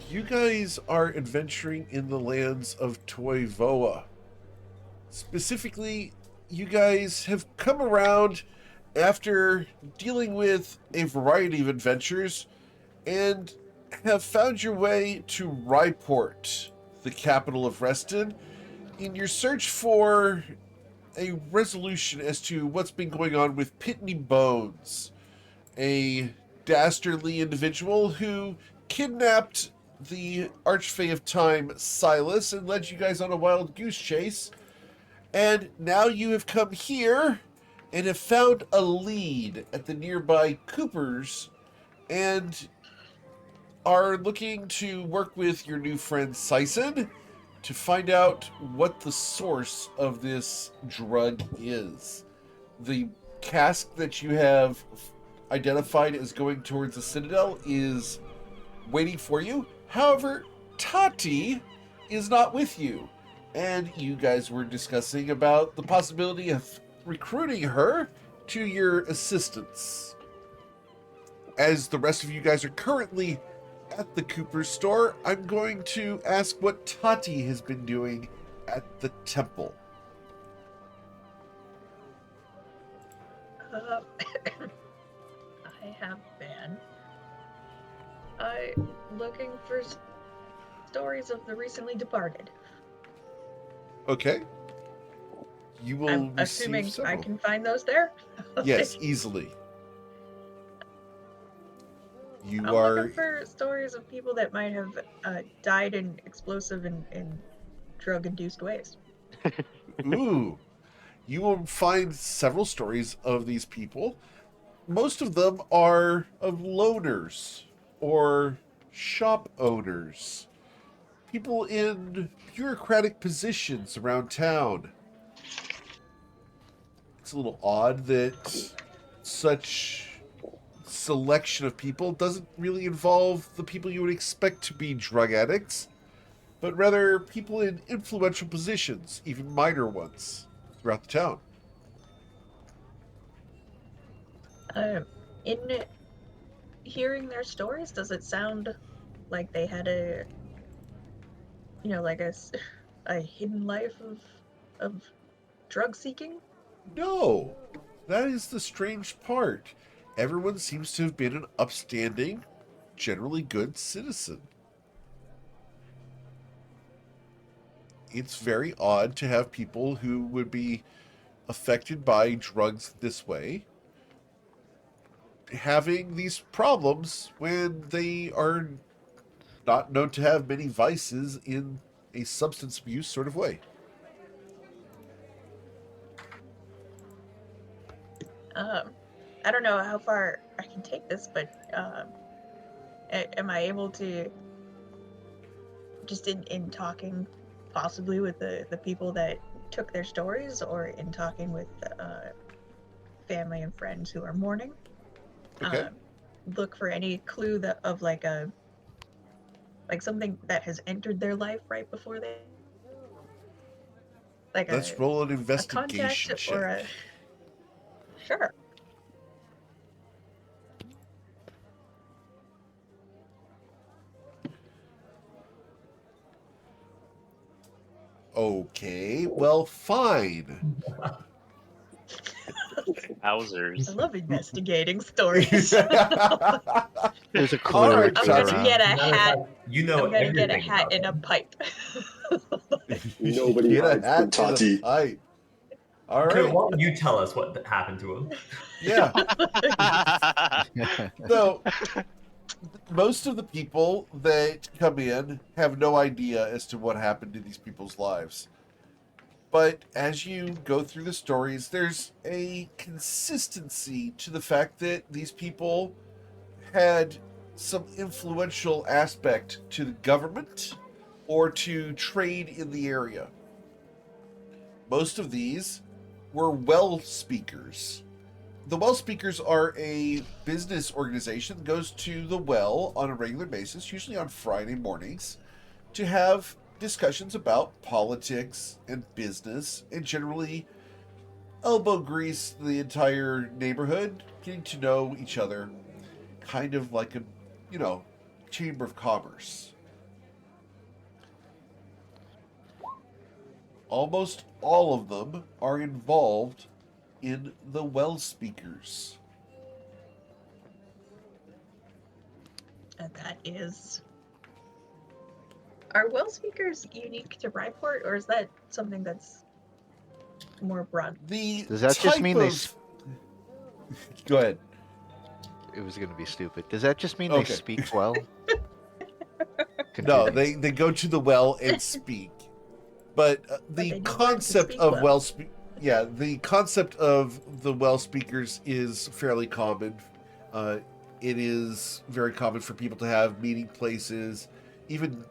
You guys are adventuring in the lands of Toivoa. Specifically, you guys have come around after dealing with a variety of adventures and have found your way to Ryport, the capital of Reston, in your search for a resolution as to what's been going on with Pitney Bones, a dastardly individual who kidnapped the Archfey of Time, Silas, and led you guys on a wild goose chase. And now you have come here and have found a lead at the nearby Coopers and are looking to work with your new friend Sison to find out what the source of this drug is. The cask that you have identified as going towards the Citadel is waiting for you. However, Tati is not with you. And you guys were discussing about the possibility of recruiting her to your assistance. As the rest of you guys are currently at the Cooper store, I'm going to ask what Tati has been doing at the temple. I have been looking for stories of the recently departed. Okay. You will I'm receive assuming several. I can find those there? Yes, easily. I'm looking for stories of people that might have died in explosive and drug-induced ways. Ooh. You will find several stories of these people. Most of them are of loners or shop owners, people in bureaucratic positions around town. It's a little odd that such selection of people doesn't really involve the people you would expect to be drug addicts, but rather people in influential positions, even minor ones, throughout the town. In hearing their stories, does it sound like they had a hidden life of drug seeking? No, that is the strange part. Everyone seems to have been an upstanding, generally good citizen. It's very odd to have people who would be affected by drugs this way having these problems when they are not known to have many vices in a substance abuse sort of way. I don't know how far I can take this, but am I able to, just in talking possibly with the people that took their stories, or in talking with family and friends who are mourning, Okay. look for any clue of like something that has entered their life right before they, like Let's roll an a investigation contact or check. Sure. Okay, well, fine. Wowzers. I love investigating stories. There's a clue. All right, I'm Tati. gonna get a hat. You know I'm gonna everything get a hat about and a them. pipe. Nobody Get a hides hat from and a Tati. pipe. All Okay, right. why don't you tell us what happened to him? Yeah. So, most of the people that come in have no idea as to what happened to these people's lives. But as you go through the stories, there's a consistency to the fact that these people had some influential aspect to the government or to trade in the area. Most of these were well speakers. The Well Speakers are a business organization that goes to the Well on a regular basis, usually on Friday mornings, to have discussions about politics and business and generally elbow grease the entire neighborhood, getting to know each other, kind of like a, chamber of commerce. almost all of them are involved in the well speakers. And that is. Are well speakers unique to Ryport, or is that something that's more broad? The Does that just mean they Go ahead. It was going to be stupid. Does that just mean Okay. they speak well? No, Continue. they go to the well and speak. But they the do learn to concept speak of well. the concept of the well speakers is fairly common. It is very common for people to have meeting places. Even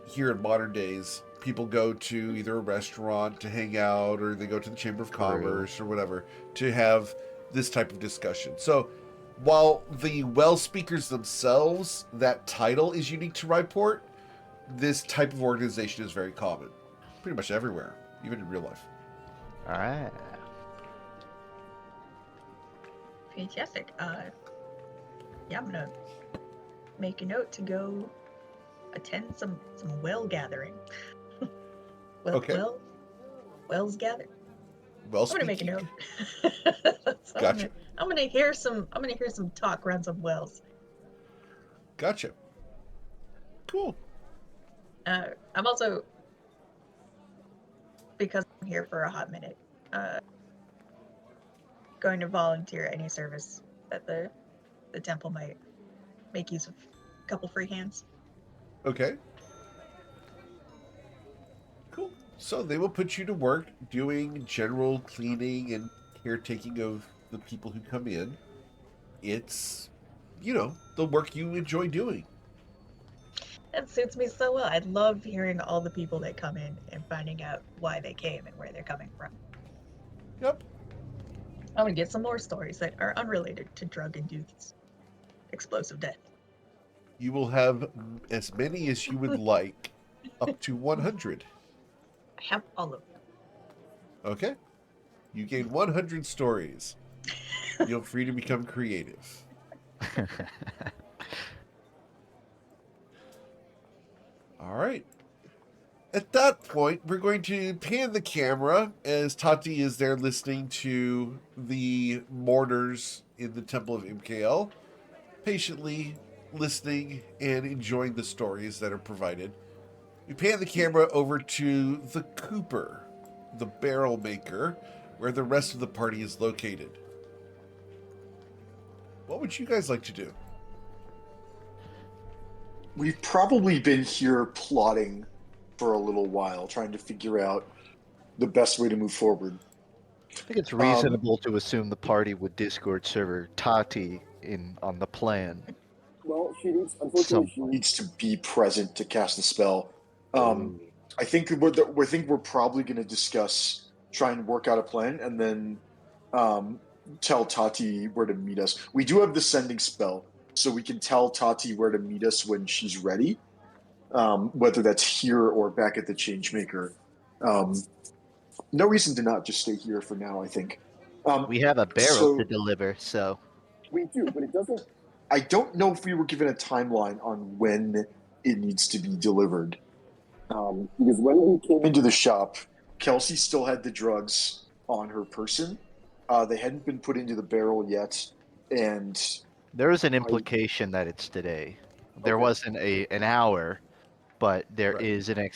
here in modern days, people go to either a restaurant to hang out, or they go to the Chamber of Commerce or whatever to have this type of discussion. So while the well speakers themselves, that title is unique to Ryport, this type of organization is very common. Pretty much everywhere, even in real life. All right. Fantastic. Yeah, I'm gonna make a note to go attend some well gathering. Okay. Wells gather. Well I'm gonna make a speaking. note. So Gotcha. I'm gonna hear some talk around some wells. Gotcha. Cool. I'm also, because I'm here for a hot minute, going to volunteer any service that the temple might make use of. A couple free hands. Okay. Cool. So they will put you to work doing general cleaning and caretaking of the people who come in. It's, the work you enjoy doing. That suits me so well. I love hearing all the people that come in and finding out why they came and where they're coming from. Yep. I want to get some more stories that are unrelated to drug-induced explosive death. You will have as many as you would like, up to 100. I have all of them. Okay. You gain 100 stories. Feel free to become creative. All right. At that point, we're going to pan the camera as Tati is there listening to the mourners in the Temple of MKL, patiently listening and enjoying the stories that are provided. We pan the camera over to the Cooper, the barrel maker, where the rest of the party is located. What would you guys like to do? We've probably been here plotting for a little while, trying to figure out the best way to move forward. I think it's reasonable to assume the party would Discord server Tati on the plan. Well, unfortunately, she needs to be present to cast the spell. I think we're probably going to discuss, try and work out a plan, and then tell Tati where to meet us. We do have the sending spell, so we can tell Tati where to meet us when she's ready, whether that's here or back at the Changemaker. No reason to not just stay here for now, I think. We have a barrel to deliver, so. We do, but it doesn't. I don't know if we were given a timeline on when it needs to be delivered. Because when we came into the shop, Kelsey still had the drugs on her person. They hadn't been put into the barrel yet, and there is an implication that it's today. There wasn't an hour, but there is an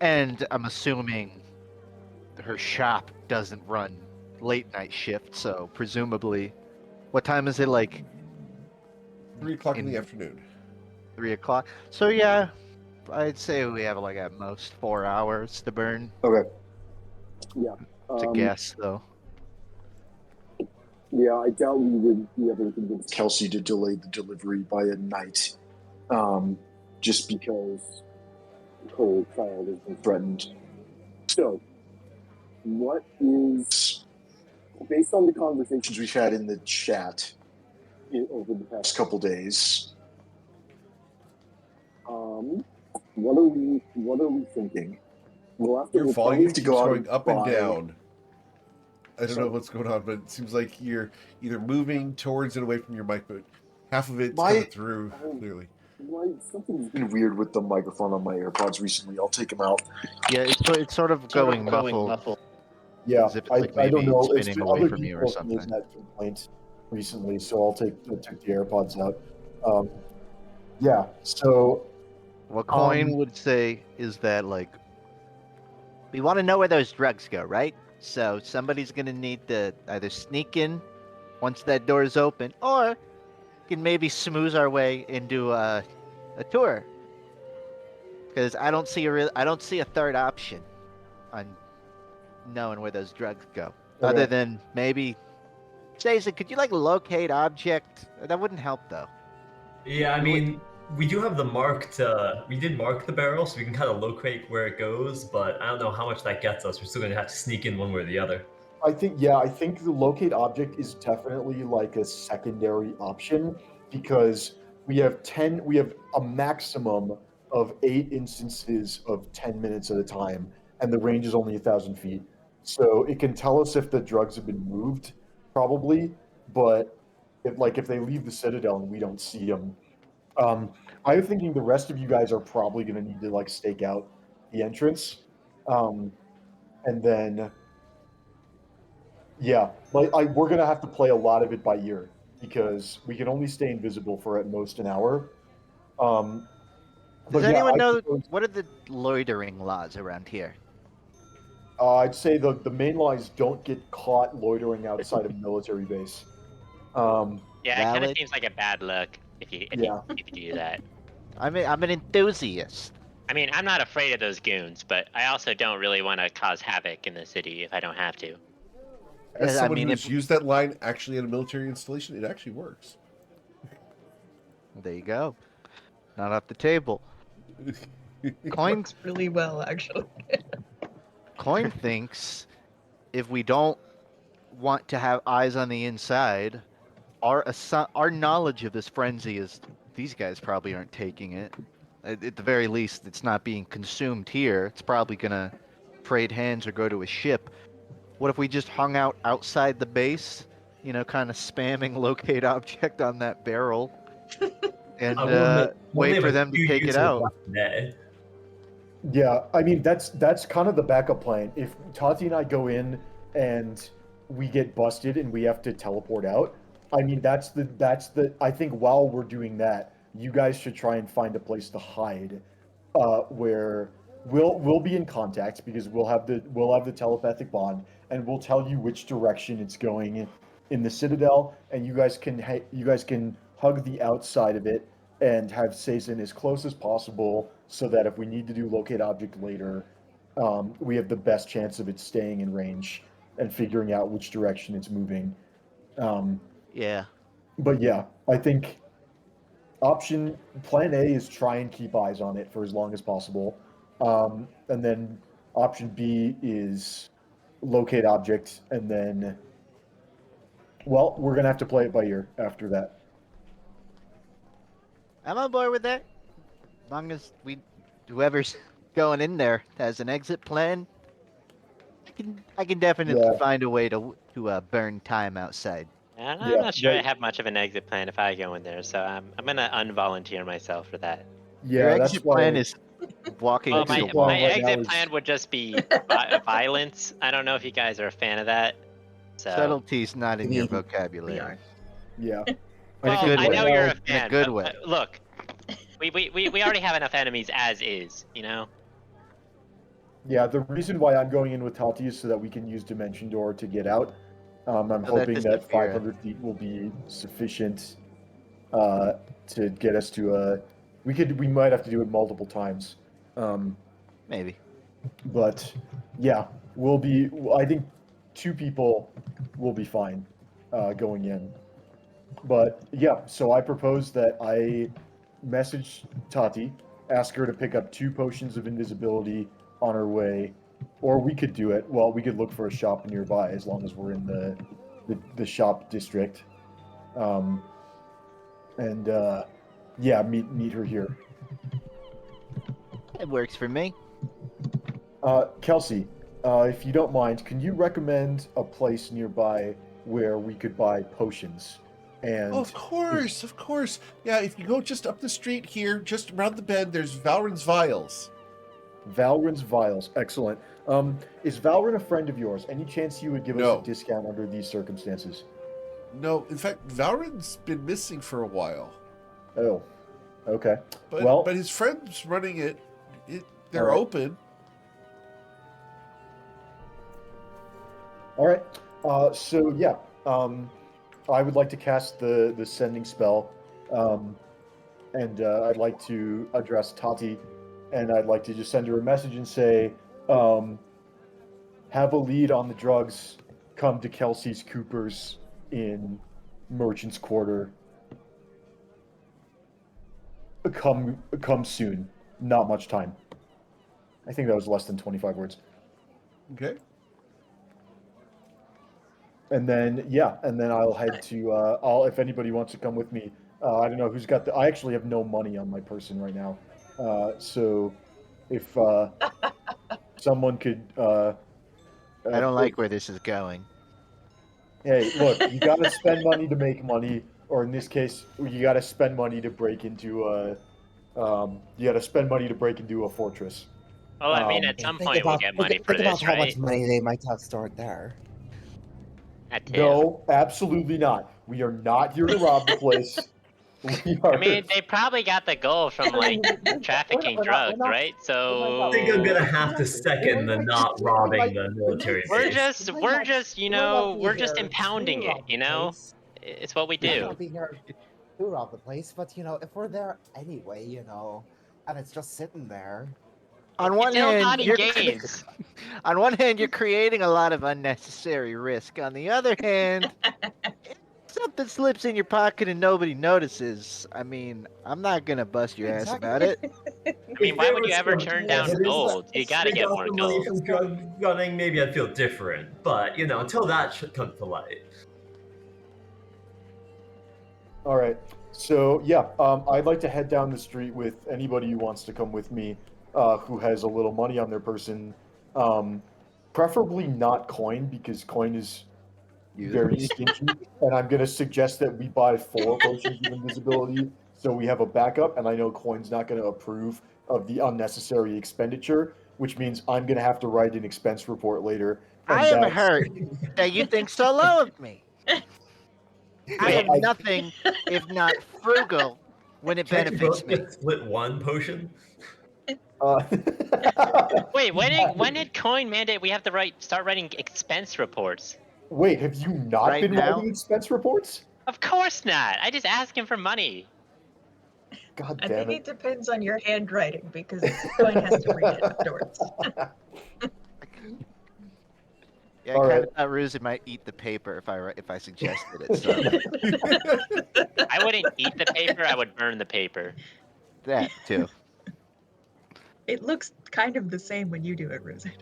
and I'm assuming her shop doesn't run late night shift, so presumably, what time is it? Like 3 o'clock in the afternoon. 3 o'clock. So yeah, I'd say we have like at most 4 hours to burn. Okay. Yeah. It's a guess, though. Yeah, I doubt we would be able to convince Kelsey to delay the delivery by a night, just because her child has been threatened. So, what is, based on the conversations we've had in the chat over the past couple days, what are we thinking? Your volume keeps going up and down. I don't know what's going on, but it seems like you're either moving towards and away from your mic, but half of it's coming through clearly. Something's been weird with the microphone on my AirPods recently. I'll take them out. Yeah, it's sort of going muffled. Yeah, As if it's I, like I don't maybe know. It's spinning away other from you or people have made something. that complaint recently, so I took the AirPods out. Yeah, so What Coin would say is that, like, we want to know where those drugs go, right? So somebody's gonna need to either sneak in once that door is open, or can maybe smooth our way into a tour. Because I don't see a third option on knowing where those drugs go, other okay. than maybe Jason. Could you like locate object? That wouldn't help though. Yeah, I We would- mean, we do have the marked. We did mark the barrel, so we can kind of locate where it goes. But I don't know how much that gets us. We're still gonna have to sneak in one way or the other. I think the locate object is definitely like a secondary option because we have a maximum of 8 instances of 10 minutes at a time, and the range is only 1,000 feet. So it can tell us if the drugs have been moved, probably, but if they leave the citadel and we don't see them, I'm thinking the rest of you guys are probably going to need to like stake out the entrance, and then. Yeah, we're gonna have to play a lot of it by ear because we can only stay invisible for at most an hour. Um, Does but yeah, anyone know what are the loitering laws around here? I'd say the main law is don't get caught loitering outside of military base. Yeah, it kind of Valid. seems like a bad look if you Yeah. do that. I'm an enthusiast. I mean, I'm not afraid of those goons, but I also don't really want to cause havoc in the city if I don't have to. I I As someone mean, who's if used that line actually at a military installation, it actually works. there you go, not off the table. Coin Works really well, actually. Coin thinks if we don't want to have eyes on the inside, our knowledge of this frenzy is these guys probably aren't taking it. At the very least, it's not being consumed here. It's probably gonna trade hands or go to a ship. What if we just hung out outside the base, kind of spamming locate object on that barrel, and I will admit, wait only for have a them to few take it users out? left today. Yeah, I mean that's kind of the backup plan. If Tati and I go in and we get busted and we have to teleport out, I mean that's the I think while we're doing that, you guys should try and find a place to hide, where we'll be in contact because we'll have the telepathic bond and we'll tell you which direction it's going in the citadel, and you guys can hug the outside of it and have Sazin as close as possible so that if we need to do locate object later, we have the best chance of it staying in range and figuring out which direction it's moving. Um, Yeah. but yeah, I think plan A is try and keep eyes on it for as long as possible. And then option B is locate object, and then, well, we're going to have to play it by ear after that. I'm on board with that. As long as whoever's going in there has an exit plan, I can definitely Yeah. find a way to burn time outside. I'm Yeah, not sure I right. have much of an exit plan if I go in there, so I'm gonna unvolunteer myself for that. Your Yeah, that's exit why. plan is walking Well, through my, the Exit wall. plan my right now exit is- plan would just be violence. I don't know if you guys are a fan of that. So Subtlety's not in your We vocabulary. are. Yeah. well, good I way. know you're a In a fan. good but, way. Look, we already have enough enemies as is, you know. Yeah, the reason why I'm going in with Tati is so that we can use Dimension Door to get out. I'm that hoping that disappear. 500 feet will be sufficient to get us to we might have to do it multiple times. Maybe. But yeah, I think 2 people will be fine going in. But yeah, so I propose that I message Tati, ask her to pick up 2 potions of invisibility on her way, or we could do it. Well, we could look for a shop nearby as long as we're in the shop district, and yeah, meet her here. It works for me. Kelsey, if you don't mind, can you recommend a place nearby where we could buy potions? And Of course, of course. Yeah, if you go just up the street here, just around the bend, there's Valrin's Vials. Valrin's Vials, excellent. Is Valrin a friend of yours? Any chance you would give us No. a discount under these circumstances? No, in fact, Valrin's been missing for a while. Oh, okay. But Well- but his friends running it, they're All right. open. All right. So yeah, I would like to cast the sending spell, and I'd like to address Tati, and I'd like to just send her a message and say, have a lead on the drugs. Come to Kelsey's Cooper's in Merchant's Quarter. Come soon. Not much time. I think that was less than 25 words. Okay. And then I'll head to if anybody wants to come with me. I don't know who's got I actually have no money on my person right now. So if someone could I don't like where this is going. Hey, look, you got to spend money to make money, or in this case, you got to spend money to break into a fortress. Well, I mean, at some point we'll get money for think about this, how right? much money they might have stored there. That too. No, absolutely not. We are not here to rob the place. We are. I mean, they probably got the gold from like trafficking drugs, right? So I think I'm gonna have to second the not robbing the military we're base. just we're just impounding it, you know? It's what we We might do. not be here to rob the place, but if we're there anyway, and it's just sitting there. On one Still hand, not you're engaged. on one hand you're creating a lot of unnecessary risk. On the other hand, if something slips in your pocket and nobody notices, I mean, I'm not gonna bust your ass about it. I mean, why would you ever turn down gold? You gotta get more the money gold. from drug running, maybe I'd feel different. But until that should come to light. All right. So yeah, I'd like to head down the street with anybody who wants to come with me, who has a little money on their person. Preferably not coin, because coin is very stingy. And I'm gonna suggest that we buy 4 potions of invisibility so we have a backup. And I know coin's not gonna approve of the unnecessary expenditure, which means I'm gonna have to write an expense report later. and I am that's- hurt that you think so low of me. I am nothing if not frugal when it Can't you benefits both me. just split one potion? Wait, when did Coin mandate we have to start writing expense reports? Wait, have you not Right been now? writing expense reports? Of course not. I just ask him for money. God I damn think it. it depends on your handwriting because Coin has to read it afterwards. Yeah, I All kind right. of thought Ruzi might eat the paper if I suggested it. So I wouldn't eat the paper. I would burn the paper. that too. It looks kind of the same when you do it, Rosie.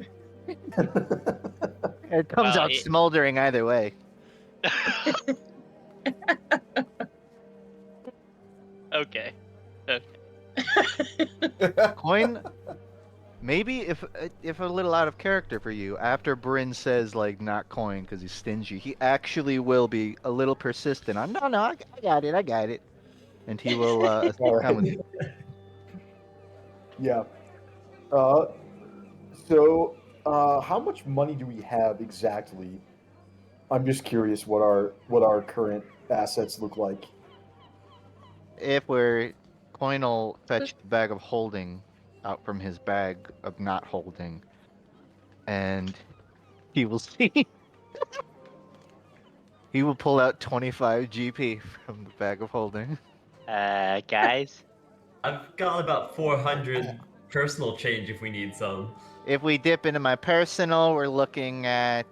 It comes Well, out smoldering either way. Okay. Coin, maybe if a little out of character for you, after Bryn says like not coin because he's stingy, he actually will be a little persistent on no, I got it, and he will All come with right. you. Yeah. How much money do we have exactly? I'm just curious what our current assets look like. If we're Coin will fetch the bag of holding out from his bag of not holding, and he will see. He will pull out 25 GP from the bag of holding. Guys. I've got about 400 personal change if we need some. If we dip into my personal, we're looking at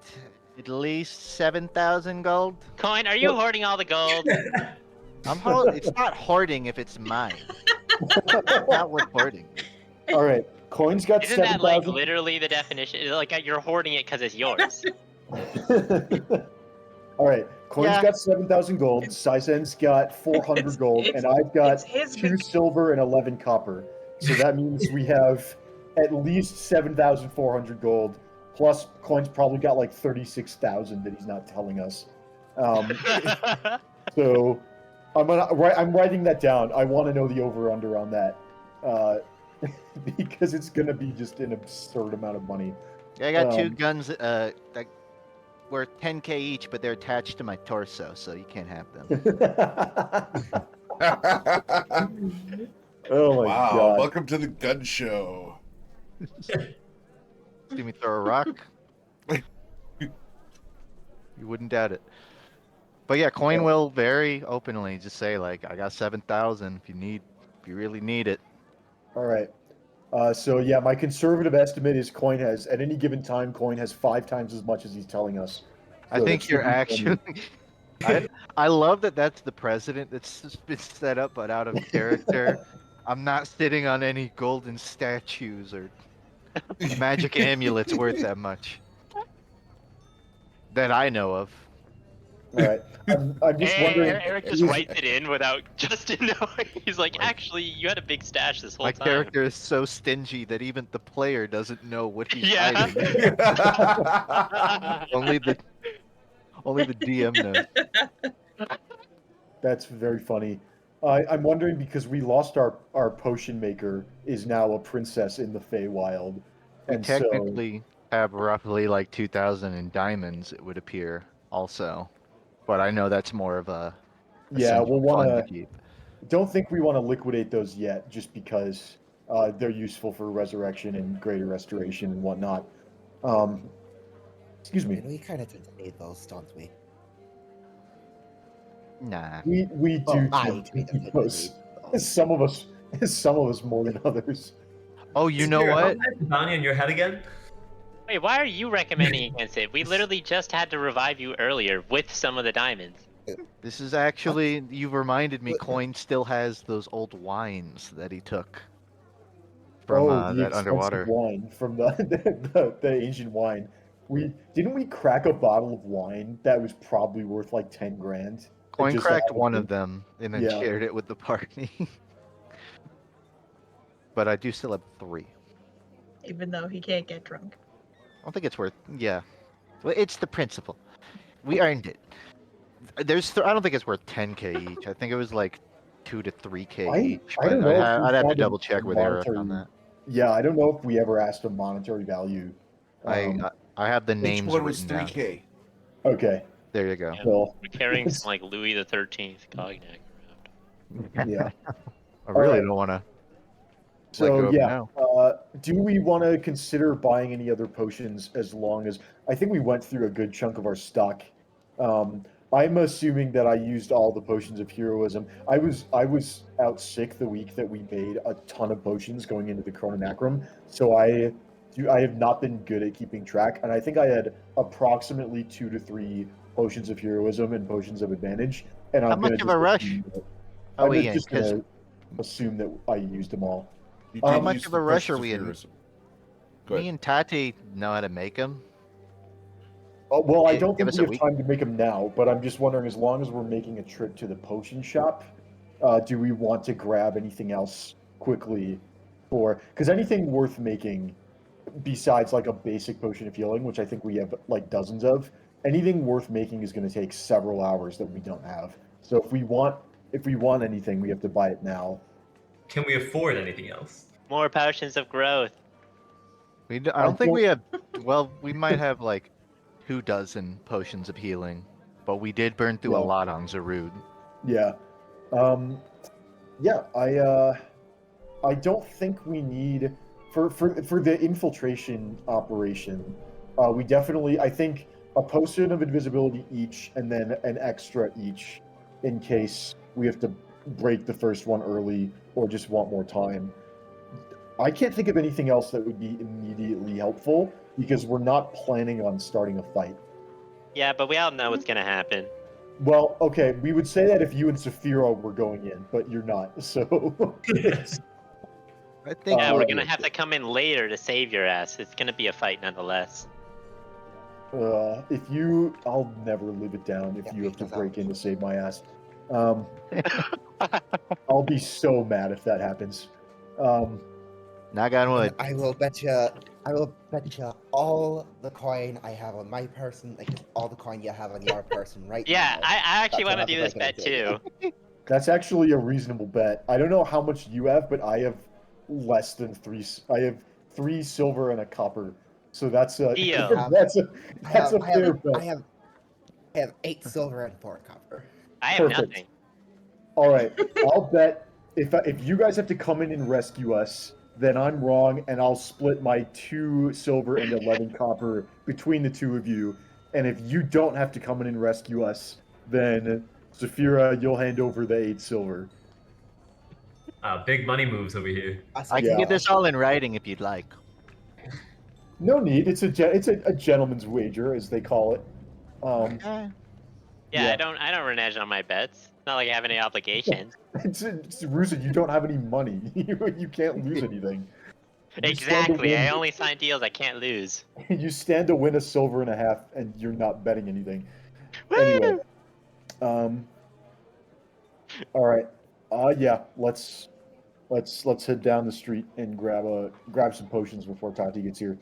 least 7,000 gold. Coin, are you hoarding all the gold? It's not hoarding if it's mine. It's not worth hoarding. All right, Coin's got Isn't that like 7,000. literally the definition? Like you're hoarding it because it's yours. All right, Coin's Yeah. got 7,000 gold. Saizen's got 400 gold, and I've got It's his 2 silver and 11 copper. So that means we have at least 7,400 gold. Plus, Coin's probably got like 36,000 that he's not telling us. So I'm writing that down. I want to know the over/under on that, because it's gonna be just an absurd amount of money. I got two guns that worth 10K each, but they're attached to my torso, so you can't have them. Oh my Wow, god! welcome to the gun show. See me throw a rock? You wouldn't doubt it. But yeah, Coin will very openly just say like, I got 7,000 if you really need it. All right. So yeah, my conservative estimate is Coin has at any given time. Coin has 5 times as much as he's telling us. I So think that you're should be actually. I love that that's the president that's just been set up, but out of character. I'm not sitting on any golden statues or magic amulets worth that much that I know of. All right. I'm just wondering. Eric just writes it in without Justin knowing. He's like, actually, you had a big stash this whole My time. character is so stingy that even the player doesn't know what he's Yeah. hiding. Only the DM knows. That's very funny. I'm wondering because we lost our potion maker is now a princess in the Feywild, We and technically have roughly like 2,000 in diamonds, it would appear, also. But I know that's more of a yeah, we'll fun want to to. keep. Don't think we want to liquidate those yet, just because they're useful for resurrection and greater restoration and whatnot. Excuse me. And we kind of tend to need those, don't we? Nah. We do I tend to tend to need those. need those. Some of us more than others. Oh, you know what? Bounty on your head again? Wait, why are you recommending against it? We literally just had to revive you earlier with some of the diamonds. This is actually, you've reminded me, Coin still has those old wines that he took from the that expensive underwater. wine from the ancient wine. Didn't we crack a bottle of wine that was probably worth like 10 grand? Coin just cracked happened one to- of them and then Yeah. shared it with the party. But I do still have 3. Even though he can't get drunk. I don't think it's worth. Yeah, well, it's the principle. We earned it. I don't think it's worth 10K each. I think it was like 2 to 3K each. I don't But know. if we I'd have to found a double check with Eric on monetary- that. Yeah, I don't know if we ever asked a monetary value. I have the Each names one was written down. 3K. Okay. Yeah, There you go. Well, we're carrying some like Louis the 13th cognac around. yeah. I really Alright. don't want to. So yeah, do we want to consider buying any other potions as long as I think we went through a good chunk of our stock. I'm assuming that I used all the potions of heroism. I was out sick the week that we made a ton of potions going into the Chrononacrum, so I have not been good at keeping track, and I think I had approximately 2 to 3 potions of heroism and potions of advantage. And How I'm gonna much of just a rush assume are I'm we in? just 'Cause gonna assume that I used them all. You How did much use of the a rush potions are of we in? heroism. Go me ahead. and Tati know how to make them. Well, I Give don't think us we a have week. time to make them now, but I'm just wondering, as long as we're making a trip to the potion shop, do we want to grab anything else quickly? Because anything worth making, besides like a basic potion of healing, which I think we have like dozens of, anything worth making is going to take several hours that we don't have. So if we want anything, we have to buy it now. Can we afford anything else? More potions of growth. I don't think we have. Well, we might have like 2 dozen potions of healing, but we did burn through a Yeah. lot on Zarud. Yeah. Yeah, I don't think we need for the infiltration operation. We definitely, I think, a potion of invisibility each, and then an extra each, in case we have to break the first one early or just want more time. I can't think of anything else that would be immediately helpful because we're not planning on starting a fight. Yeah, but we all know what's gonna happen. Well, okay, we would say that if you and Saphira were going in, but you're not, so I think. Yeah, Uh, we're gonna have to come in later to save your ass. It's gonna be a fight nonetheless. I'll never live it down if Yeah, you have to because break I'll- in to save my ass. I'll be so mad if that happens. Knock on wood. I will bet you all the coin I have on my person against all the coin you have on your person right Yeah, now. I actually That's want to what do this I'm bet thinking. too. That's actually a reasonable bet. I don't know how much you have, but I have less than three. I have 3 silver and a copper. So that's a Deal. that's a fair bet. I have 8 silver and 4 copper. I have Perfect. nothing. All right, I'll bet if you guys have to come in and rescue us, then I'm wrong, and I'll split my 2 silver and 11 copper between the 2 of you. And if you don't have to come in and rescue us, then Zafira, you'll hand over the 8 silver. Big money moves over here. I can get this all in writing if you'd like. No need. It's a gentleman's wager, as they call it. Okay. Yeah, I don't renege on my bets. It's not like I have any obligations. It's Rusa, you don't have any money. You can't lose anything. Exactly. I only sign deals I can't lose. You stand to win a silver and a half, and you're not betting anything. Woo! Anyway, all right. Yeah. Let's head down the street and grab some potions before Tati gets here.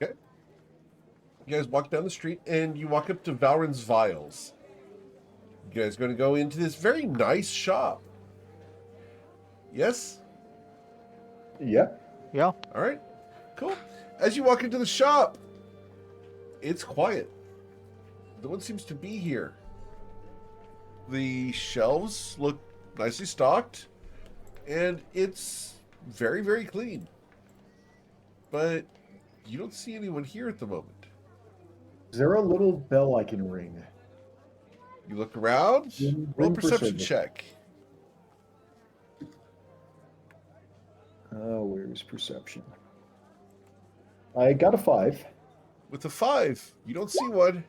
Okay. You guys walk down the street, and you walk up to Valrin's Vials. You guys going to go into this very nice shop. Yes? Yeah. Yeah. All right. Cool. As you walk into the shop, it's quiet. No one seems to be here. The shelves look nicely stocked, and it's very, very clean. But you don't see anyone here at the moment. Is there a little bell I can ring? You look around. Roll perception perception. check. Where's perception? I got a 5. With a 5, you don't see one.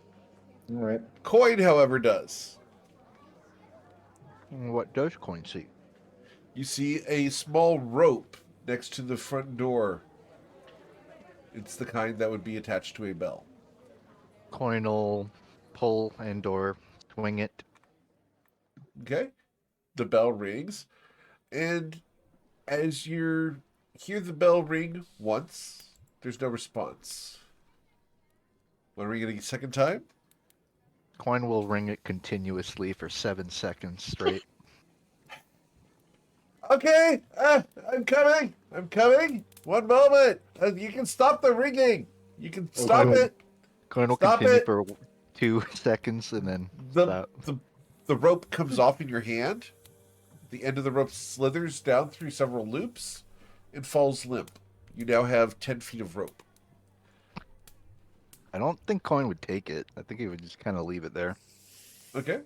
All right. Coin, however, does. What does Coin see? You see a small rope next to the front door. It's the kind that would be attached to a bell. Coin will pull and or swing it. Okay? The bell rings, and as you hear the bell ring once, there's no response. Want to ring it a second time? Coin will ring it continuously for 7 seconds straight. Okay, I'm coming. I'm coming. One moment. You can stop the ringing. You can stop it. Coin will Stop continue it. for 2 seconds and then The, stop. the rope comes off in your hand. The end of the rope slithers down through several loops and falls limp. You now have 10 feet of rope. I don't think Coin would take it. I think he would just kind of leave it there. Okay.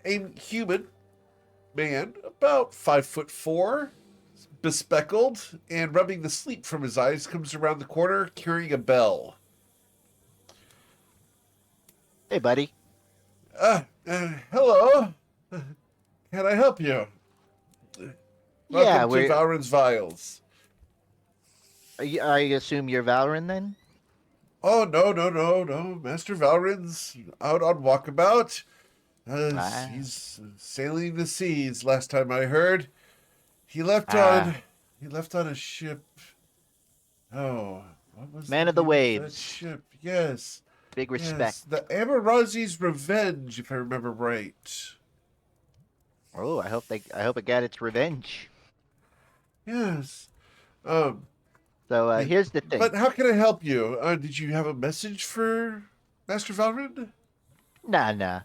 A human man, about 5'4", bespectacled, and rubbing the sleep from his eyes, comes around the corner carrying a bell. Hey, buddy. Hello. Can I help you? Welcome to Valrin's Vials. I assume you're Valrin then? Oh, no. Master Valrin's out on walkabout. He's sailing the seas, last time I heard. He left on a ship. Oh, what was Man of the name Waves. that ship? Yes. Big respect. Yes, the Amarazi's Revenge, if I remember right. Oh, I hope it got its revenge. Yes. So here's the thing. But how can I help you? Did you have a message for Master Valrin? Nah.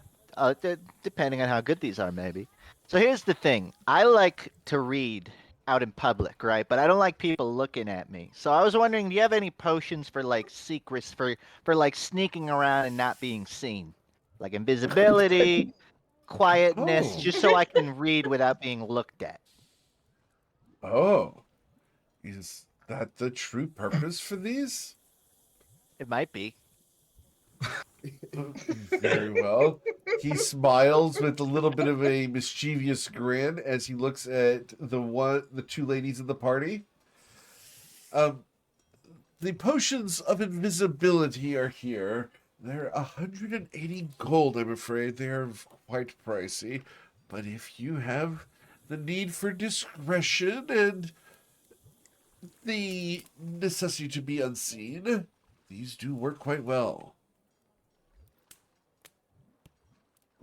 Depending on how good these are, maybe. So here's the thing. I like to read out in public, right? But I don't like people looking at me. So I was wondering, do you have any potions for like secrets, for like sneaking around and not being seen? Like invisibility, quietness, just so I can read without being looked at. Oh. Is that the true purpose for these? It might be. Very well. He smiles with a little bit of a mischievous grin as he looks at the 2 ladies in the party. The potions of invisibility are here. They're 180 gold, I'm afraid. They're quite pricey. But if you have the need for discretion and the necessity to be unseen, these do work quite well.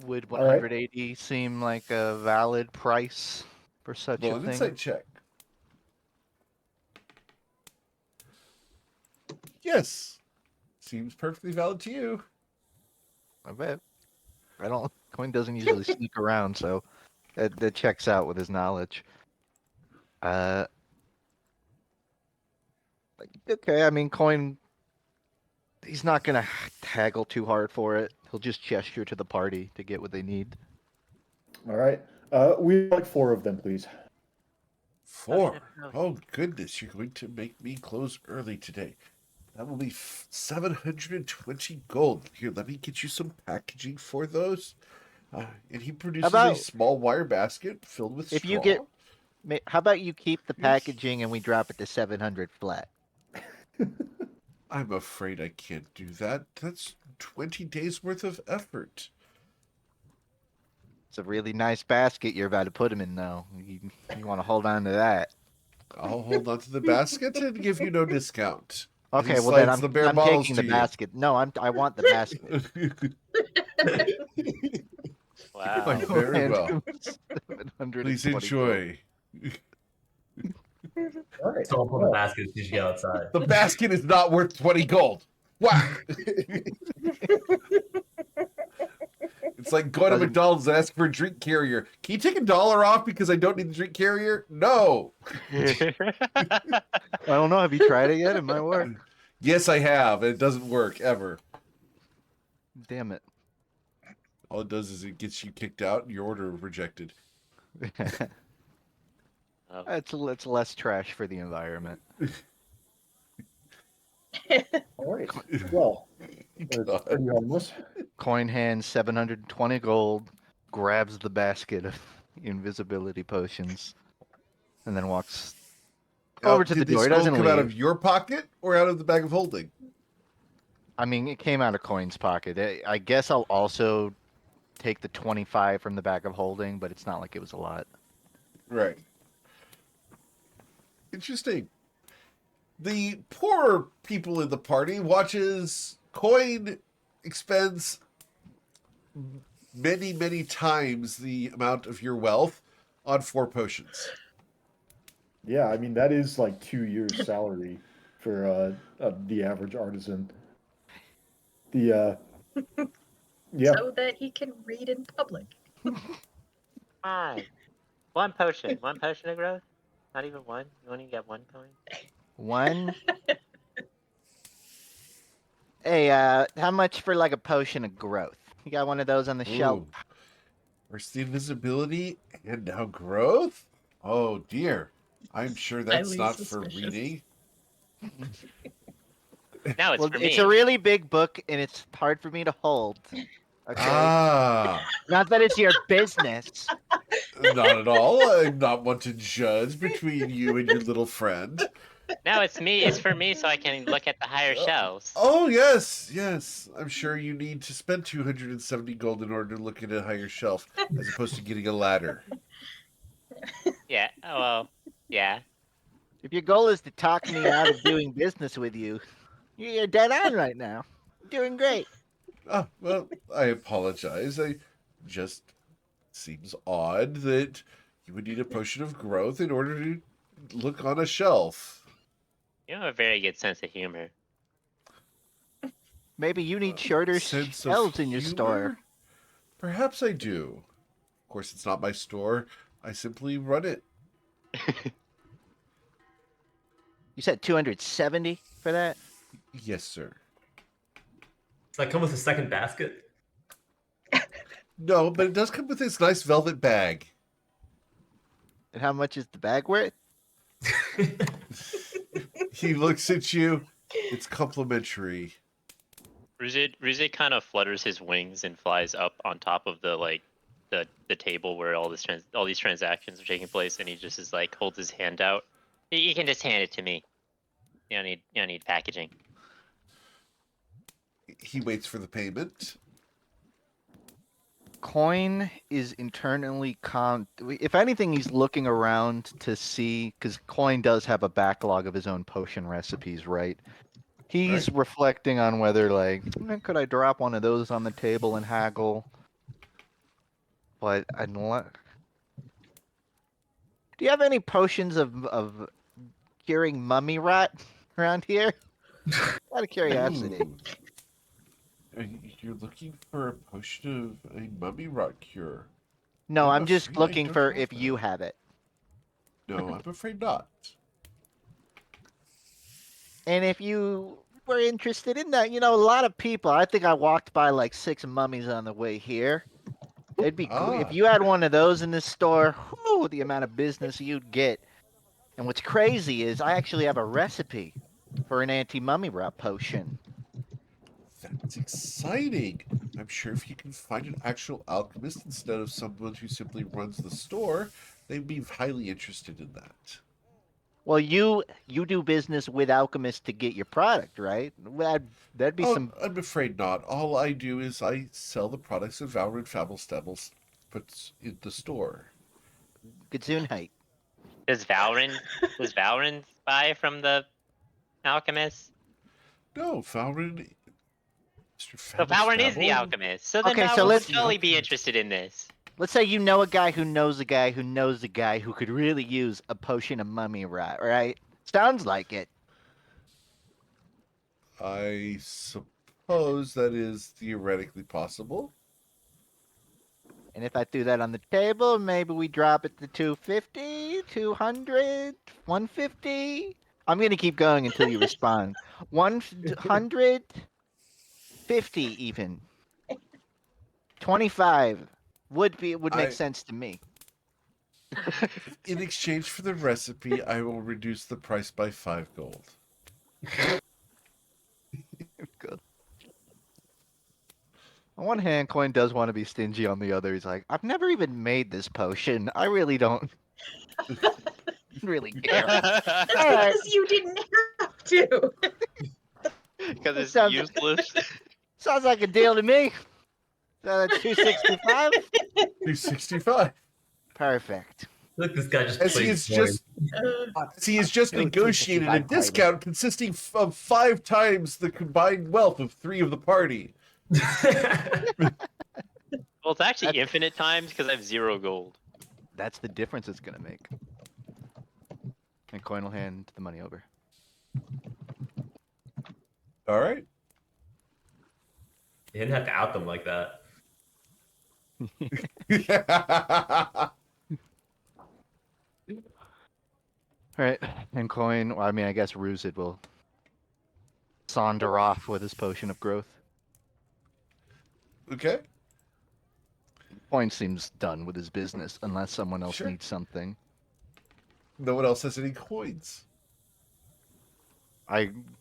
Would All right. 180 seem like a valid price for such Roll a an thing? insight check. Yes. Seems perfectly valid to you. I bet. I don't. Coin doesn't usually sneak around, so that checks out with his knowledge. Okay. I mean, Coin. He's not gonna haggle too hard for it. He'll just gesture to the party to get what they need. All right. We'd like 4 of them, please. 4. Oh, goodness. You're going to make me close early today. That will be 720 gold. Here, let me get you some packaging for those. And he produces a small wire basket filled with straw. You get, how about you keep the packaging and we drop it to 700 flat? I'm afraid I can't do that. That's 20 days worth of effort. It's a really nice basket you're about to put him in, though. You want to hold on to that. I'll hold on to the basket and give you no discount. Okay, well then I'm taking the basket. No, I want the basket. Wow. Very well. Please enjoy. All right. Don't pull the basket as soon as you get outside. The basket is not worth 20 gold. Whack! It's like going to McDonald's and asking for a drink carrier. Can you take $1 off because I don't need the drink carrier? No. I don't know. Have you tried it yet? It might work. Yes, I have. It doesn't work ever. Damn it. All it does is it gets you kicked out and your order rejected. It's less trash for the environment. All right. Well, that's pretty harmless. Coin hands 720 gold, grabs the basket of invisibility potions, and then walks over to the door. He doesn't come leave. out of your pocket or out of the bag of holding? I mean, it came out of Coin's pocket. I guess I'll also take the 25 from the bag of holding, but it's not like it was a lot. Right. Interesting. The poorer people in the party watches Coin expends many, many times the amount of your wealth on 4 potions. Yeah, I mean, that is like 2 years' salary for the average artisan. Yeah. So that he can read in public. 5. 1 potion. 1 potion of growth? Not even 1? You only get 1 coin? 1? Hey, how much for like a potion of growth? You got one of those on the shelf? Where's the invisibility and now growth? Oh dear. I'm sure that's not for reading. No, it's for me. It's a really big book and it's hard for me to hold. Okay. Not that it's your business. Not at all. I'm not one to judge between you and your little friend. No, it's me. It's for me so I can look at the higher shelves. Oh, yes, yes. I'm sure you need to spend 270 gold in order to look at a higher shelf, as opposed to getting a ladder. Yeah, oh, well, yeah. If your goal is to talk me out of doing business with you, you're dead on right now. You're doing great. Ah, well, I apologize. I just seems odd that you would need a potion of growth in order to look on a shelf. You have a very good sense of humor. Maybe you need shorter shelves in your store. Perhaps I do. Of course, it's not my store. I simply run it. You said 270 for that? Yes, sir. Does that come with a second basket? No, but it does come with this nice velvet bag. And how much is the bag worth? He looks at you. It's complimentary. Ruzid kind of flutters his wings and flies up on top of the table where all these transactions are taking place, and he just is like holds his hand out. You can just hand it to me. You don't need packaging. He waits for the payment. Coin is internally if anything, he's looking around to see, because Coin does have a backlog of his own potion recipes, right? He's reflecting on whether, like, could I drop one of those on the table and haggle? But do you have any potions of curing mummy rot around here? Out of curiosity. You're looking for a potion of a mummy rot cure. No, I'm just afraid I looking don't for have if that. you have it. No, I'm afraid not. And if you were interested in that, a lot of people, I think I walked by like 6 mummies on the way here. It'd be cool if you had one of those in this store. Whew, the amount of business you'd get. And what's crazy is I actually have a recipe for an anti-mummy rot potion. That's exciting. I'm sure if you can find an actual alchemist instead of someone who simply runs the store, they'd be highly interested in that. Well, you do business with alchemists to get your product, right? That'd be some. I'm afraid not. All I do is I sell the products that Valorant Fabble Stabbles puts in the store. Gesundheit. Does Valorant buy from the alchemist? No, Valorant. Mr. So Fabble Valorant is the Stabble? alchemist. So then Okay, so Valorant would let's- totally be interested in this. Let's say you know a guy who knows a guy who knows a guy who could really use a potion of mummy rot, right? Sounds like it. I suppose that is theoretically possible. And if I threw that on the table, maybe we drop it to 250, 200, 150. I'm going to keep going until you respond. 150 even. 25 would make sense to me. In exchange for the recipe, I will reduce the price by 5 gold. Good. On one hand, Coin does want to be stingy. On the other, he's like, I've never even made this potion. I really don't really care. That's because you didn't have to. Because it's Sounds- useless. Sounds like a deal to me. So that's 265. 265. Perfect. Look, this guy just As he plays is just negotiated a discount consisting of 5 times the combined wealth of 3 of the party. Well, it's actually infinite times because I have 0 gold. That's the difference it's gonna make. And Coin will hand the money over. All right. You didn't have to out them like that. All right, and Coin. Well, I mean, I guess Ruzid will saunter off with his potion of growth. Okay. Coin seems done with his business, unless someone else Sure. needs something. No one else has any coins.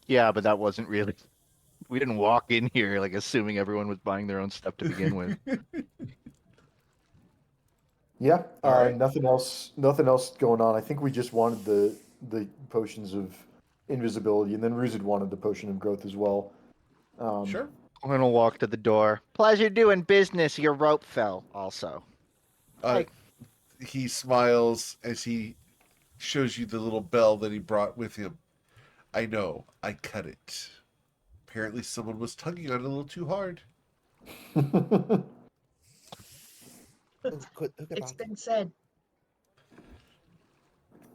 Yeah, but that wasn't really. We didn't walk in here like assuming everyone was buying their own stuff to begin with. Yeah, All right. nothing else going on. I think we just wanted the potions of invisibility, and then Ruzid wanted the potion of growth as well. Sure. Coin will walk to the door. Pleasure doing business. Your rope fell. Also. He smiles as he shows you the little bell that he brought with him. I know. I cut it. Apparently someone was tugging on it a little too hard. It's been said.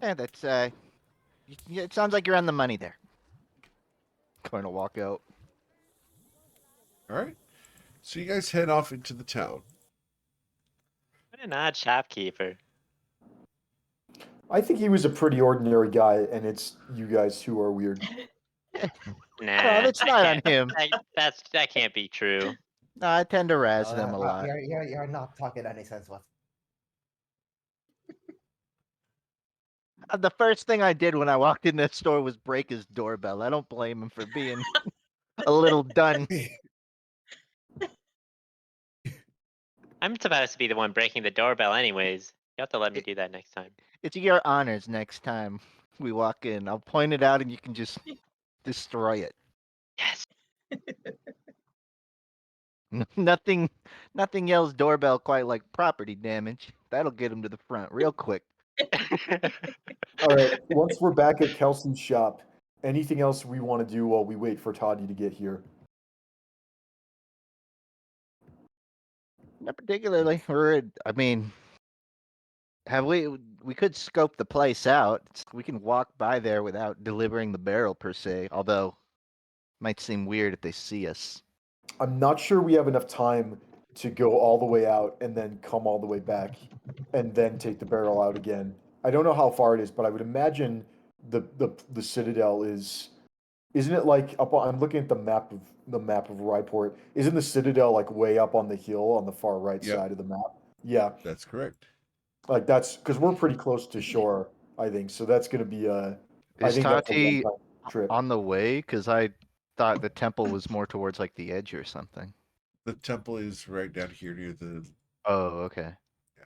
Yeah, that's it sounds like you're on the money there. Coin will walk out. All right. So you guys head off into the town. What an odd shopkeeper. I think he was a pretty ordinary guy, and it's you guys who are weird. Nah, it's not on him. That can't be true. No, I tend to razz them a lot. You're not talking any sense whatsoever. The first thing I did when I walked in that store was break his doorbell. I don't blame him for being a little done. I'm supposed to be the one breaking the doorbell anyways. You have to let me do that next time. It's your honors next time we walk in. I'll point it out and you can just destroy it. Yes. Nothing yells doorbell quite like property damage. That'll get him to the front real quick. All right. Once we're back at Kelsey's shop, anything else we want to do while we wait for Toddy to get here? Not particularly. I mean, have we could scope the place out. We can walk by there without delivering the barrel per se, although it might seem weird if they see us. I'm not sure we have enough time to go all the way out and then come all the way back and then take the barrel out again. I don't know how far it is, but I would imagine the Citadel isn't it like up on, I'm looking at the map of Ryport. Isn't the Citadel like way up on the hill on the far right Yep. side of the map? Yeah. That's correct. Like that's because we're pretty close to shore, I think. So that's gonna be I Is think that's a Tati one-time trip. on the way? Because I thought the temple was more towards like the edge or something. The temple is right down here near the. Oh, okay. Yeah.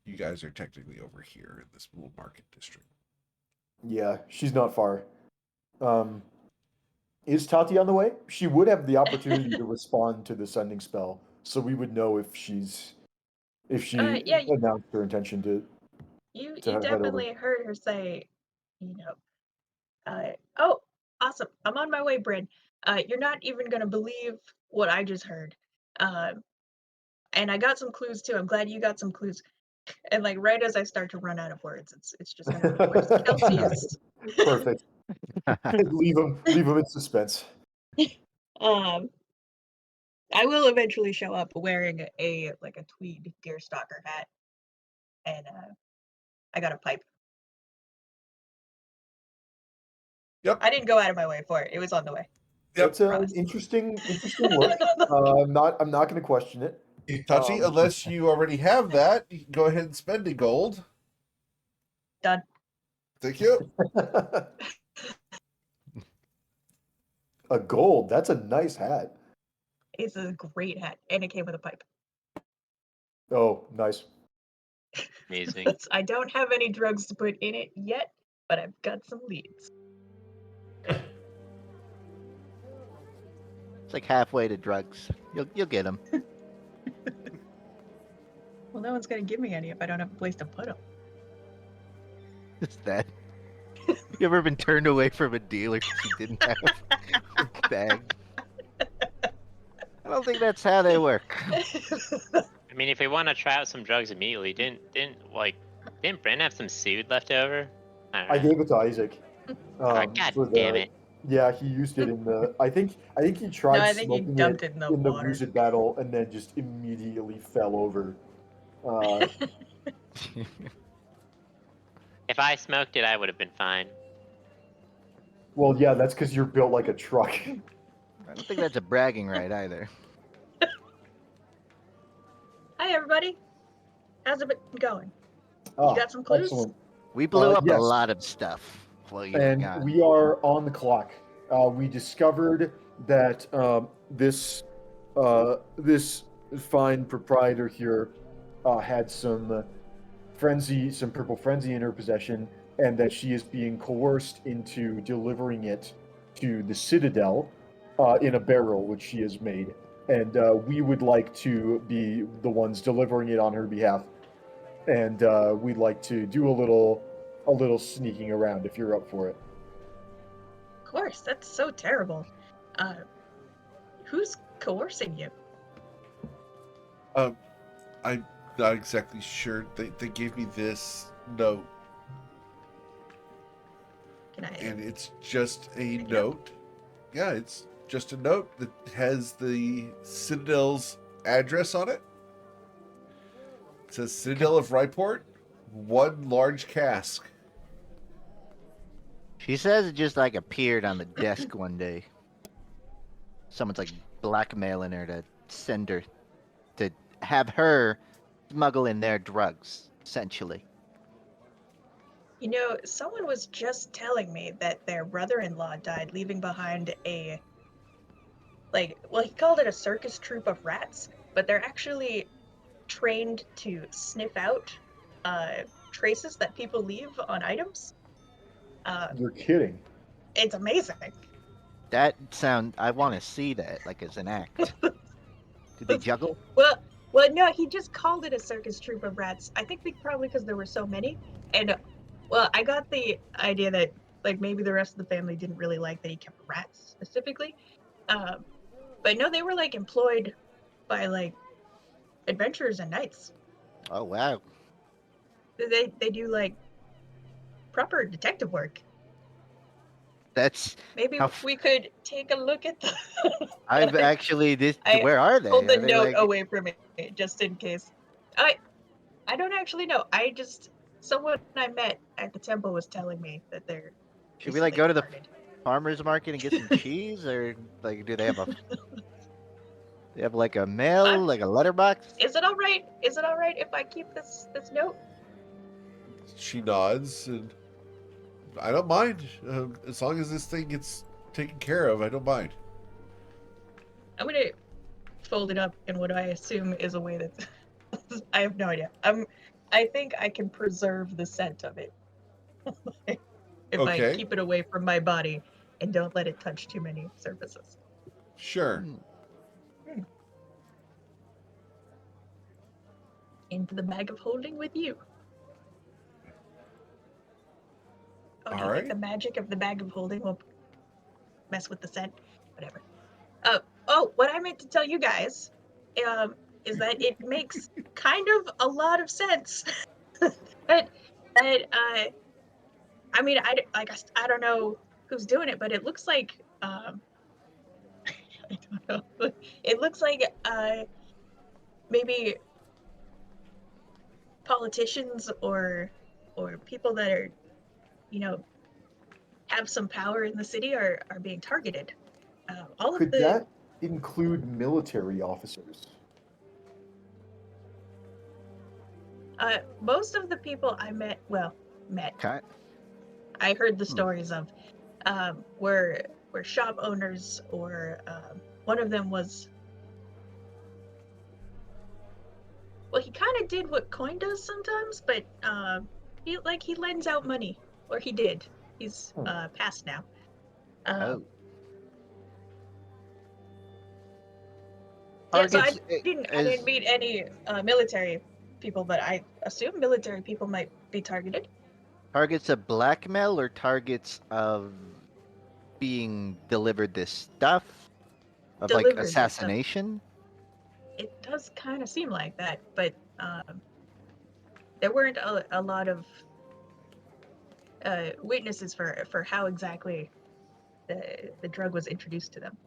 You guys are technically over here in this little market district. Yeah, she's not far. Is Tati on the way? She would have the opportunity to respond to the sending spell, so we would know if she Yeah, announced her intention to. You head over. definitely heard her say, oh, awesome. I'm on my way, Bryn. You're not even gonna believe what I just heard. And I got some clues too. I'm glad you got some clues. And like right as I start to run out of words, it's just gonna be worse. Kelsey is Perfect. leave them in suspense. I will eventually show up wearing a tweed deerstalker hat, and I got a pipe. Yep. I didn't go out of my way for it. It was on the way. Yep. It's an interesting look. I'm not going to question it. Touchy, unless you already have that, you can go ahead and spend a gold. Done. Thank you. A gold. That's a nice hat. It's a great hat, and it came with a pipe. Oh, nice. Amazing. I don't have any drugs to put in it yet, but I've got some leads. It's like halfway to drugs. You'll get them. Well, no one's gonna give me any if I don't have a place to put them. Is that? You ever been turned away from a dealer because you didn't have a bag? I don't think that's how they work. I mean, if we want to try out some drugs immediately, didn't Brent have some seed left over? I gave it to Isaac. God damn it! Yeah, he used it in the. I think he tried. No, I think he smoking dumped it in the in water. the Wizard battle, and then just immediately fell over. If I smoked it, I would have been fine. Well, yeah, that's because you're built like a truck. I don't think that's a bragging right either. Hi, everybody. How's it been going? Ah, You got some clues? Excellent. We blew up yes. a lot of stuff while you were And gone. we are on the clock. We discovered that this fine proprietor here had some purple frenzy in her possession, and that she is being coerced into delivering it to the Citadel in a barrel, which she has made. And we would like to be the ones delivering it on her behalf. And we'd like to do a little sneaking around if you're up for it. Of course, that's so terrible. Who's coercing you? I'm not exactly sure. They gave me this note, and it's just a note. Yeah, it's just a note that has the Citadel's address on it. It says Citadel of Ryport, 1 large cask. She says it just like appeared on the desk one day. Someone's like blackmailing her to send her to have her smuggle in their drugs, essentially. You know, someone was just telling me that their brother-in-law died leaving behind he called it a circus troupe of rats, but they're actually trained to sniff out traces that people leave on items. You're kidding. It's amazing. I want to see that, like, as an act. Did they juggle? Well, no, he just called it a circus troupe of rats. I think probably because there were so many. And, well, I got the idea that, like, maybe the rest of the family didn't really like that he kept rats specifically. But no, they were, like, employed by, like, adventurers and knights. Oh, wow. They do, like, proper detective work. That's Maybe we could take a look at the. I've actually where are they? Hold the Are they note like away from me just in case. I don't actually know. Someone I met at the temple was telling me that they're. should we like go to the departed. farmer's market and get some cheese, or like do they have like a mail, like a letterbox? Is it all right? Is it all right if I keep this note? She nods, and I don't mind. As long as this thing gets taken care of, I don't mind. I'm gonna fold it up in what I assume is a way that I have no idea. I think I can preserve the scent of it if I keep it away from my body and don't let it touch too many surfaces. Sure. Into the bag of holding with you. Oh, do you think the magic of the bag of holding will mess with the scent? Whatever. What I meant to tell you guys is that it makes kind of a lot of sense. I mean, I don't know who's doing it, but it looks like I don't know. It looks like maybe politicians or people that are, have some power in the city are being targeted. Could that include military officers? Most of the people I met. Okay. I heard the stories of were shop owners, or one of them was. Well, he kind of did what Coin does sometimes, but he lends out money, or he did. He's passed now. Yeah, so I didn't meet any military people, but I assume military people might be targeted. Targets of blackmail or targets of being delivered this stuff? Of like assassination? It does kind of seem like that, but there weren't a lot of witnesses for how exactly the drug was introduced to them.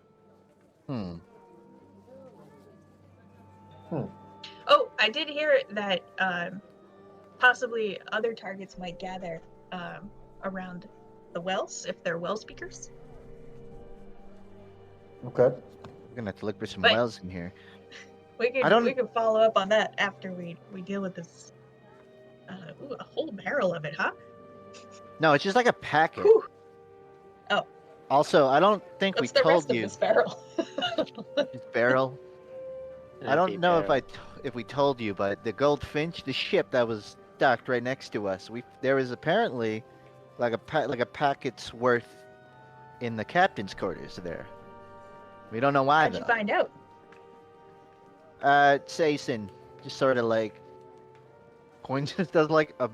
Oh, I did hear that possibly other targets might gather around the wells if they're well speakers. Okay. We're gonna have to look for some wells in here. We can follow up on that after we deal with this. A whole barrel of it, huh? No, it's just like a packet. Whew. Oh. Also, I don't think we told you. What's the rest of this barrel? This barrel. I don't know if we told you, but the Goldfinch, the ship that was docked right next to us, there was apparently like a packet's worth in the captain's quarters there. We don't know why. How'd you find out? Sason just sort of like Coin just does like a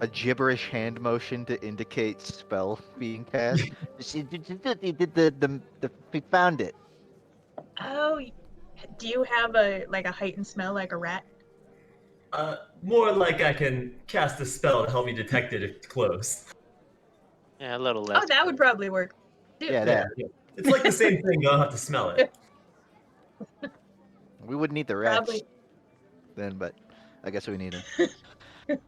gibberish hand motion to indicate spell being cast. We found it. Oh, do you have a heightened smell like a rat? More like I can cast a spell to help me detect it if it's close. Yeah, a little less. Oh, that would probably work. Yeah. It's like the same thing. You don't have to smell it. We wouldn't need the rats Probably. then, but I guess we need them.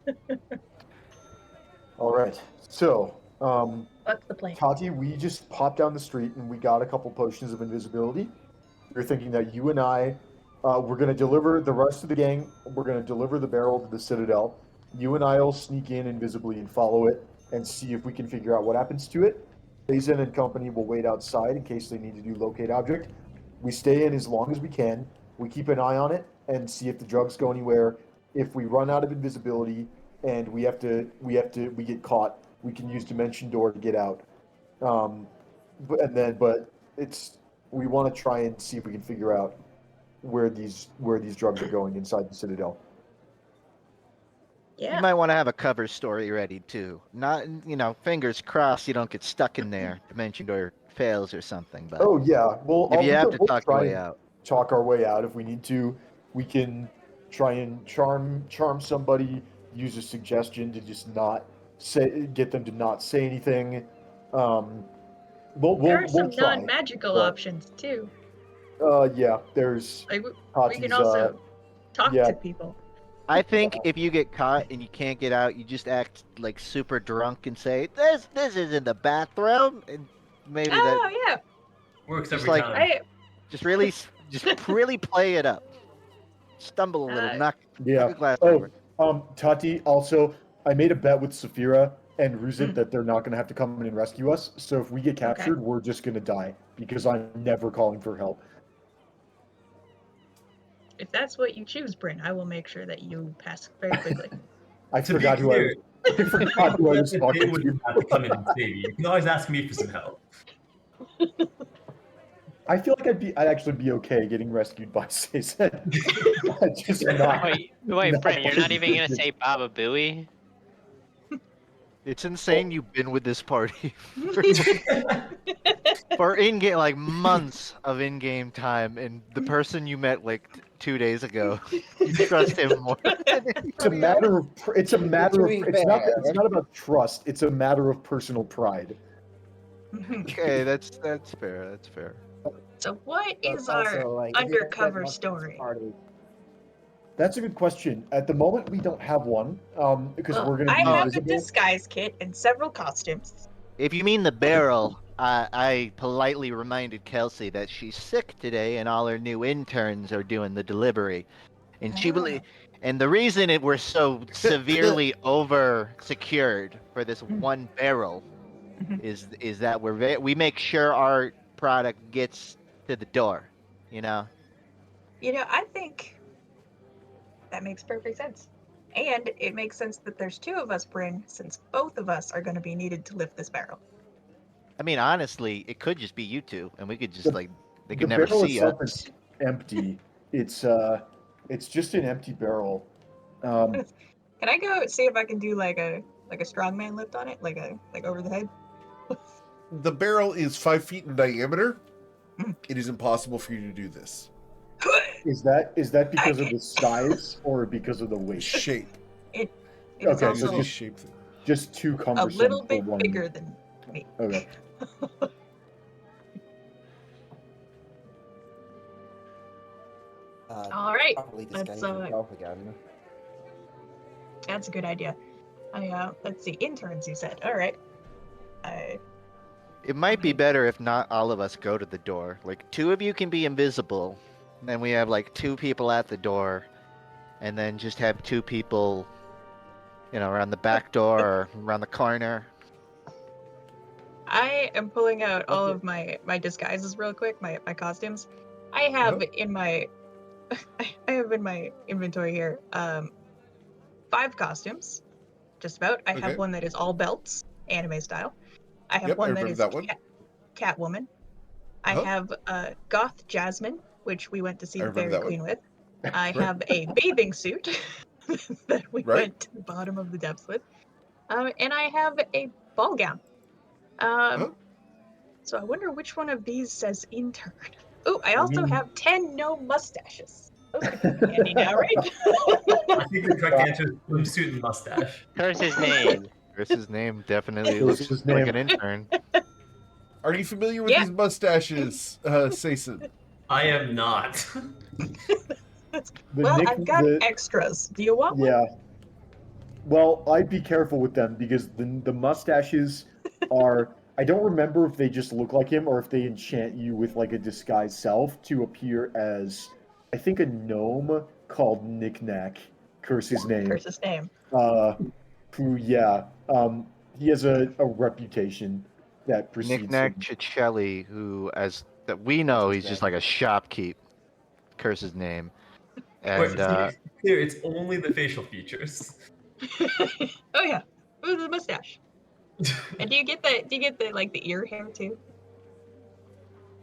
All right. So, what's the plan? Tati, we just popped down the street and we got a couple potions of invisibility. You're thinking that you and I, we're going to deliver the rest of the gang. We're going to deliver the barrel to the Citadel. You and I will sneak in invisibly and follow it and see if we can figure out what happens to it. Jason and company will wait outside in case they need to do locate object. We stay in as long as we can. We keep an eye on it and see if the drugs go anywhere. If we run out of invisibility and we get caught, we can use Dimension Door to get out. but we want to try and see if we can figure out where these drugs are going inside the Citadel. Yeah. You might want to have a cover story ready too. Not, fingers crossed you don't get stuck in there. Dimension Door fails or something. But Oh yeah, well, if you have to we'll talk try your way and out, talk our way out if we need to. We can try and charm somebody, use a suggestion to just not get them to not say anything. There are some we'll try. non-magical but- options too. Yeah, there's Like we Tati's, can also talk yeah. to people. I think if you get caught and you can't get out, you just act like super drunk and say, "This isn't the bathroom," and maybe that Oh yeah. Works Just every like- time. just really play it up. Stumble a little, knock Yeah. a glass Oh, over. Tati, also, I made a bet with Saphira and Ruzit Mm. that they're not going to have to come in and rescue us. So if we get captured, we're just going to die because I'm never calling for help. If that's what you choose, Bryn, I will make sure that you pass very quickly. I To be forgot who clear, I forgot who I was they talking would to. have to come in and save you. You can always ask me for some help. I feel like I'd actually be okay getting rescued by Seizen. Just not. Wait, not Brent, you're not even gonna just- say Baba Booey? It's insane you've been with this party for in-game, like months of in-game time, and the person you met like 2 days ago, you trust him more than It's a anybody matter else. of. It's a matter of. be It's not. fair. It's not about trust. It's a matter of personal pride. Okay, that's fair. That's fair. So what But is our also, like, if you guys undercover want this story? party- That's a good question. At the moment, we don't have one. Because Well, we're going to I be have a invisible. disguise kit and several costumes. If you mean the barrel, I politely reminded Kelsey that she's sick today, and all her new interns are doing the delivery, and and the reason we're so severely over secured for this one barrel is that we make sure our product gets to the door. I think that makes perfect sense. And it makes sense that there's two of us, Bryn, since both of us are going to be needed to lift this barrel. I mean, honestly, it could just be you two, and we could just they The could never barrel see itself us. is empty. It's just an empty barrel. Can I go see if I can do like a strongman lift on it, like over the head? The barrel is 5 feet in diameter. Mm. It is impossible for you to do this. Is that because of the size or because of the weight? Shape. It is Okay, It's so also the shape thing. Just too a cumbersome. little for bit one. bigger than me. Okay. All right, Properly let's, disguise yourself again. that's a good idea. Let's see, interns. You said, all right. It might be better if not all of us go to the door. Like 2 of you can be invisible, then we have like 2 people at the door, and then just have 2 people, around the back door or around the corner. I am pulling out all of my disguises real quick, my costumes. I have in my inventory here 5 costumes, just about. I have Okay. one that is all belts, anime style. I have Yep, one I that remember is that one. Catwoman. I have Goth Jasmine, which we went to see I the remember Fairy that Queen with. I Right. have a bathing suit that we Right. went to the bottom of the depths with. And I have a ball gown. So I wonder which one of these says intern. Oh, I also have 10 no mustaches. Those could come in handy now, right? I think the correct answer is swimsuit and mustache. Curse his name. Chris's name definitely Curse looks his like name. an intern. Are you familiar with Yeah. these mustaches, Seizen? I am not. Well, I've got extras. Do you want one? Yeah. Well, I'd be careful with them because the mustaches are. I don't remember if they just look like him or if they enchant you with like a disguised self to appear as, I think, a gnome called Knick-Knack. Curse his name. Curse his name. He has a reputation that precedes Knick-Knack him. Chichelli, who, as that we know, he's just like a shopkeep. Curse his name. And To be clear, it's only the facial features. Oh yeah, it was the mustache. And do you get the like the ear hair too?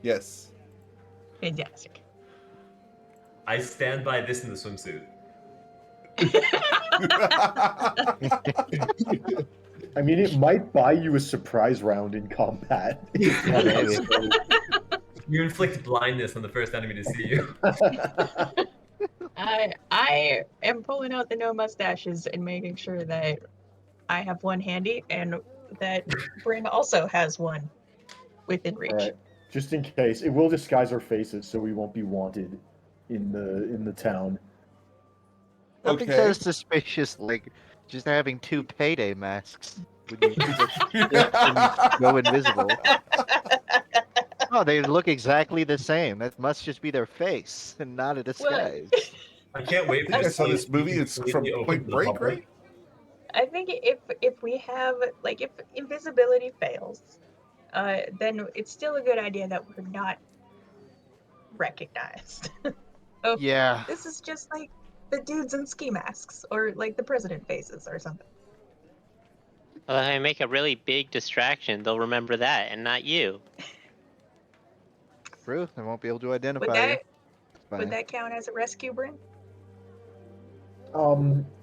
Yes. Fantastic. I stand by this in the swimsuit. I mean, it might buy you a surprise round in combat. You inflict blindness on the first enemy to see you. I am pulling out the no mustaches and making sure that I have one handy and that Bryn also has one within reach. All right. Just in case, it will disguise our faces, so we won't be wanted in the town. Nothing Okay. so suspicious like just having two payday masks when you just go invisible. Oh, they look exactly the same. That must just be their face and not a disguise. I can't wait for I this saw scene this to be movie. It's from completely open Point to the Break, public. right? I think if we have if invisibility fails, then it's still a good idea that we're not recognized. Oh, Yeah. this is just like the dudes in ski masks or like the president faces or something. Well, if I make a really big distraction, they'll remember that and not you. True. They won't be able to identify Would you. that Fine. would that count as a rescue, Bryn?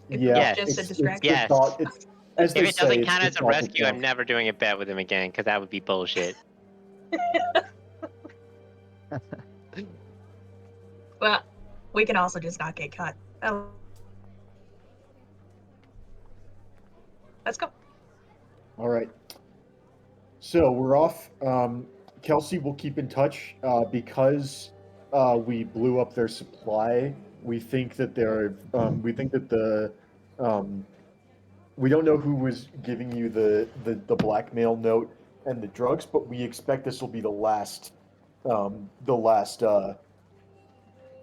If Yeah. it's just a It's distraction? the Yes. thought. It's, as If they it doesn't say, count it's as a the thought that rescue, I'm counts. never doing a bet with him again because that would be bullshit. Well, we can also just not get caught. Oh. Let's go. All right. So we're off. Kelsey will keep in touch because we blew up their supply. We think that we think that we don't know who was giving you the blackmail note and the drugs, but we expect this will be the last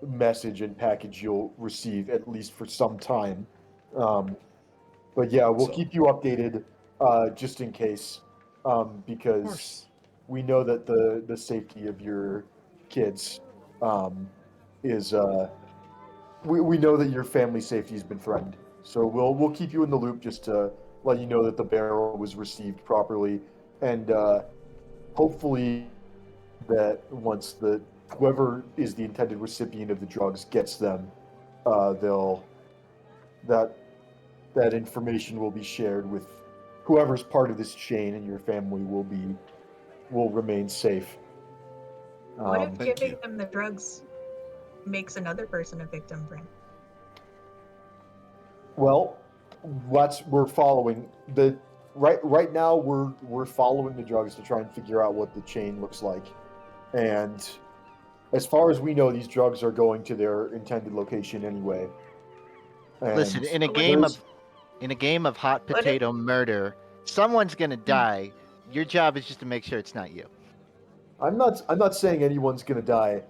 message and package you'll receive, at least for some time. But yeah, we'll keep you updated just in case, because we know that the safety of your kids is we know that your family safety has been threatened. So we'll keep you in the loop just to let you know that the barrel was received properly, and hopefully that once whoever is the intended recipient of the drugs gets them, that information will be shared with whoever's part of this chain, and your family will remain safe. What if Thank giving you. them the drugs makes another person a victim, Bryn? Well, we're following the right now. We're following the drugs to try and figure out what the chain looks like, and as far as we know, these drugs are going to their intended location anyway. And Listen, in a game of hot potato murder, someone's gonna die. Your job is just to make sure it's not you. I'm not saying anyone's gonna die.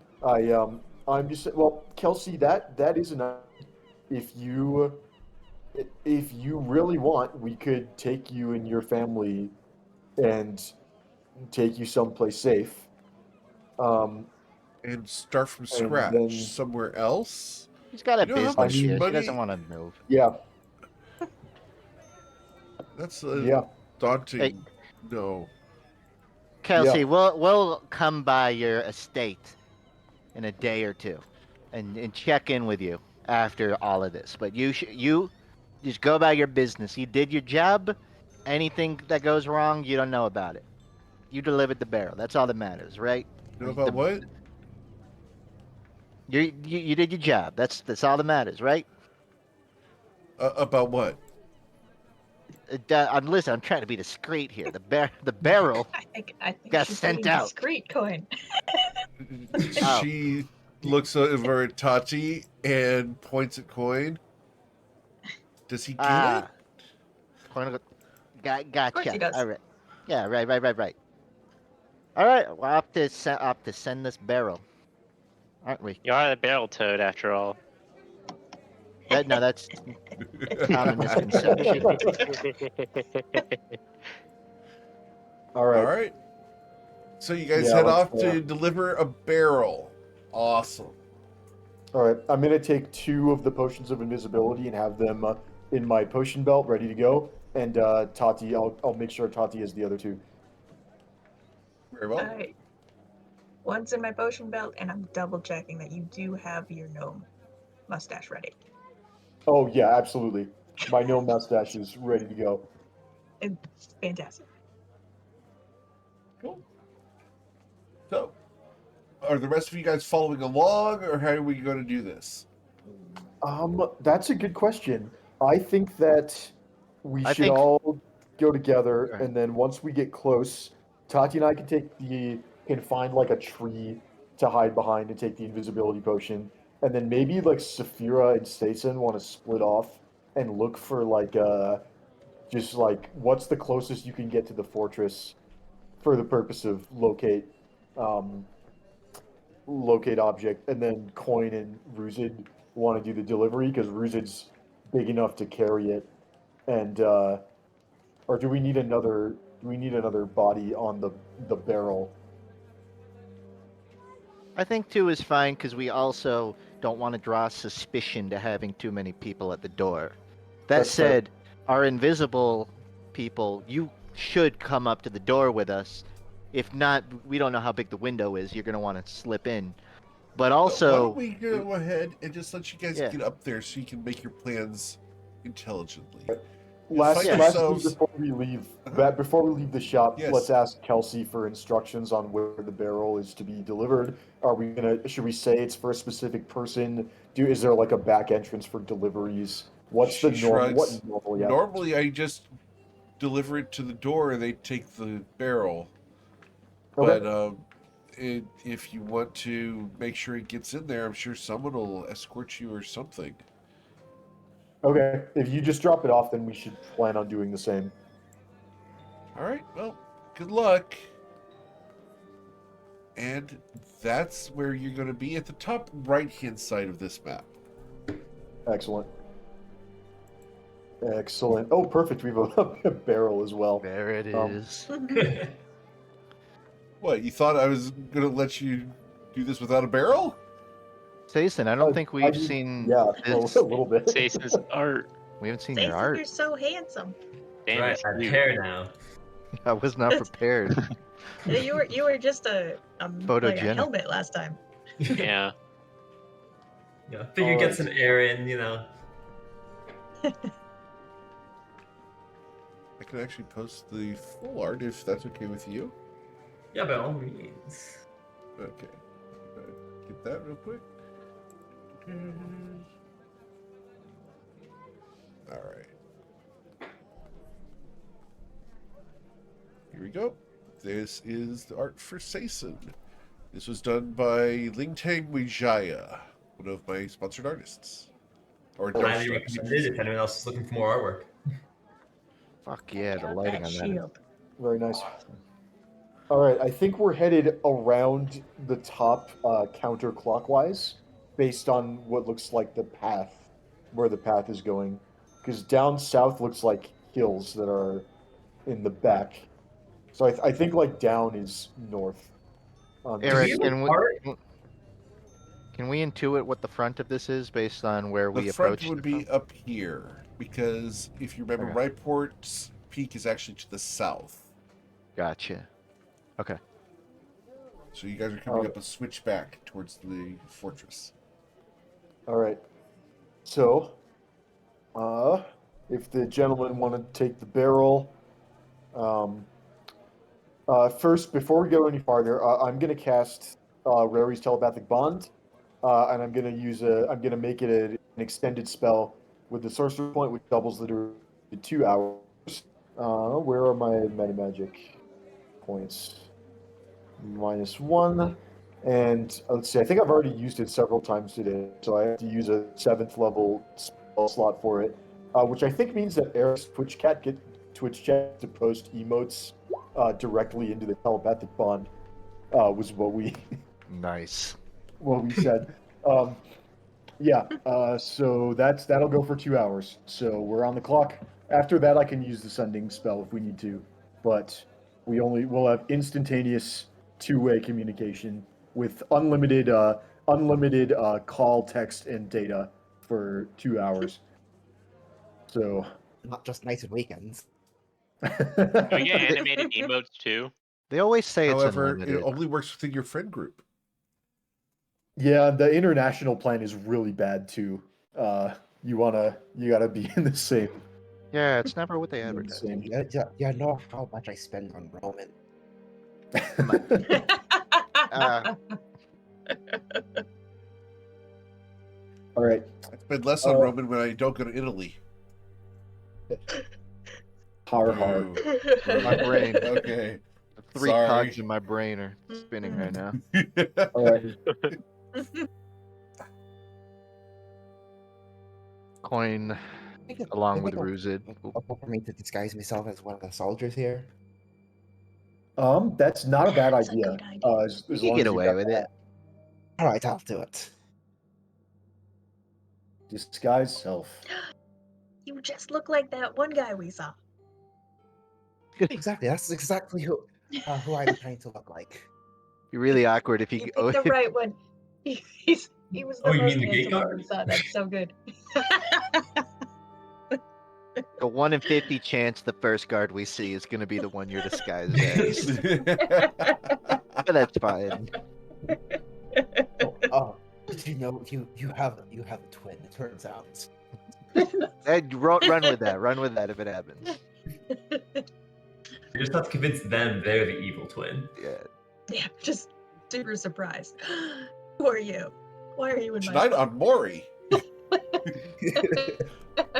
I'm just well, Kelsey, that is enough. If you really want, we could take you and your family and take you someplace safe. And start from And scratch then- somewhere else. He's got a You know how business much here. She money- doesn't want to move. Yeah, That's yeah. daunting. Hey. No. Kelsey, Yeah. we'll come by your estate in a day or two, and check in with you after all of this. But you just go about your business. You did your job. Anything that goes wrong, you don't know about it. You delivered the barrel. That's all that matters, right? You know about what? You did your job. That's all that matters, right? About what? Listen, I'm trying to be discreet here. The barrel I think got she's sent being out. discreet, Coin. Oh. She looks over at Tati and points at Coin. Does he get it? Gotcha. Of course he does. All right. Yeah, right. All right, we'll have to send this barrel, aren't we? You are the barrel toad, after all. No, that's common misconception. All right. All right. So you guys Yeah, head let's, off to deliver a barrel. Awesome. All right. I'm gonna take 2 of the potions of invisibility and have them in my potion belt, ready to go. And Tati, I'll make sure Tati has the other 2. Very well. One's in my potion belt, and I'm double checking that you do have your gnome mustache ready. Oh yeah, absolutely. My gnome mustache is ready to go. It's fantastic. Cool. So, are the rest of you guys following along, or how are we going to do this? That's a good question. I think that we should all go together, and then once we get close, Tati and I can find like a tree to hide behind and take the invisibility potion, and then maybe like Saphira and Stason want to split off and look for like just like what's the closest you can get to the fortress for the purpose of um, locate object, and then Coin and Ruzid want to do the delivery because Ruzid's big enough to carry it, and or do we need another? Do we need another body on the barrel? I think 2 is fine because we also don't want to draw suspicion to having too many people at the door. That That's fair. said, our invisible people, you should come up to the door with us. If not, we don't know how big the window is. You're going to want to slip in. But also, why don't we go ahead and just let you guys Yeah. get up there so you can make your plans intelligently? Last find thing yourselves- before we leave, before we leave the shop, Yes. let's ask Kelsey for instructions on where the barrel is to be delivered. Should we say it's for a specific person? Is there like a back entrance for deliveries? What's She the norm? What shrugs. normally happens? Normally, I just deliver it to the door and they take the barrel. Okay. But if you want to make sure it gets in there, I'm sure someone will escort you or something. Okay, if you just drop it off, then we should plan on doing the same. All right, well, good luck. And that's where you're going to be at the top right-hand side of this map. Excellent. Excellent. Oh, perfect. We have a barrel as well. there it is. What, you thought I was going to let you do this without a barrel? Jason, I don't think we've seen Yeah, this. a little bit. Jason's art. We haven't seen Jason, your art. you're so handsome. Damn, Right, he's I have cute. hair now. I was not prepared. You were just like a Photogenic. helmet last time. Yeah. Yeah, figure get some air in, you know. I can actually post the full art if that's okay with you. Yeah, by all means. Okay. Get that real quick. All right. Here we go. This is the art for Sason. This was done by Lingtang Wijaya, one of my sponsored artists. Or Highly recommended if anyone else is looking for more artwork. Fuck yeah, the Got lighting that on that. shield. Very nice. All right, I think we're headed around the top counterclockwise based on what looks like the path, where the path is going. Because down south looks like hills that are in the back. So I think like down is north. Eric, we have art? can we intuit what the front of this is based on where we The approached front would it be from? up here, because if you remember, Okay. Ryport's peak is actually to the south. Gotcha. Okay. So you guys are coming up a switchback towards the fortress. All right. So, if the gentlemen want to take the barrel, first, before we go any farther, I'm going to cast Rary's telepathic bond, and I'm going to make it an extended spell with the sorcerer point, which doubles the duration to 2 hours. Where are my metamagic points? -1. And let's see, I think I've already used it several times today, so I have to use a 7th level spell slot for it, which I think means that Eric's Twitch chat to post emotes directly into the telepathic bond, was what we Nice. said. So that'll go for 2 hours. So we're on the clock. After that, I can use the sending spell if we need to, but we'll have instantaneous two-way communication with unlimited call, text, and data for 2 hours. So Not just nights and weekends. Can we get animated emotes too? They always say it's However, it unlimited. only works within your friend group. Yeah, the international plan is really bad too. You gotta be in the same. Yeah, it's never what they advertise. Same. You know how much I spend on Roman. All right. I spend less on Roman when I don't go to Italy. Hard. My brain. Okay. Three Sorry. cogs in my brain are spinning right now. All right. Coin along with Ruzid. For me to disguise myself as one of the soldiers here. That's not a bad That's a idea. good idea. As You long can as get you away got with that. it. All right, I'll do it. Disguise self. You just look like that one guy we saw. Exactly. That's exactly who I'm trying to look like. You're really awkward if You you picked the right one. He was the Oh, you most mean the gate handsome one guard? we saw. That's so good. a 1 in 50 chance the first guard we see is going to be the one you're disguised as. But that's fine. Did you know you have a twin? It turns out. Hey, run with that. Run with that if it happens. You just have to convince them they're the evil twin. Yeah. Yeah, just super surprised. Who are you? Why are you in my Tonight on Maury.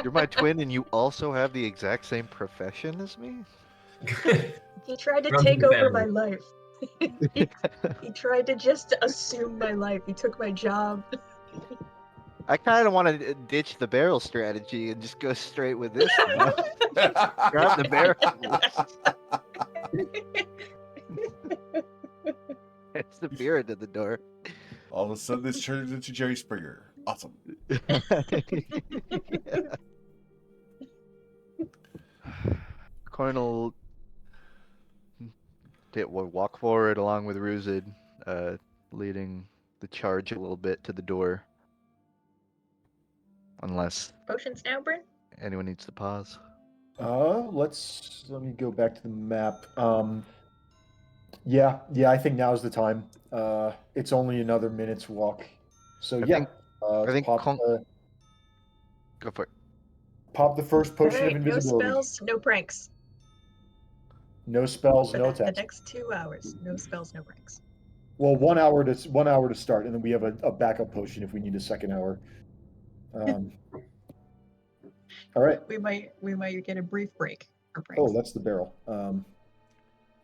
You're my twin and you also have the exact same profession as me? He tried to Runs take in the over my family. life. he tried to just assume my life. He took my job. I kind of want to ditch the barrel strategy and just go straight with this. You know? Grab the barrel. It's the spirit at the door. All of a sudden, this turns into Jerry Springer. Awesome. Coin will walk forward along with Ruzid, leading the charge a little bit to the door. Unless Potions now, Bryn? anyone needs to pause. Let me go back to the map. Yeah, I think now's the time. It's only another minute's walk. So I think pop go for it. Pop the first potion Alright, of no invisibility. spells, no pranks. No spells, For no the attacks. next 2 hours, no spells, no pranks. Well, 1 hour to start, and then we have a backup potion if we need a second hour. All right. We might get a brief break for pranks. Oh, that's the barrel.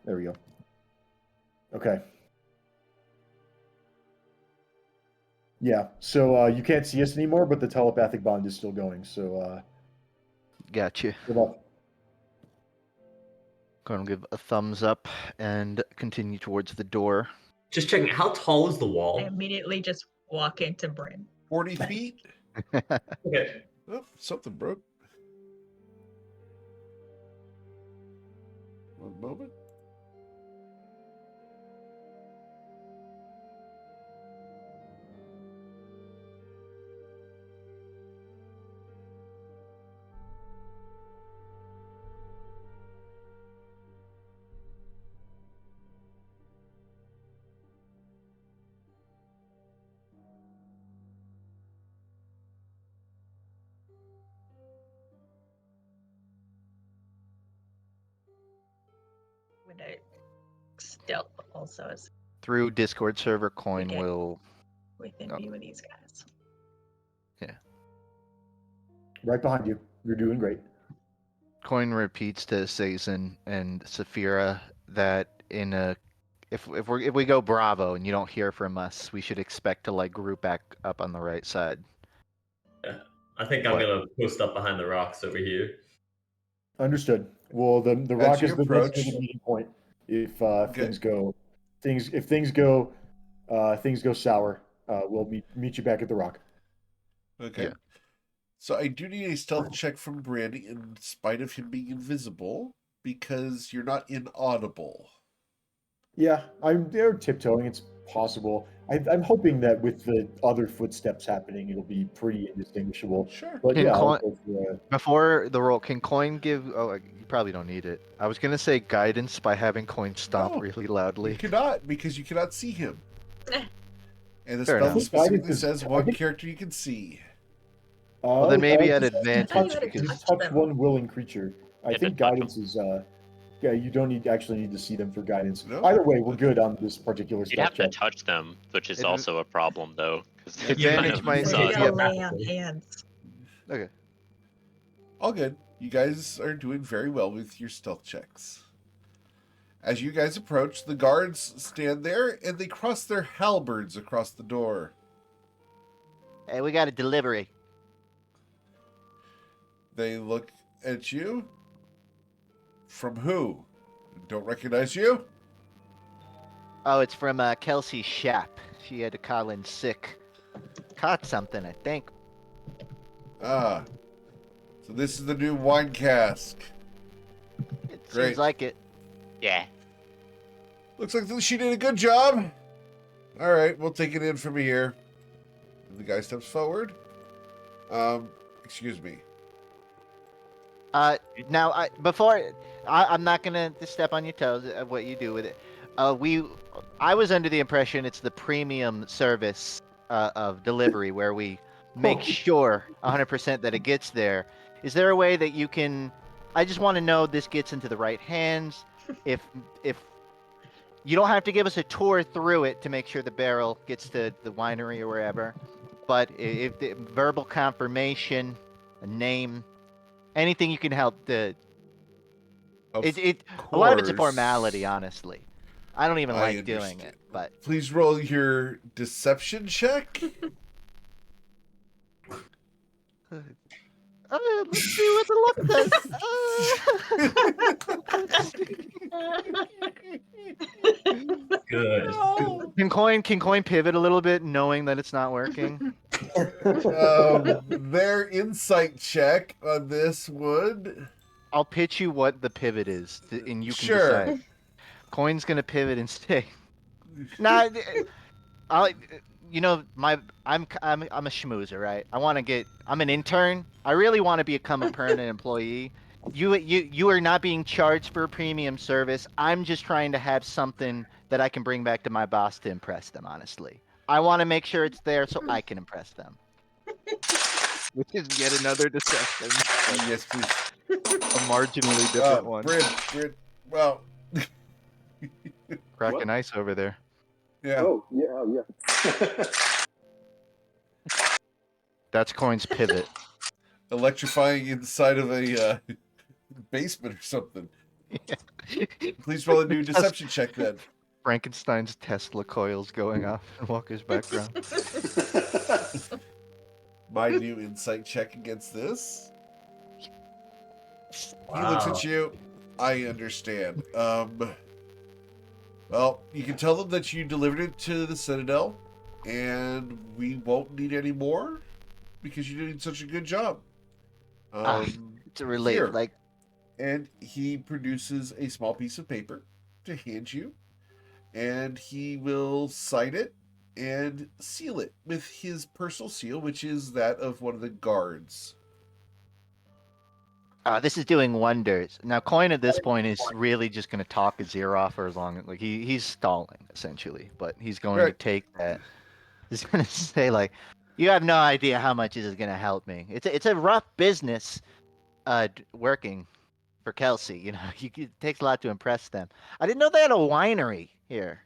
There we go. Okay. Yeah. So you can't see us anymore, but the telepathic bond is still going. So. Gotcha. Good luck. Going to give a thumbs up and continue towards the door. Just checking, how tall is the I wall? immediately just walk into Bryn. 40 feet? Okay. Oh, something broke. One moment. With a stealth also is Through Discord server, Coin Okay. will. within view of these guys. Right behind you. You're doing great. Coin repeats to Sazin and Saphira that if we go Bravo and you don't hear from us, we should expect to group back up on the right side. Yeah. I think I'm gonna post up behind the rocks over here. Understood. Well, the rock you is the approach- designated meeting point. If things go sour, we'll meet you back at the rock. Okay. Yeah. So I do need a stealth check from Brandy in spite of him being invisible, because you're not inaudible. Yeah, they're tiptoeing. It's possible. I'm hoping that with the other footsteps happening, it'll be pretty indistinguishable. Sure. But Can yeah, I'll Coin, go for, before the roll, can Coin give? Oh, you probably don't need it. I was gonna say guidance by having Coin stomp No, really You loudly. cannot, because you cannot see him. And the Fair spell enough. specifically Guidance is- says I one think- character you can see. Well, then maybe at just advantage touch, because- just touch them. one willing creature. I Yeah, think just touch guidance is yeah, you don't actually need to see them for guidance. No. Either way, we're good on this particular You'd have spell to check. touch them, which is Adv- also a problem though, because Advantage might So be- you yeah. gotta lay on hands. Okay. All good. You guys are doing very well with your stealth checks. As you guys approach, the guards stand there and they cross their halberds across the door. Hey, we got a delivery. They look at you. From who? Don't recognize you? Oh, it's from Kelsey Shap. She had to call in sick. Caught something, I think. Ah. So this is the new wine cask. It Great. seems like it. yeah. Looks like she did a good job. All right, we'll take it in from here. And the guy steps forward. Excuse me. Now, I'm not gonna step on your toes of what you do with it. I was under the impression it's the premium service of delivery where we make sure 100% that it gets there. Is there a way that you can? I just want to know this gets into the right hands. If you don't have to give us a tour through it to make sure the barrel gets to the winery or wherever, but if the verbal confirmation, a name, anything you can help a lot of it's a formality, honestly. I don't even like doing it, but Please roll your deception check. let's see what the look does. Good. Can Coin pivot a little bit, knowing that it's not working? Their insight check on this would. I'll pitch you what the pivot is, and you can Sure. decide. Coin's gonna pivot and say, "Nah, I'm a schmoozer, right? I'm an intern. I really want to become a permanent employee. You are not being charged for a premium service. I'm just trying to have something that I can bring back to my boss to impress them. Honestly, I want to make sure it's there so I can impress them." Which is yet another deception. Yes, please. A marginally different one. Brid. Well, Cracking ice over there. yeah. Oh, yeah. That's Coin's pivot. Electrifying inside of a basement or something. Please roll a new deception check then. Frankenstein's Tesla coils going off in Walker's background. My new insight check against this. He looks Wow. at you. I understand. Well, you can tell them that you delivered it to the Citadel, and we won't need any more because you did such a good job. It's a relief. Here. Like, And he produces a small piece of paper to hand you, and he will sign it and seal it with his personal seal, which is that of one of the guards. this is doing wonders. Now, Coin at this point is really just going to talk his ear off for as long. Like he's stalling essentially, but he's going to Right. take that. He's going to say like, "You have no idea how much this is going to help me. It's a rough business, working for Kelsey. You know, it takes a lot to impress them. I didn't know they had a winery here.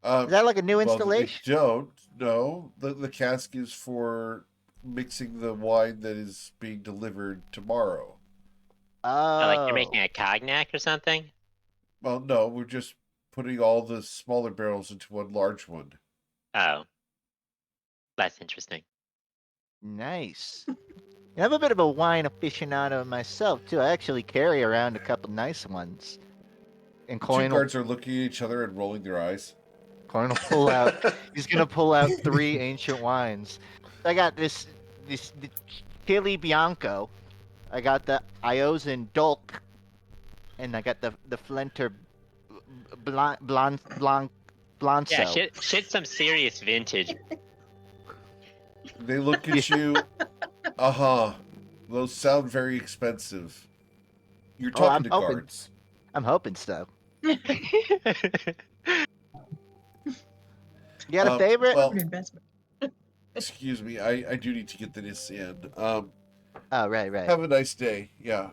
Is that like a new installation?" They don't. No, the cask is for mixing the wine that is being delivered tomorrow. Oh, Like you're making a cognac or something? Well, no, we're just putting all the smaller barrels into one large one. Oh. That's interesting. nice. I'm a bit of a wine aficionado myself too. I actually carry around a couple nice ones. And Two Coin guards are looking at each other and rolling their eyes. will pull out. He's gonna pull out 3 ancient wines. I got this the Chili Bianco. I got the Iozin Dolk, and I got the Flenter Blanc Blanco. Yeah, shit some serious vintage. They look at you. Those sound very expensive. You're Oh, talking to guards. I'm hoping so. You got a favorite? Well, An investment. excuse me. I do need to get this in. Oh, right. Have a nice day. Yeah.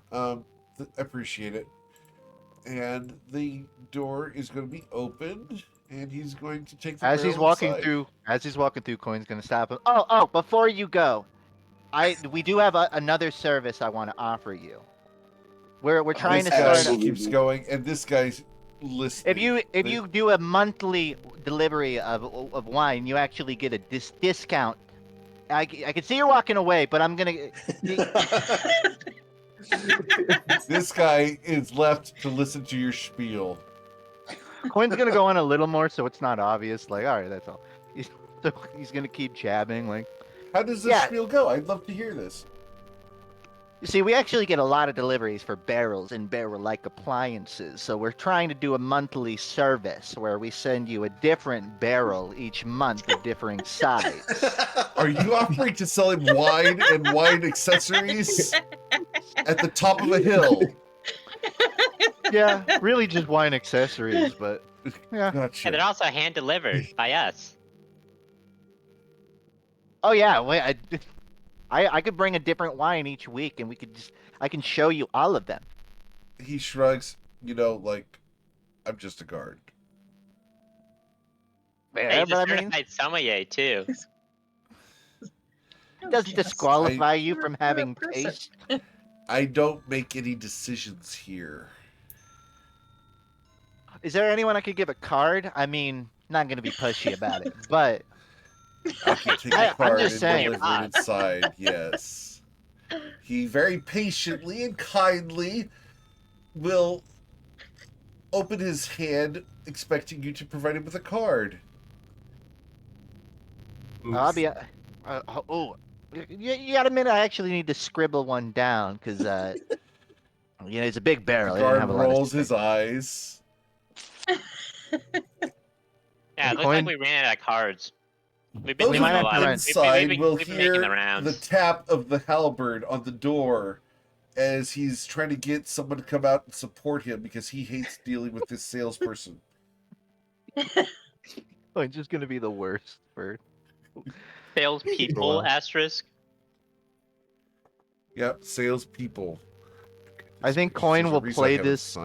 Appreciate it. And the door is going to be opened, and he's going to take the As he's barrel walking inside. through, Coin's gonna stop him. Oh! Before you go, we do have another service I want to offer you. We're trying to start. This guy keeps going, and this guy's listening. If you do a monthly delivery of wine, you actually get a discount. I can see you're walking away, but I'm gonna. This guy is left to listen to your spiel. Coin's gonna go on a little more, so it's not obvious. Like, all right, that's all. He's gonna keep jabbing. Like, how does this spiel go? I'd love to hear this. You see, we actually get a lot of deliveries for barrels and barrel-like appliances, so we're trying to do a monthly service where we send you a different barrel each month of differing size. Are you offering to sell him wine and wine accessories at the top of a hill? Yeah, really just wine accessories, but yeah. Gotcha. And they're also hand-delivered by us. Oh yeah, wait, I could bring a different wine each week, and I can show you all of them. He shrugs. Like, I'm just a guard. Hey, he's a certified sommelier too. It doesn't disqualify you from having taste. I don't make any decisions here. Is there anyone I could give a card? I mean, not going to be pushy about it, but I can take a card and saying. deliver it inside. Yes. He very patiently and kindly will open his hand, expecting you to provide him with a card. I'll be. You got a minute? I actually need to scribble one down because, it's a big barrel. The guard rolls his eyes. Yeah, it looks like we ran out of cards. Those inside will hear the tap of the halberd on the door as he's trying to get someone to come out and support him because he hates dealing with this salesperson. It's just going to be the worst for salespeople asterisk. Yep, salespeople. I think Coin will play this.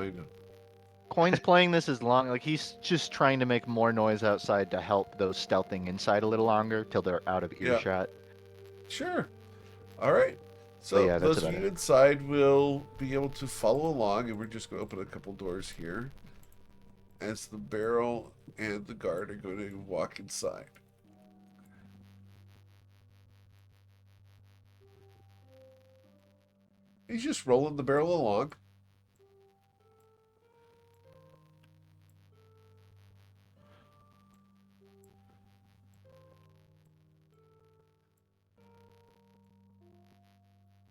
Coin's playing this as long, like he's just trying to make more noise outside to help those stealthing inside a little longer till they're out of earshot. Sure. All right. So yeah, those of you inside will be able to follow along, and we're just going to open a couple doors here as the barrel and the guard are going to walk inside. He's just rolling the barrel along.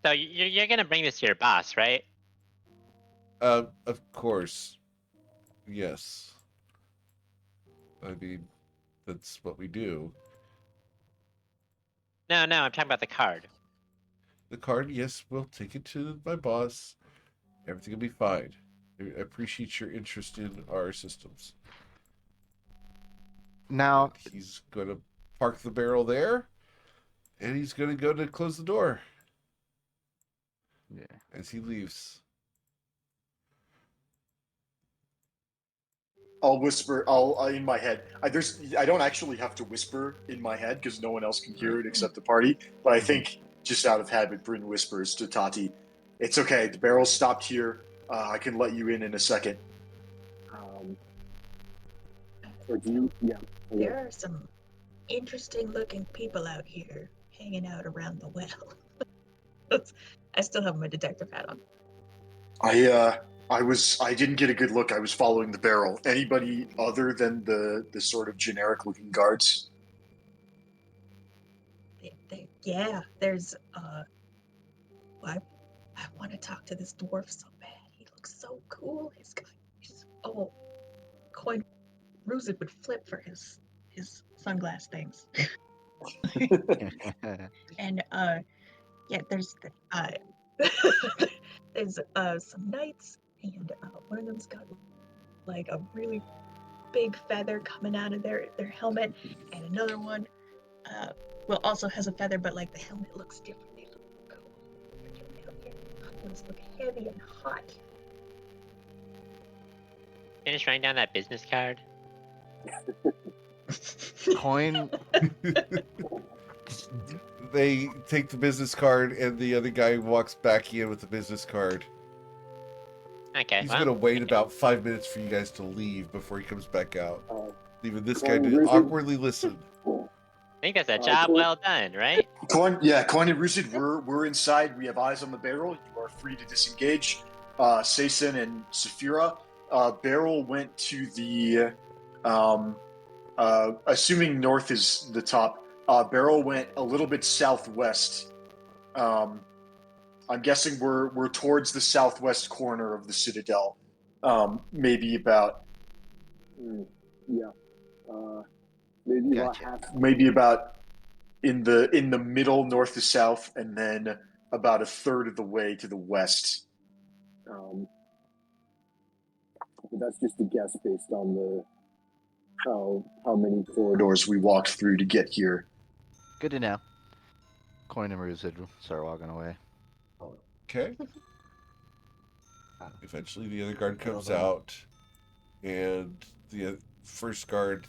So you're gonna bring this to your boss, right? Of course. Yes. I mean, that's what we do. No, I'm talking about the card. The card, yes, we'll take it to my boss. Everything will be fine. I appreciate your interest in our systems. Now, and he's going to park the barrel there, and he's going to go to close the door. Yeah. As he leaves. I'll whisper. I'll in my head. I don't actually have to whisper in my head because no one else can hear it except the party. But I think just out of habit, Bryn whispers to Tati, "It's okay. The barrel's stopped here. I can let you in a second." Or do you? Yeah. There are some interesting-looking people out here hanging out around the well. I still have my detective hat on. I didn't get a good look. I was following the barrel. Anybody other than the sort of generic looking guards? Yeah, there's I want to talk to this dwarf so bad. He looks so cool. Coin Ruzid would flip for his sunglass things. And yeah, there's there's some knights, and one of them's got like a really big feather coming out of their helmet, and another one well also has a feather, but like the helmet looks different. They look cool. Those look heavy and hot. Finish writing down that business card. Coin. They take the business card, and the other guy walks back in with the business card. Okay. He's well, gonna wait okay. about 5 minutes for you guys to leave before he comes back out, leaving this guy Coin to Wizard. awkwardly listen. I think that's a job Coin- well done, right? Coin and Ruzid, we're inside. We have eyes on the barrel. You are free to disengage. Saison and Saphira. Barrel went to the, assuming north is the top. Barrel went a little bit southwest. I'm guessing we're towards the southwest corner of the citadel. Maybe about, maybe Gotcha. about half. Maybe about in the middle, north to south, and then about a third of the way to the west. But that's just a guess based on the how many corridors we walked through to get here. Good to know. Coin and Ruzid start walking away. Okay. Eventually, the other guard comes Well done. out, and the first guard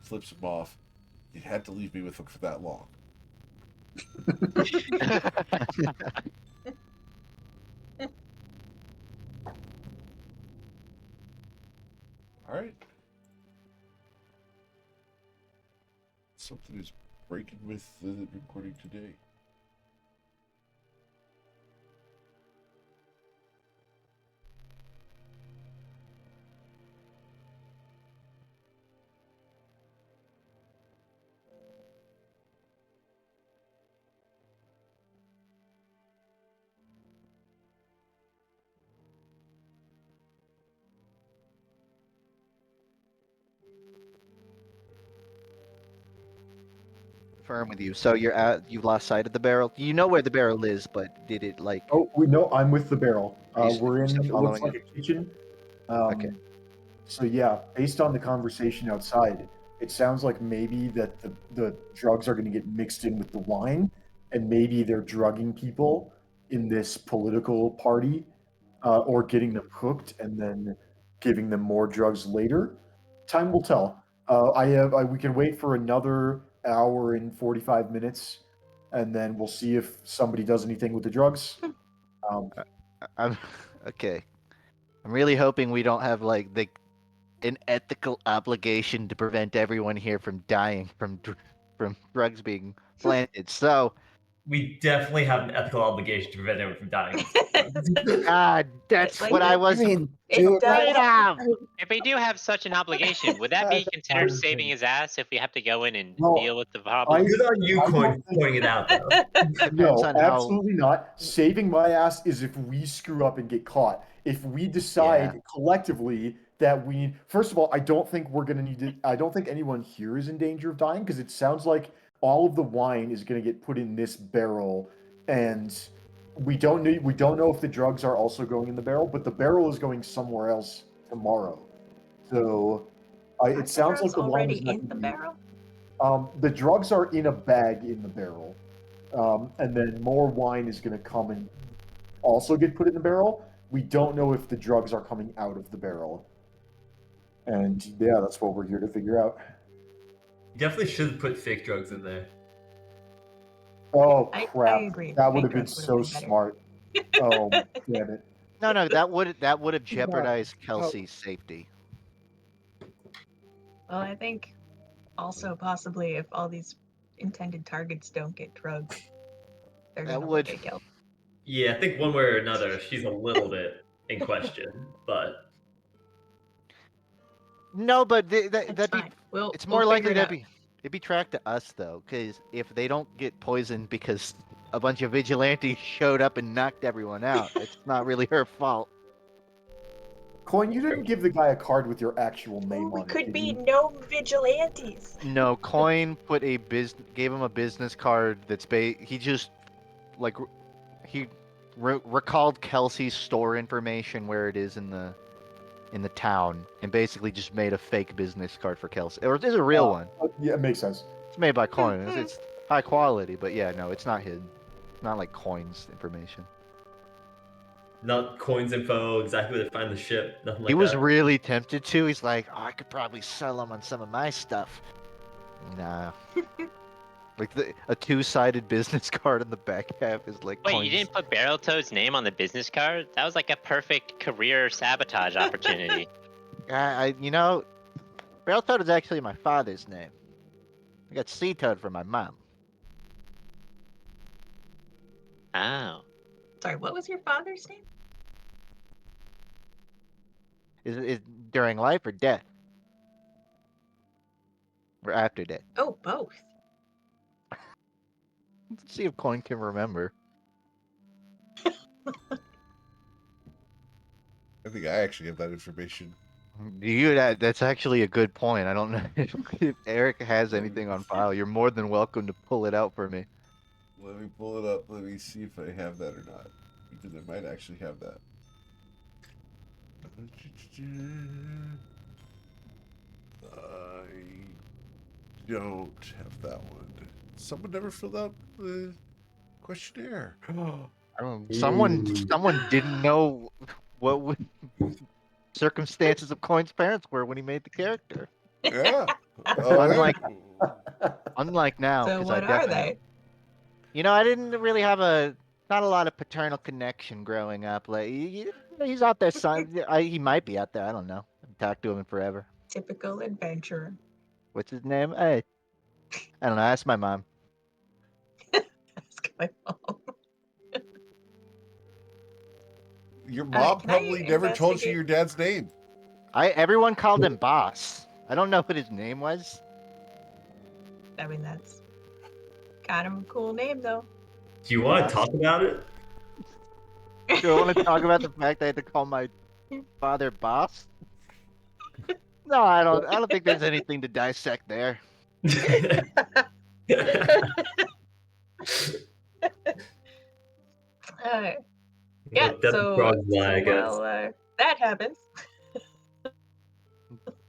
flips him off. You had to leave me with him for that long. All right. Something is breaking with the recording today. Firm with you. So you lost sight of the barrel. You know where the barrel is, but did it like? Oh, I'm with the barrel. We're in. still It looks following like a kitchen. Okay. So yeah, based on the conversation outside, it sounds like maybe that the drugs are going to get mixed in with the wine, and maybe they're drugging people in this political party, or getting them hooked and then giving them more drugs later. Time will tell. We can wait for another hour and 45 minutes, and then we'll see if somebody does anything with the drugs. I'm okay. I'm really hoping we don't have like an ethical obligation to prevent everyone here from dying from drugs being planted. So, We definitely have an ethical obligation to prevent everyone from dying. that's Like, what I I was mean, it do it does- right afraid of. If we do have such an obligation, would that be considered saving his ass if we have to go in and Well, deal with the problem? Good on you, I don't Coin, think- pointing it out, though. Depends No, on how. absolutely not. Saving my ass is if we screw up and get caught. If we decide collectively that first of all, I don't think we're gonna need to. I don't think anyone here is in danger of dying because it sounds like all of the wine is gonna get put in this barrel, and we don't know if the drugs are also going in the barrel, but the barrel is going somewhere else tomorrow. So, it sounds like the wine already is not in the gonna be- barrel. The drugs are in a bag in the barrel, and then more wine is going to come and also get put in the barrel. We don't know if the drugs are coming out of the barrel, and yeah, that's what we're here to figure out. You definitely should put fake drugs in there. Oh I crap! agree. That would Fake have been drugs so would've been better. smart. Oh damn it! No, that would have jeopardized Kelsey's safety. Well, I think also possibly if all these intended targets don't get drugged, they're That gonna would- get killed. Yeah, I think one way or another, she's a little bit in question, but No, but It's that'd be. fine. It's We'll more likely figure it to out. it'd be tracked to us though, because if they don't get poisoned because a bunch of vigilantes showed up and knocked everyone out, it's not really her fault. Coin, you didn't give the guy a card with your actual name we on it. could did be you? gnome vigilantes. No, Coin gave him a business card that's he just like he recalled Kelsey's store information where it is in the town, and basically just made a fake business card for Kelsey. Or it is a real one. Yeah, it makes sense. It's made by Coin. It's high quality, but yeah, no, it's not hidden. It's not like Coin's information. Not Coin's info, exactly where to find the ship, nothing like that. He was really tempted to. He's like, oh, I could probably sell them on some of my stuff. Nah. Like a two-sided business card in the back half is like. Wait, Coin's... you didn't put Barreltoad's name on the business card? That was like a perfect career sabotage opportunity. Barreltoad is actually my father's name. I got Sea-Toad from my mom. Oh. Sorry, what was your father's name? Is it during life or death? Or after death? Oh, both. Let's see if Coin can remember. I think I actually have that information. That's actually a good point. I don't know if Eric has anything on file. You're more than welcome to pull it out for me. Let me pull it up. Let me see if I have that or not. Because I might actually have that. I don't have that one. Someone never filled out the questionnaire. Someone didn't know what circumstances of Coin's parents were when he made the character. Yeah. Unlike now. So what are they? I didn't really have not a lot of paternal connection growing up. Like he's out there, son. He might be out there. I don't know. I haven't talked to him in forever. Typical adventurer. What's his name? Hey, I don't know. Ask my mom. Ask my mom. Your mom probably never told you your dad's name. Everyone called him Boss. I don't know what his name was. I mean, that's kind of a cool name, though. Do you want to talk about it? Do I want to talk about the fact I had to call my father Boss? No, I don't think there's anything to dissect there. Yeah, so while that happens.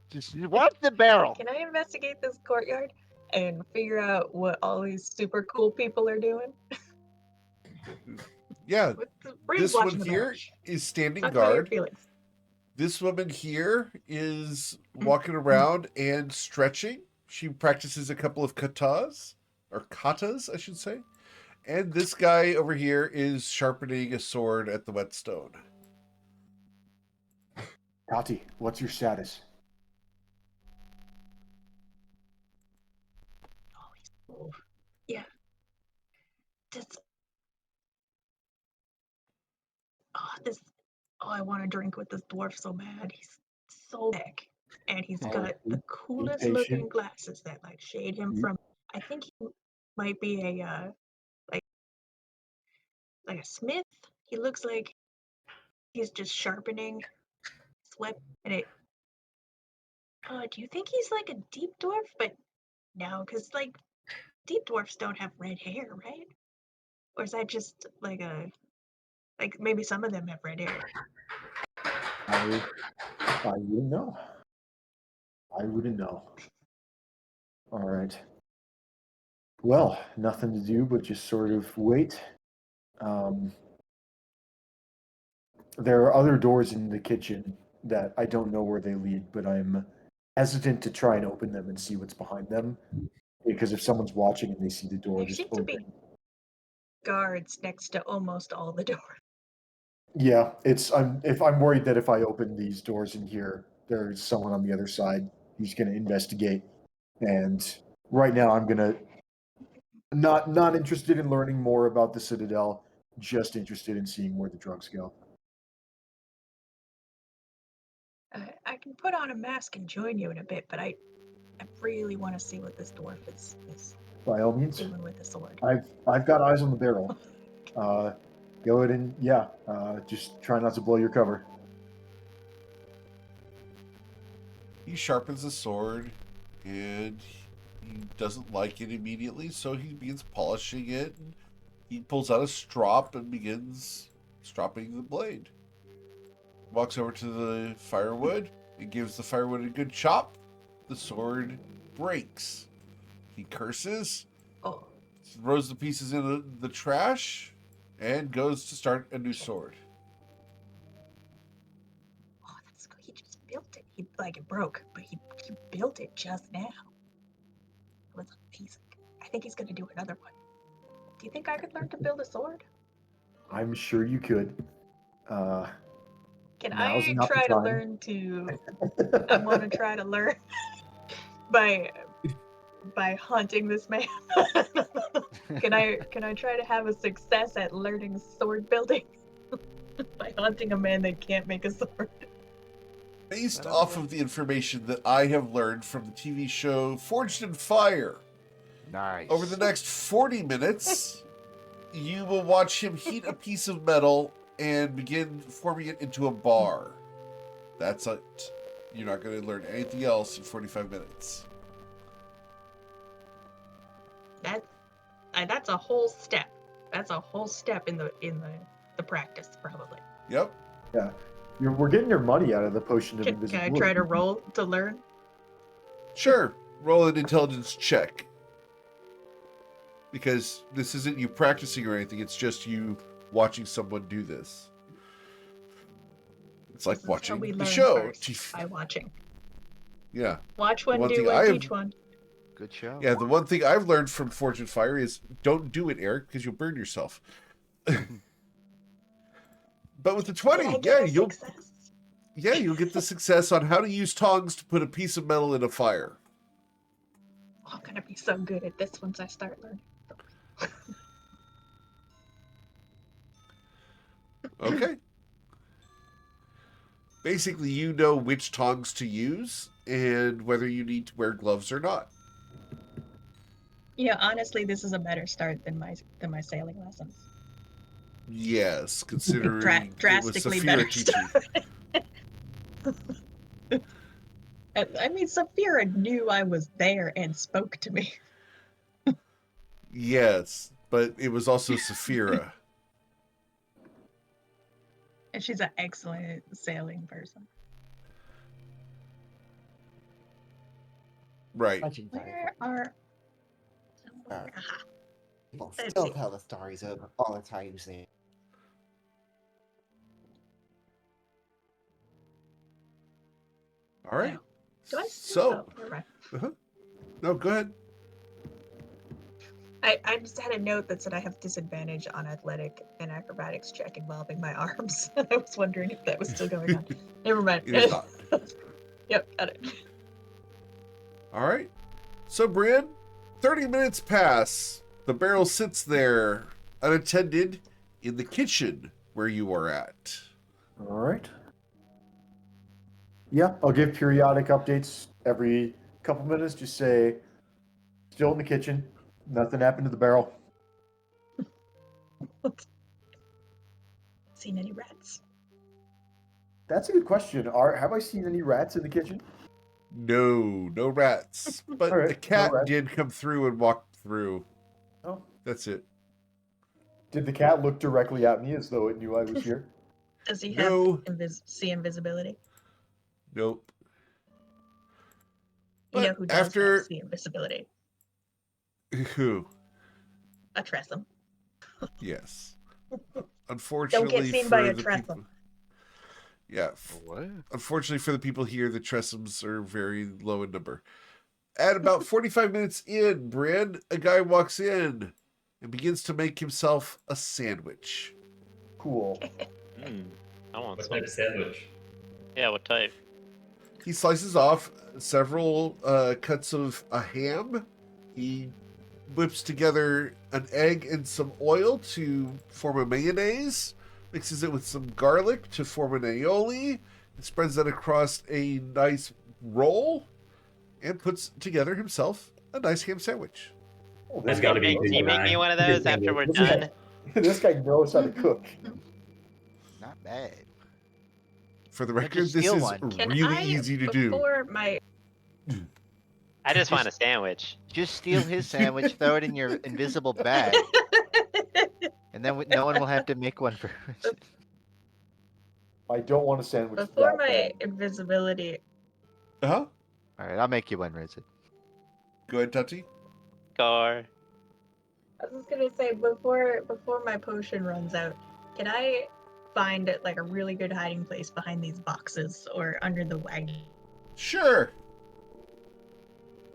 Just watch the barrel. Can I investigate this courtyard and figure out what all these super cool people are doing? Yeah, this one here is standing guard. This woman here is walking around and stretching. She practices a couple of katas, or katas, I should say. And this guy over here is sharpening a sword at the whetstone. Tati, what's your status? Yeah. I want to drink with this dwarf so bad. He's so thick. And he's got the coolest looking glasses that like shade him from, I think he might be a like a smith. He looks like he's just sharpening sweat and it. Do you think he's like a deep dwarf? But no, because like deep dwarfs don't have red hair, right? Or is that just like maybe some of them have red hair? I wouldn't know. I wouldn't know. All right. Well, nothing to do but just sort of wait. There are other doors in the kitchen that I don't know where they lead, but I'm hesitant to try and open them and see what's behind them. Because if someone's watching and they see the door just open. To be guards next to almost all the doors. Yeah, I'm worried that if I open these doors in here, there's someone on the other side who's going to investigate. And right now, I'm gonna not interested in learning more about the Citadel, just interested in seeing where the drugs go. I can put on a mask and join you in a bit, but I really want to see what this dwarf is by all means doing with the sword. I've got eyes on the barrel. Go ahead and just try not to blow your cover. He sharpens the sword, and he doesn't like it immediately, so he begins polishing it. And he pulls out a strop and begins stropping the blade. Walks over to the firewood and gives the firewood a good chop. The sword breaks. He curses, throws the pieces in the trash, and goes to start a new sword. Oh, that's cool. He just built it. It broke, but he built it just now. It was amazing. I think he's gonna do another one. Do you think I could learn to build a sword? I'm sure you could. Can Now's I not the try to time. learn to? I want to try to learn by hunting this man. Can I try to have a success at learning sword building by hunting a man that can't make a sword? Based off of the information that I have learned from the TV show Forged in Fire, Nice. over the next 40 minutes, you will watch him heat a piece of metal and begin forming it into a bar. That's it. You're not going to learn anything else in 45 minutes. That's a whole step. That's a whole step in the practice, probably. Yep. Yeah. We're getting your money out of the potion of Can invisibility. I try to roll to learn? Sure. Roll an intelligence check. Because this isn't you practicing or anything, it's just you watching someone do this. It's like watching the show. By watching. Yeah. Watch one, do one, teach one. Good show. Yeah, the one thing I've learned from Forged in Fire is don't do it, Eric, because you'll burn yourself. But with the 20, you'll get the success on how to use tongs to put a piece of metal in a fire. Oh, I'm gonna be so good at this once I start learning. Okay. Basically, you know which tongs to use and whether you need to wear gloves or not. Yeah, honestly, this is a better start than my sailing lessons. Yes, considering drastically it was better Saphira teaching. I mean, Saphira knew I was there and spoke to me. Yes, but it was also Saphira. And she's an excellent sailing person. Right. Where are... People still tell the stories of all the times they... All right. Do I So, you're right. No, go ahead. I just had a note that said I have disadvantage on athletic and acrobatics check involving my arms. And I was wondering if that was still going on. Never mind. It is not. Yep, got it. All right. So, Brian, 30 minutes pass. The barrel sits there unattended in the kitchen where you are at. All right. Yeah, I'll give periodic updates every couple minutes. Just say, still in the kitchen. Nothing happened to the barrel. Seen any rats? That's a good question. Have I seen any rats in the kitchen? No rats. But All right, the cat no rats. did come through and walk through. Oh. That's it. Did the cat look directly at me as though it knew I was here? Does he have see invisibility? Nope. You know who does after have see invisibility? Who? A Tressum. Yes. Unfortunately, Don't get seen for by a the Tressum. people- Yeah. What? Unfortunately for the people here, the Tressums are very low in number. At about 45 minutes in, Bryn, a guy walks in and begins to make himself a sandwich. Cool. I want What some. type of sandwich? Yeah, what type? He slices off several cuts of a ham. He whips together an egg and some oil to form a mayonnaise, mixes it with some garlic to form an aioli, and spreads that across a nice roll, and puts together himself a nice ham sandwich. Oh, There's gotta be a Can big you make guy. me one of Big those guy. after we're This done? This guy knows how to cook. Not bad. For the Then record, just this steal is one. Can really I, easy to do. before my I just want a sandwich. Just steal his sandwich, throw it in your invisible bag, and then no one will have to make one for Richard. I don't want a sandwich. before that my bad. invisibility, Uh-huh. All right, I'll make you one, Richard. Go ahead, Tati. Car. I was just gonna say before my potion runs out, can I find like a really good hiding place behind these boxes or under the wagon? Sure.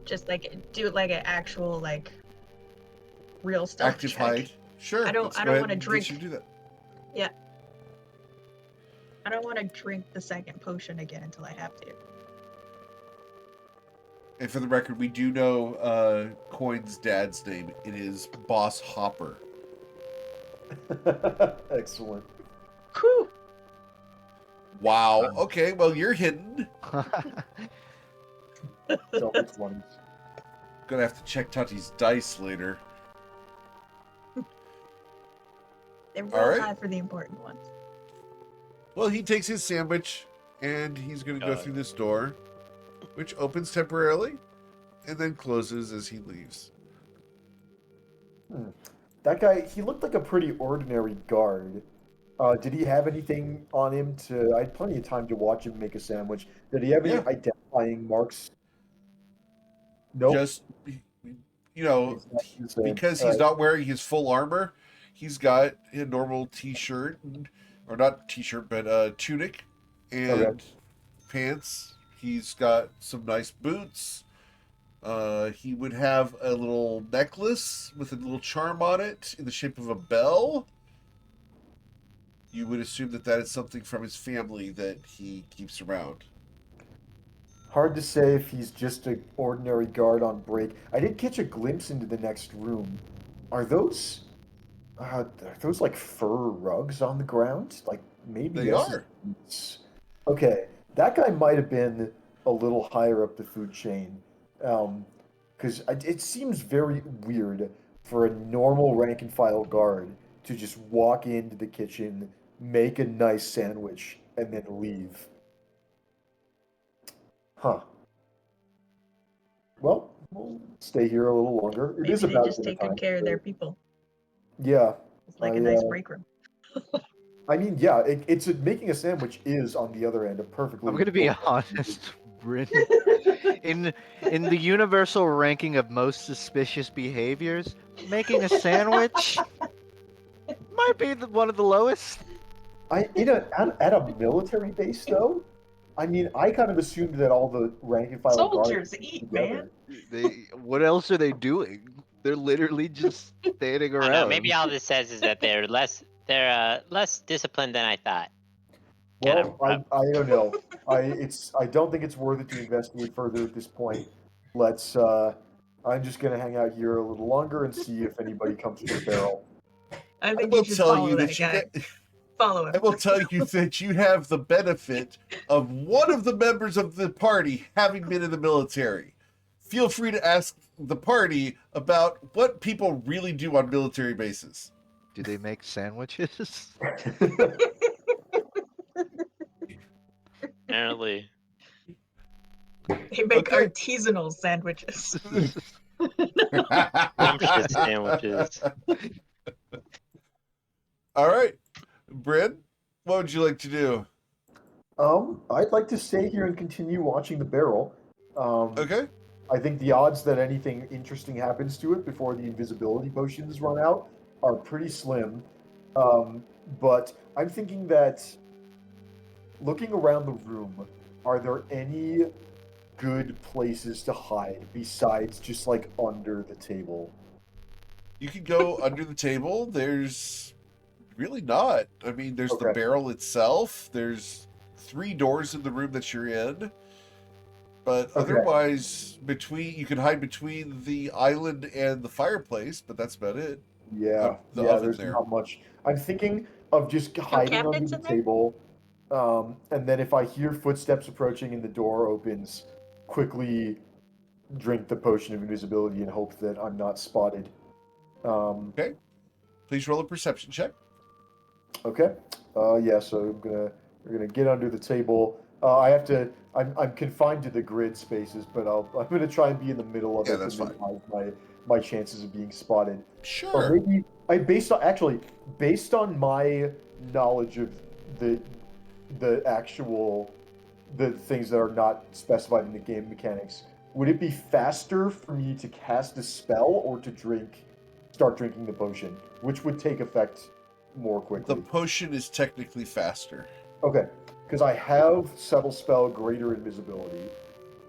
Just like do like an actual like real stealth Active check. hide. Sure. I don't let's go wanna ahead and get drink. you to do that. Yeah. I don't want to drink the second potion again until I have to. And for the record, we do know Coin's dad's name. It is Boss Hopper. Excellent. Whew. Wow. Okay, well, you're hidden. So which ones? Gonna have to check Tati's dice later. They All roll right. high for the important ones. Well, he takes his sandwich, and he's gonna go through this door, which opens temporarily, and then closes as he leaves. That guy, he looked like a pretty ordinary guard. Did he have anything on him I had plenty of time to watch him make a sandwich. Did he have any Yeah. identifying marks? Nope. Just, you know, Exactly the same. because he's not wearing his full armor, he's got a normal t-shirt, or not t-shirt, but tunic and pants. He's got some nice boots. He would have a little necklace with a little charm on it in the shape of a bell. You would assume that is something from his family that he keeps around. Hard to say if he's just an ordinary guard on break. I did catch a glimpse into the next room. Are those like fur rugs on the ground? Like maybe They this are. is- Okay, that guy might have been a little higher up the food chain, because it seems very weird for a normal rank and file guard to just walk into the kitchen, make a nice sandwich, and then leave. Huh. Well, we'll stay here a little longer. It Maybe is they about just dinner take good time, care of so- their people. Yeah. It's like I, a nice uh, break room. I mean, yeah, making a sandwich is, on the other end, a perfectly. I'm gonna be normal- honest, Bryn. In the universal ranking of most suspicious behaviors, making a sandwich might be one of the lowest. At a military base, though, I mean, I kind of assumed that all the rank and file Soldiers guards eat, together. man. What else are they doing? They're literally just standing I around. don't know. Maybe all this says is that they're less disciplined than I thought. Well, I don't know. I don't think it's worth it to investigate further at this point. Let's. I'm just gonna hang out here a little longer and see if anybody comes to the barrel. I I think will you should tell follow you that that guy. Follow him. I will tell you that you have the benefit of one of the members of the party having been in the military. Feel free to ask the party about what people really do on military bases. Do they make sandwiches? Apparently. They make Okay. artisanal sandwiches. Sumptuous sandwiches. All right, Bryn, what would you like to do? I'd like to stay here and continue watching the barrel. Okay. I think the odds that anything interesting happens to it before the invisibility potions run out are pretty slim. But I'm thinking that looking around the room, are there any good places to hide besides just like under the table? You can go under the table. There's really not. I mean, there's the Okay. barrel itself. There's 3 doors in the room that you're in. But Okay. otherwise, you can hide between the island and the fireplace, but that's about it. Yeah, The yeah, oven there's there. not much. I'm thinking of just hiding under cabinets the in there? table, and then if I hear footsteps approaching and the door opens, quickly drink the potion of invisibility and hope that I'm not spotted. Please roll a perception check. Okay. Yeah, so I'm gonna We're gonna get under the table. I'm confined to the grid spaces, but I'm gonna try and be in the middle of Yeah, it that's to fine. minimize my chances of being spotted. Or Sure. maybe based on my knowledge of the the things that are not specified in the game mechanics, would it be faster for me to cast a spell or to start drinking the potion, which would take effect more quickly? The potion is technically faster. Okay, because I have Subtle Spell, Greater Invisibility,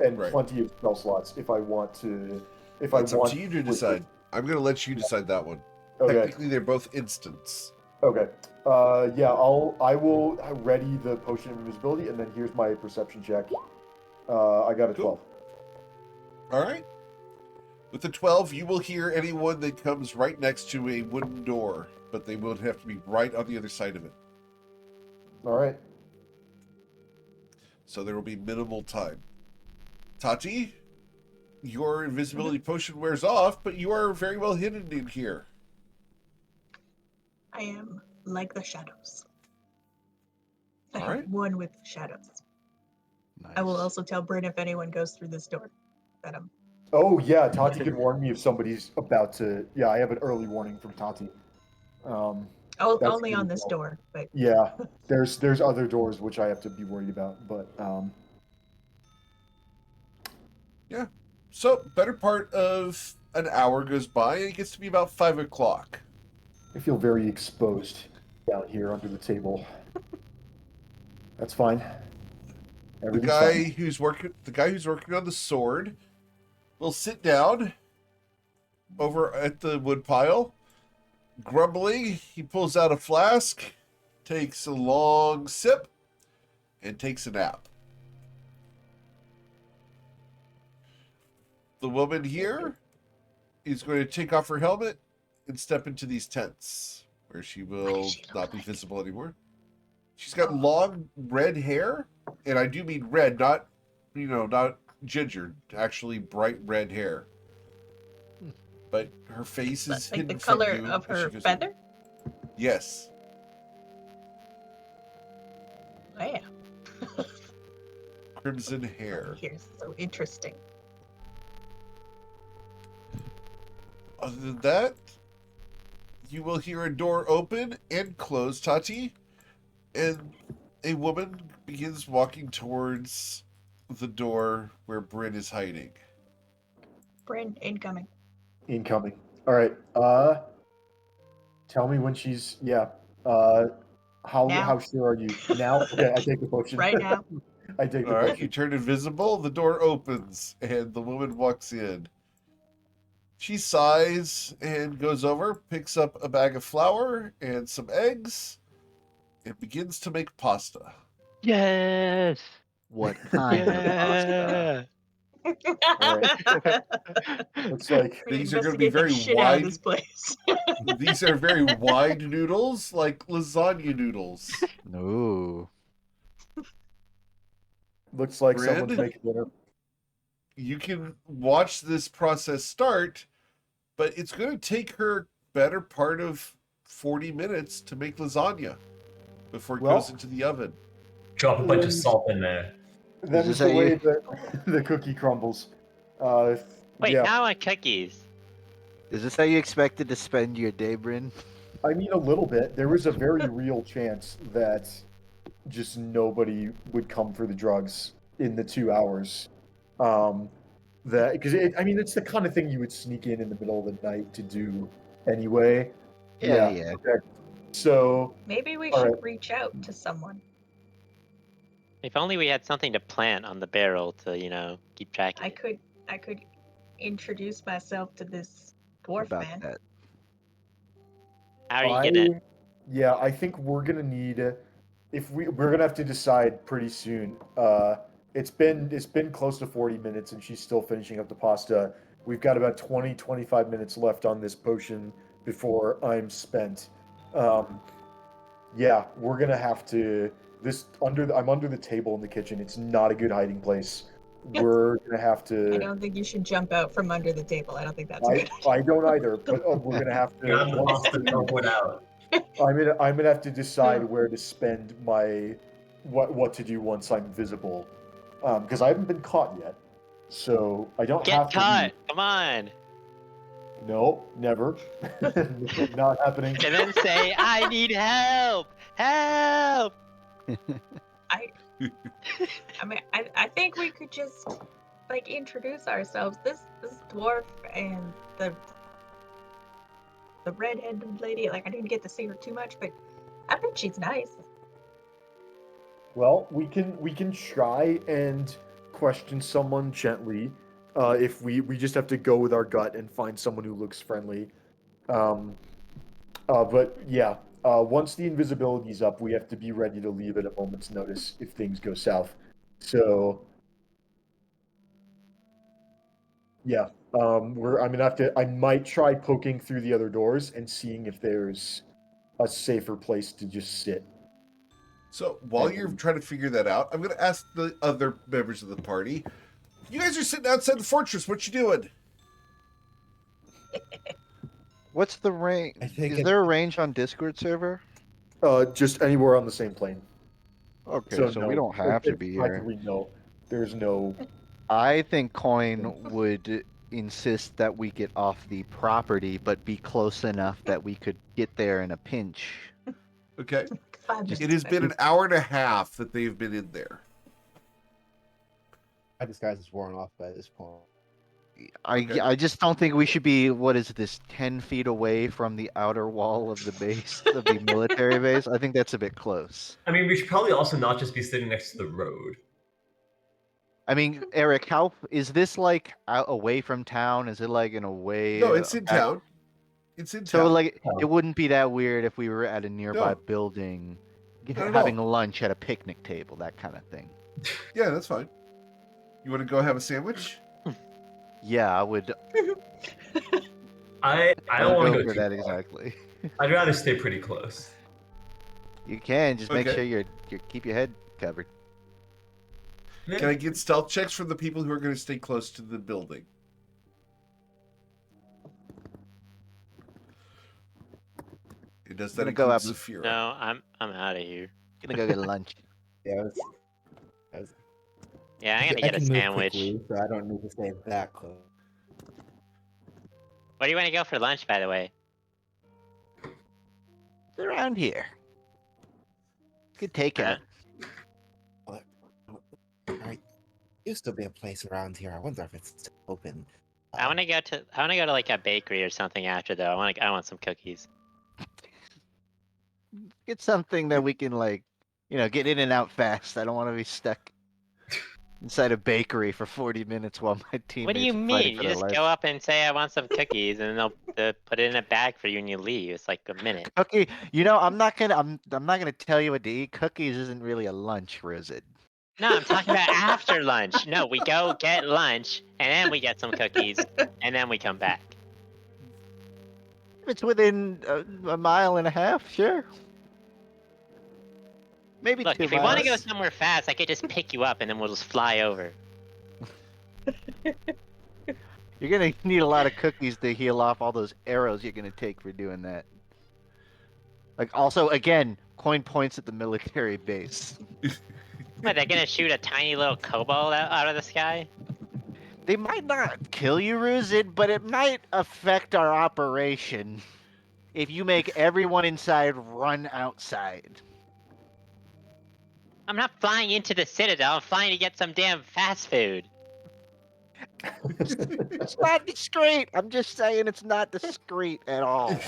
and Right. plenty of spell slots if I want to. That's up to you to decide. I'm going to let you decide that one. Okay. Technically, they're both instants. Okay. Yeah, I will ready the potion of invisibility, and then here's my perception check. I got a 12. All right. With the 12, you will hear anyone that comes right next to a wooden door, but they will have to be right on the other side of it. All right. So there will be minimal time. Tati, your invisibility potion wears off, but you are very well hidden in here. I am like the shadows. I All am right. one with the shadows. Nice. I will also tell Bryn if anyone goes through this door that I'm. Oh yeah, Tati can warn me if somebody's about to. Yeah, I have an early warning from Tati. That's Only good on as this well. door, but Yeah, there's other doors which I have to be worried about, but Yeah. So, better part of an hour goes by, and it gets to be about 5 o'clock. I feel very exposed down here under the table. That's fine. The Everything's guy fine. who's working on the sword will sit down over at the wood pile. Grumbling, he pulls out a flask, takes a long sip, and takes a nap. The woman here is going to take off her helmet and step into these tents, where she will does she look not be like? visible anymore. She's got long red hair, and I do mean red, not ginger, actually bright red hair. But her face is That's like hidden the color from you of as she her goes feather. Yes. Wow. Crimson hair. Here's so interesting. Other than that, you will hear a door open and close, Tati, and a woman begins walking towards the door where Bryn is hiding. Bryn, incoming. Incoming. All right. Tell me when she's. Yeah. How Now. sure are you now? Okay, I take the potion. Right now. I take the All right, potion. you turn invisible, the door opens, and the woman walks in. She sighs and goes over, picks up a bag of flour and some eggs, and begins to make pasta. Yes. What kind of pasta? All right. Looks like These are going to be very shit out of wide. this place. These are very wide noodles, like lasagna noodles. No. Looks like Bryn? someone's making dinner. You can watch this process start, but it's going to take her better part of 40 minutes to make lasagna before it goes into the oven. Drop a bunch of salt in there. That is the way the cookie crumbles. Wait, yeah. now I want cookies. Is this how you expected to spend your day, Bryn? I mean, a little bit. There was a very real chance that just nobody would come for the drugs in the 2 hours. Because it's the kind of thing you would sneak in the middle of the night to do anyway. Yeah. Okay. So Maybe we all should right. reach out to someone. If only we had something to plant on the barrel to, keep track of I it. could introduce myself to this dwarf About man. that. How are you gonna? Yeah, I think we're gonna need we're gonna have to decide pretty soon. It's been close to 40 minutes and she's still finishing up the pasta. We've got about 20-25 minutes left on this potion before I'm spent. Yeah, we're gonna have to. I'm under the table in the kitchen. It's not a good hiding place. We're gonna have to. I don't think you should jump out from under the table. I don't think that's a good idea. I don't either. But we're gonna have to. Grab the pasta, teleport out. I'm gonna have to decide where to spend my what to do once I'm visible, because I haven't been caught yet, so I don't have Get caught! to. Come on! No, never. Not happening. And then say, I need help! Help! I mean, I think we could just like introduce ourselves. This dwarf and the redheaded lady. Like I didn't get to see her too much, but I bet she's nice. Well, we can try and question someone gently. If we just have to go with our gut and find someone who looks friendly. But yeah, once the invisibility's up, we have to be ready to leave at a moment's notice if things go south. So yeah, I'm gonna have to. I might try poking through the other doors and seeing if there's a safer place to just sit. So while you're trying to figure that out, I'm going to ask the other members of the party. You guys are sitting outside the fortress. What you doing? What's the range? Is there a range on Discord server? Just anywhere on the same plane. Okay, so no, we don't have to be here. Practically no. There's no. I think Coin would insist that we get off the property, but be close enough that we could get there in a pinch. Okay. It has been an hour and a half that they've been in there. My disguise is worn off by this point. I just don't think we should be, 10 feet away from the outer wall of the base, of the military base? I think that's a bit close. I mean, we should probably also not just be sitting next to the road. I mean, Eric, how is this like out away from town? Is it like in a way? No, it's in town. It's in town. So like, it wouldn't be that weird if we were at a nearby building, having lunch at a picnic table, that kind of thing. Yeah, that's fine. You want to go have a sandwich? Yeah, I would. I don't want to go for too that far. Exactly. I'd rather stay pretty close. You can just make sure you keep your head covered. Can I get stealth checks from the people who are going to stay close to the building? It does that include Zafira? No, I'm out of here. Gonna go get lunch. Yeah, Yeah, I'm gonna get a sandwich. Quickly, so I don't need to stay that close. Where do you want to go for lunch, by the way? Around here. Good takeout. Alright, used to be a place around here. I wonder if it's still open. I want to go to like a bakery or something after though. I want some cookies. Get something that we can get in and out fast. I don't want to be stuck inside a bakery for 40 minutes while my teammates. What do you mean? You just go up and say I want some cookies, and then they'll put it in a bag for you, and you leave. It's like a minute. Cookie, I'm not gonna tell you what to eat. Cookies isn't really a lunch, is it? No, I'm talking about after lunch. No, we go get lunch, and then we get some cookies, and then we come back. If it's within a mile and a half, sure. Maybe Look, 2 if we miles. want to go somewhere fast, I could just pick you up, and then we'll just fly over. You're gonna need a lot of cookies to heal off all those arrows you're gonna take for doing that. Also, again, Coin points at the military base. What, they're gonna shoot a tiny little kobold out of the sky? They might not kill you, Ruzid, but it might affect our operation if you make everyone inside run outside. I'm not flying into the Citadel. I'm flying to get some damn fast food. It's not discreet. I'm just saying it's not discreet at all.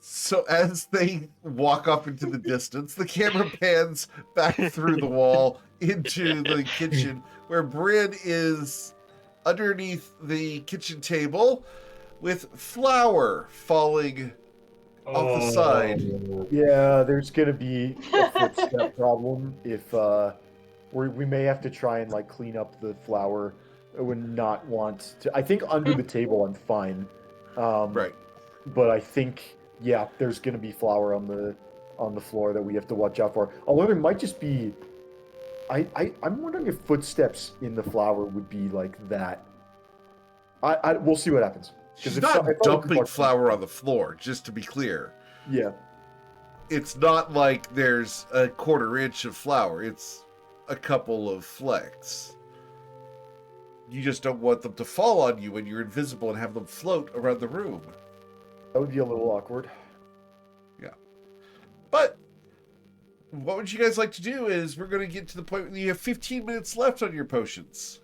So as they walk off into the distance, the camera pans back through the wall into the kitchen, where Bryn is underneath the kitchen table with flour falling off the side. Yeah, there's gonna be a footstep problem if we may have to try and clean up the flour. I would not want to. I think under the table I'm fine. Right. But I think there's gonna be flour on the floor that we have to watch out for. Although there might just be. I'm wondering if footsteps in the flour would be like that. We'll see what happens. She's not dumping flour on the floor, just to be clear. Yeah. it's not like there's a 1/4 inch of flour. It's a couple of flecks. You just don't want them to fall on you when you're invisible and have them float around the room. That would be a little awkward. Yeah. But what would you guys like to do is we're going to get to the point where you have 15 minutes left on your potions.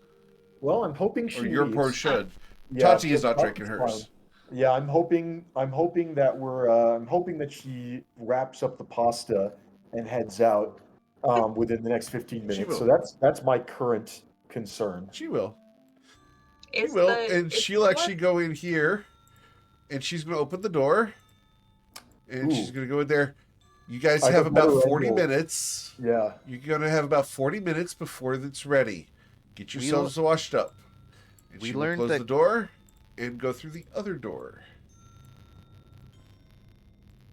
Well, I'm hoping she Or your leaves. potion. Yeah, Tati is not Tati's drinking hers. fine. Yeah, I'm hoping that I'm hoping that she wraps up the pasta and heads out within the next 15 She minutes. will. So that's my current concern. She will. She Is will, the- and is she'll the actually go in here, and she's going to open the door, and she's Ooh. going to go in there. You guys I have have about better 40 angle. minutes. Yeah. You're going to have about 40 minutes before it's ready. Get yourselves washed up. And we she will learned close that- the door and go through the other door.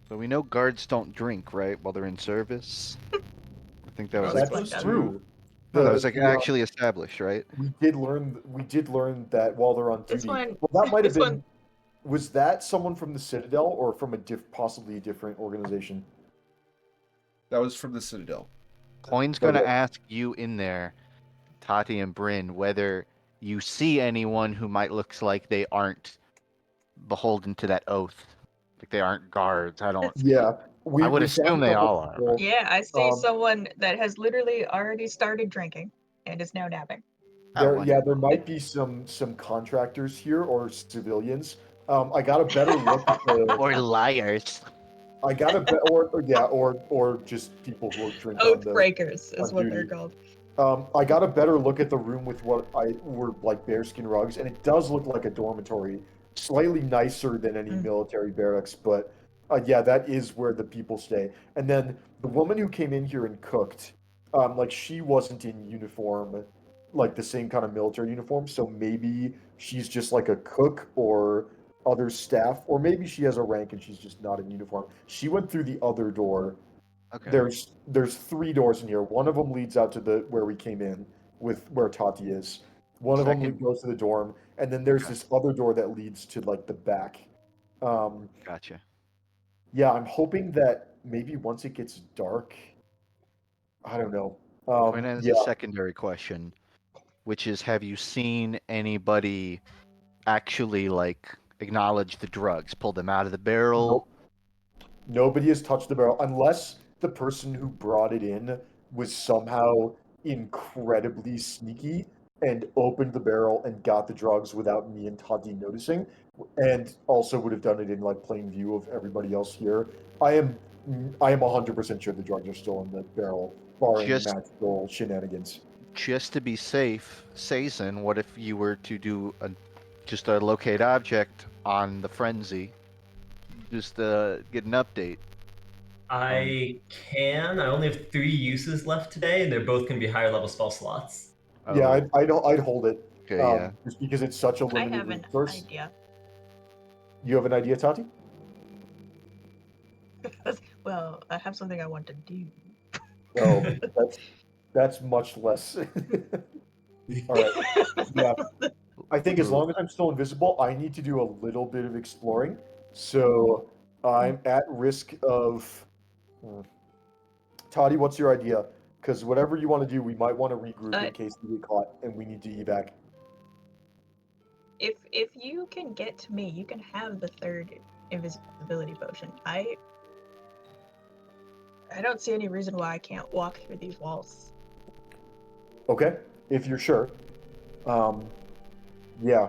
So we know guards don't drink, right, while they're in service? I think that was That's like, That's like true. no, that was like The, actually established, right? we did learn that while they're on This duty. one- Well, that might have this been. one- Was that someone from the Citadel or from a possibly a different organization? That was from the Citadel. Coin's gonna Okay. ask you in there, Tati and Bryn, whether you see anyone who might look like they aren't beholden to that oath. Like they aren't guards. I don't. Yeah, I would we assume found they a couple all are. people- Yeah, I see Um, someone that has literally already started drinking and is now napping. There might be some contractors here or civilians. I got a better look at the. Or liars. I got a or just people who are drinking Oath breakers is on what they're duty. called. I got a better look at the room with what were like bearskin rugs, and it does look like a dormitory, slightly nicer than any military barracks. But yeah, that is where the people stay. And then the woman who came in here and cooked, like she wasn't in uniform, like the same kind of military uniform. So maybe she's just like a cook or other staff, or maybe she has a rank and she's just not in uniform. She went through the other door. Okay. There's 3 doors in here. One of them leads out to the where we came in with where Tati is. One of them goes to the dorm, and then there's this other door that leads to like the back. Gotcha. Yeah, I'm hoping that maybe once it gets dark, I don't know. Coin has Yeah, a secondary question, which is, have you seen anybody actually like acknowledge the drugs, pull them out of the barrel? nope. Nobody has touched the barrel unless the person who brought it in was somehow incredibly sneaky and opened the barrel and got the drugs without me and Tati noticing, and also would have done it in like plain view of everybody else here. I am 100% sure the drugs are still in the barrel, barring magical shenanigans. Just to be safe, Sazen, what if you were to do just a locate object on the frenzy, just get an update? I can. I only have 3 uses left today, and they're both going to be higher level spell slots. Yeah, I'd hold it. Okay, yeah. Just because it's such a I limited have an resource. idea. You have an idea, Tati? Well, I have something I want to do. Oh, that's much less. All right. Yeah. I think as long as I'm still invisible, I need to do a little bit of exploring. So I'm at risk of. Toddy, what's your idea? Because whatever you want to do, we might want to regroup in case we get caught and we need to evac. If you can get to me, you can have the 3rd invisibility potion. I don't see any reason why I can't walk through these walls. Okay, if you're sure. Yeah.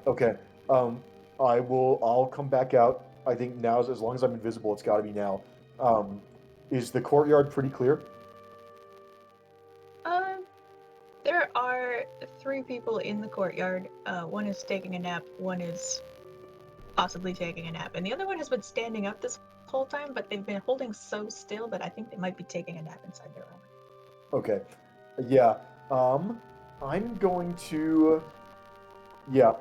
Okay. I'll come back out. I think now, as long as I'm invisible, it's got to be now. Is the courtyard pretty clear? There are 3 people in the courtyard. One is taking a nap, one is possibly taking a nap, and the other one has been standing up this whole time, but they've been holding so still that I think they might be taking a nap inside their room. Okay. Yeah. I'm going to. Yeah.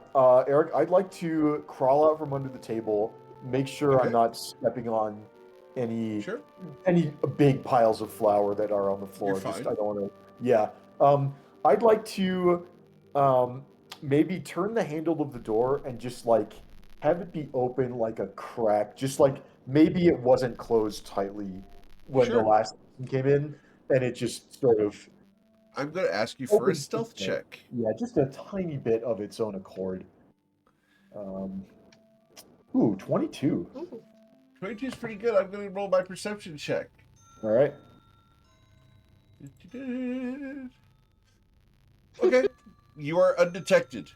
Eric, I'd like to crawl out from under the table, make sure I'm not stepping on any big piles of flour that are on the floor. You're fine. I don't want to. Yeah. I'd like to maybe turn the handle of the door and just like have it be open like a crack, just like maybe it wasn't closed tightly when the Sure. last person came in, and it just sort of I'm going to ask you for a opened stealth a bit. check. Yeah, just a tiny bit of its own accord. Ooh, 22. Ooh. 22 is pretty good. I'm going to roll my perception check. All right. Okay. You are undetected.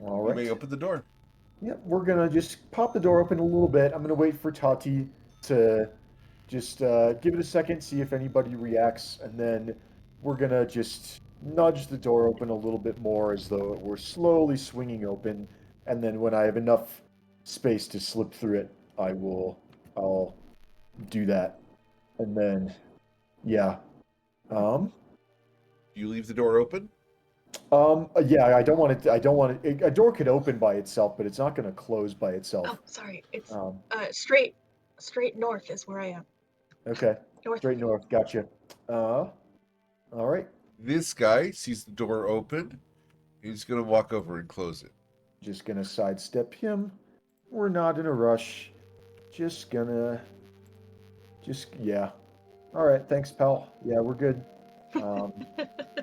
All You right. may open the door. Yep, we're gonna just pop the door open a little bit. I'm gonna wait for Tati to just give it a second, see if anybody reacts, and then we're gonna just nudge the door open a little bit more as though it were slowly swinging open. And then when I have enough space to slip through it, I'll do that. And then, yeah. You leave the door open? Yeah, I don't want it. I don't want it. A door could open by itself, but it's not going to close by itself. Oh, sorry. It's Um, straight north is where I am. okay, North. straight north. Gotcha. All right. This guy sees the door open. He's going to walk over and close it. Just gonna sidestep him. We're not in a rush. Yeah. All right. Thanks, pal. Yeah, we're good. All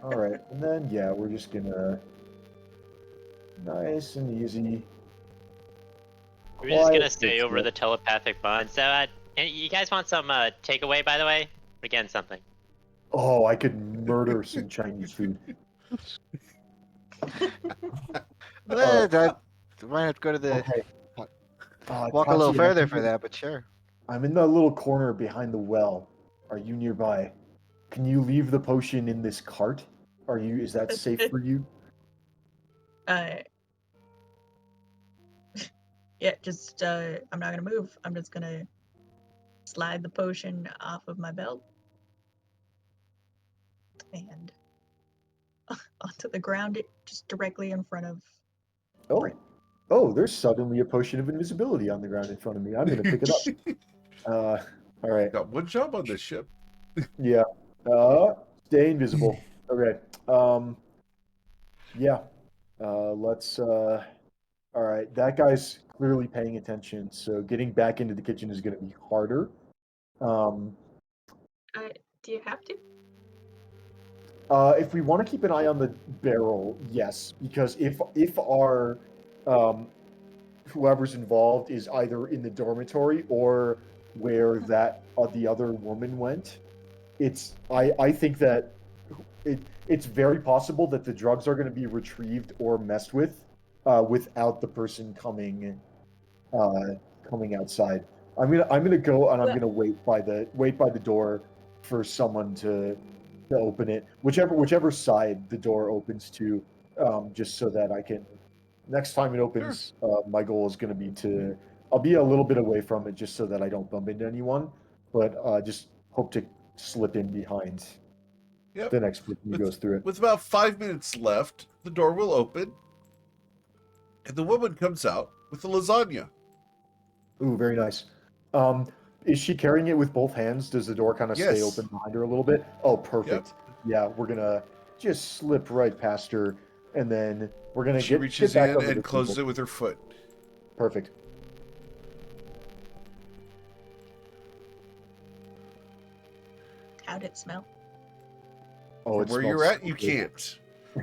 right, and then yeah, we're just gonna nice and easy. We're just gonna quiet stay over the footsteps. telepathic bond. So, you guys want some takeaway, by the way? We're getting something. Oh, I could murder some Chinese food. That might have to go to the Okay. walk a little Tati, further for that, but sure. I'm in the little corner behind the well. Are you nearby? Can you leave the potion in this cart? Is that safe for you? Yeah, just I'm not gonna move. I'm just gonna slide the potion off of my belt and onto the ground, just directly in front of. Oh. Oh, there's suddenly a potion of invisibility on the ground in front of me. I'm gonna pick it up. All right. Got one job on this ship. Yeah. Stay invisible. Okay. Yeah. Let's all right. That guy's clearly paying attention, so getting back into the kitchen is gonna be harder. Do you have to? If we want to keep an eye on the barrel, yes, because if our whoever's involved is either in the dormitory or where that the other woman went, I think that it's very possible that the drugs are going to be retrieved or messed with without the person coming outside. I'm gonna go and I'm gonna wait by the door for someone to open it, whichever side the door opens to, just so that I can. Next time it opens, my goal is going to be I'll be a little bit away from it just so that I don't bump into anyone, but just hope to slip in behind the next person who goes through it. With about 5 minutes left, the door will open, and the woman comes out with the lasagna. Ooh, very nice. Is she carrying it with both hands? Does the door kind of stay open behind her a little bit? Oh, perfect. Yeah, we're gonna just slip right past her, and then we're gonna She reaches get back in under and the closes table. it with her foot. Perfect. How'd it smell? Oh, From where you're at, you can't.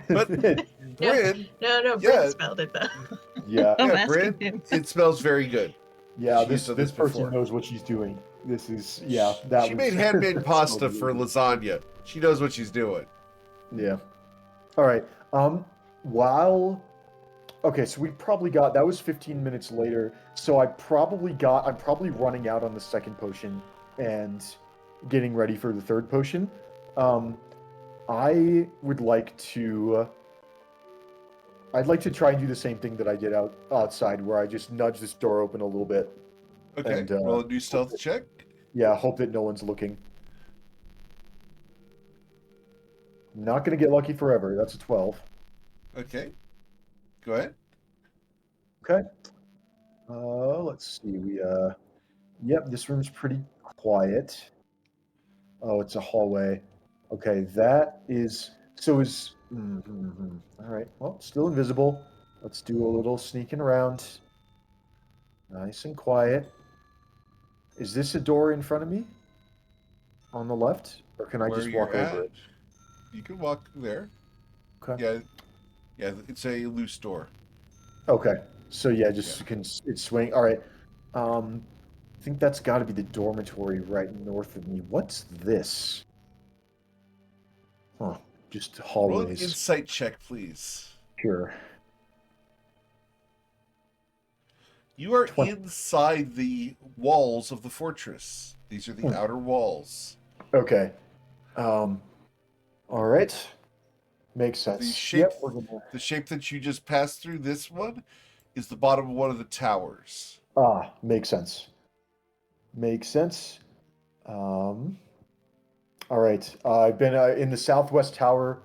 But can't. Bryn, No, Bryn smelled it though. Yeah, I'm yeah, asking Bryn, him. it smells very good. yeah. She's done This person before. knows what she's doing. This is She made handmade pasta for lasagna. She knows what she's doing. Yeah. All right. Okay, so we probably got that was 15 minutes later. So I'm probably running out on the second potion and getting ready for the third potion. I would like to I'd like to try and do the same thing that I did outside, where I just nudge this door open a little bit. Okay, And, roll a new stealth check. Yeah, hope that no one's looking. Not gonna get lucky forever. That's a 12. Okay, go ahead. Okay. Let's see. Yep, this room's pretty quiet. Oh, it's a hallway. Okay, that is. So is. All right. Well, still invisible. Let's do a little sneaking around. Nice and quiet. Is this a door in front of me? On the left? Or can I Where just you're walk over at, it? you can walk there. Okay. Yeah, it's a loose door. Okay. So yeah, just Yeah. can it swing. All right. I think that's got to be the dormitory right north of me. What's this? Huh. Just Roll an hallways. insight check, please. Sure. You are 20. inside the walls of the fortress. These are the Hmm. outer walls. Okay. All right. Makes The sense. shape, Yep. We're gonna... the shape that you just passed through, this one, is the bottom of one of the towers. Makes sense. Makes sense. All right. I've been in the southwest tower.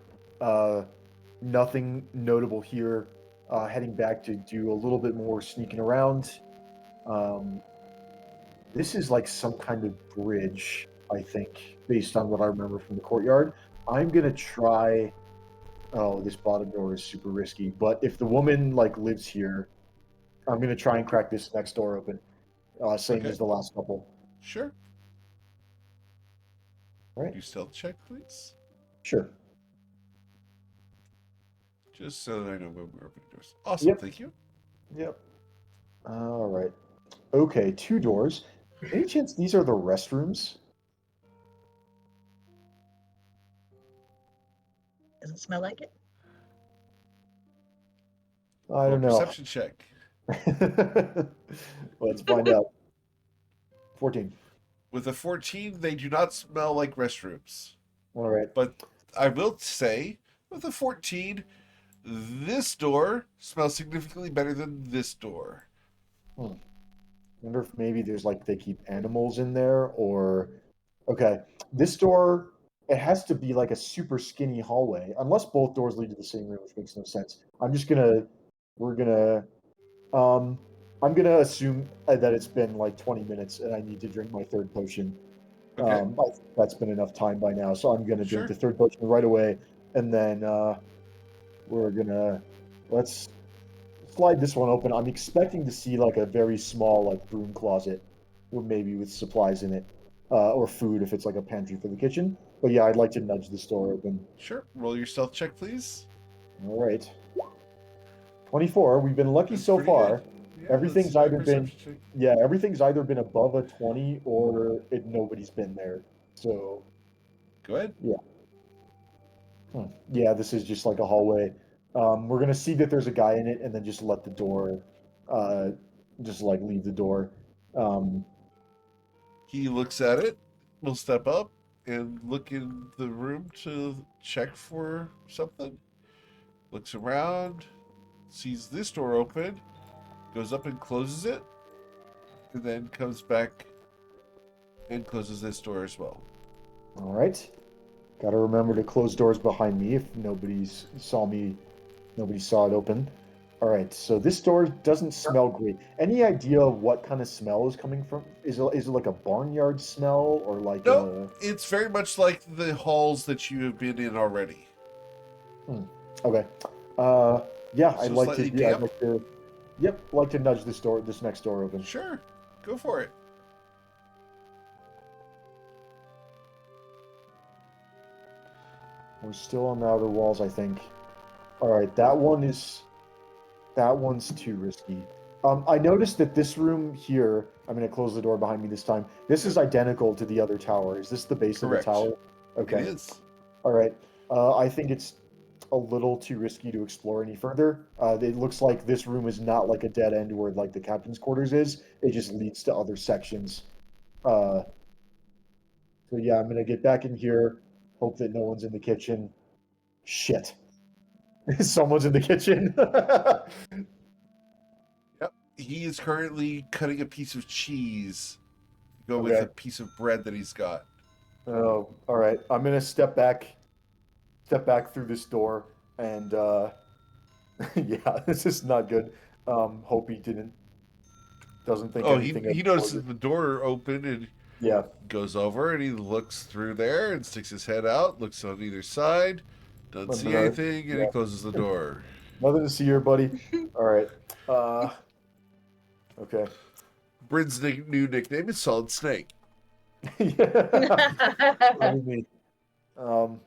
Nothing notable here. Heading back to do a little bit more sneaking around. This is like some kind of bridge, I think, based on what I remember from the courtyard. I'm gonna try. Oh, this bottom door is super risky. But if the woman like lives here, I'm gonna try and crack this next door open. Same Okay. as the last couple. Sure. All right. Do stealth check, please. Sure. Just so that I know when we're opening doors. Awesome. Yep. Thank you. Yep. All right. Okay, 2 doors. Any chance these are the restrooms? Does it smell like it? I Roll don't a know. perception check. Let's find out. 14. With a 14, they do not smell like restrooms. All right. But I will say, with a 14, this door smells significantly better than this door. Wonder if maybe there's like they keep animals in there or okay. This door it has to be like a super skinny hallway unless both doors lead to the same room, which makes no sense. We're gonna I'm gonna assume that it's been like 20 minutes and I need to drink my third potion. Okay. I think that's been enough time by now, so I'm gonna Sure. drink the third potion right away, and then let's slide this one open. I'm expecting to see like a very small like broom closet, or maybe with supplies in it, or food if it's like a pantry for the kitchen. But yeah, I'd like to nudge this door open. Sure. Roll your stealth check, please. All right. 24. We've been lucky That's so pretty far. good. Yeah, Everything's let's do a either been perception check. yeah, everything's either been above a 20 or nobody's been there. So Go ahead. yeah, this is just like a hallway. We're gonna see that there's a guy in it, and then just let the door, just like leave the door. He looks at it, will step up and look in the room to check for something. Looks around, sees this door open, goes up and closes it, and then comes back and closes this door as well. All right. Got to remember to close doors behind me if nobody saw it open. All right. So this door doesn't smell great. Any idea of what kind of smell is coming from? Is it like a barnyard smell or like No, it's very much like the halls that you have been in already. Okay. Yeah, So I'd like slightly to. damp? Like to nudge this next door open. Sure, go for it. We're still on the outer walls, I think. All right, that one's too risky. I noticed that this room here, I'm going to close the door behind me this time. This is identical to the other tower. Is this the base Correct. of the tower? Okay. It is. All right. I think it's a little too risky to explore any further. It looks like this room is not like a dead end where like the captain's quarters is. It just leads to other sections. So yeah, I'm going to get back in here. Hope that no one's in the kitchen. Shit. Someone's in the kitchen. Yep. He is currently cutting a piece of cheese to go with Okay. a piece of bread that he's got. Oh, all right. I'm gonna step back through this door, and yeah, this is not good. Hope he doesn't think anything he of notices the door open and yeah. goes over and he looks through there and sticks his head out, looks on either side, doesn't see anything, and he closes the door. Nothing to see here, buddy. All right. Okay. Bryn's new nickname is Solid Snake. Funny me. All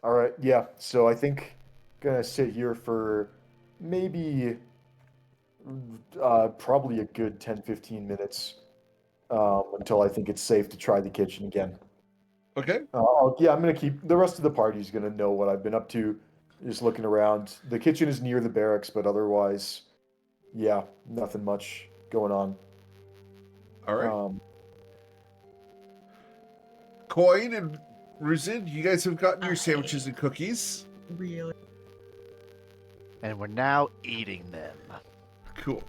right, yeah. So I think gonna sit here for maybe probably a good 10-15 minutes until I think it's safe to try the kitchen again. Okay. Yeah, I'm gonna keep the rest of the party's gonna know what I've been up to, just looking around. The kitchen is near the barracks, but otherwise, yeah, nothing much going on. All right. Coin and Ruzin, you guys have gotten your sandwiches and cookies. Really? And we're now eating them. Cool.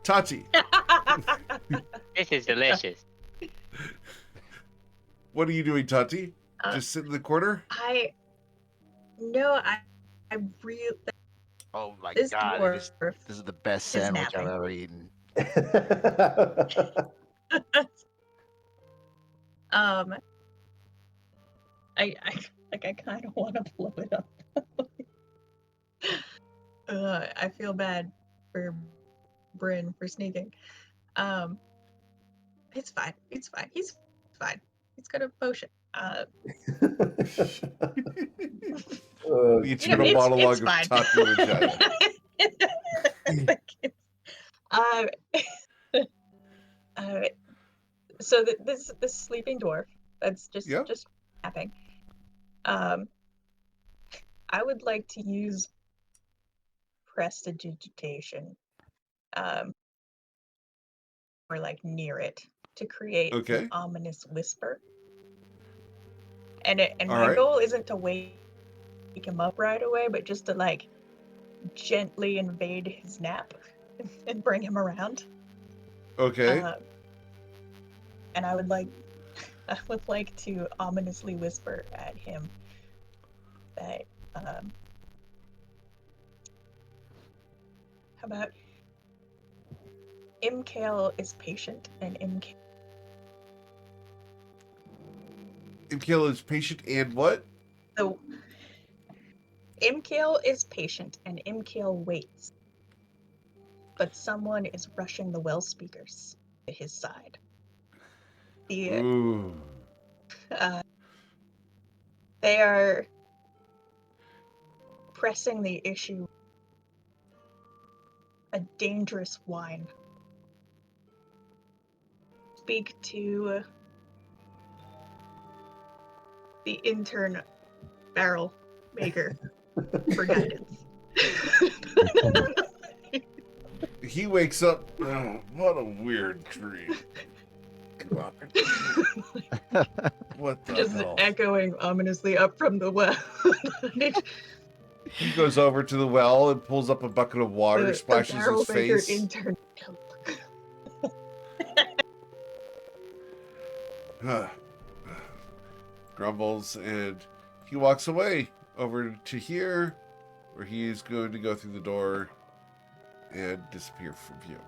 Tati, This is delicious. what are you doing, Tati? Just sit in the corner? I really. Oh my This god, dwarf this is the best is sandwich I've napping. ever eaten. I kind of want to blow it up. I feel bad for Bryn for sneaking. It's fine. It's fine. He's fine. He's got a potion. The eternal monologue of fine. Tati Vagina. So this sleeping dwarf that's just napping. I would like to use prestidigitation, or like near it to create an ominous whisper. And my goal isn't to wake him up right away, but just to like gently invade his nap and bring him around. Okay. And I would like to ominously whisper at him that how about Imkale is patient and Imkale is patient and what? So Imkale is patient and Imkale waits. But someone is rushing the well speakers to his side. Ooh. They are pressing the issue. A dangerous wine. Speak to the intern barrel maker for guidance. He wakes up. Oh, what a weird dream. What the Just hell? echoing ominously up from the well. He goes over to the well and pulls up a bucket of water, splashes barrel his maker face. intern. Grumbles, and he walks away over to here, where he is going to go through the door and disappear from view.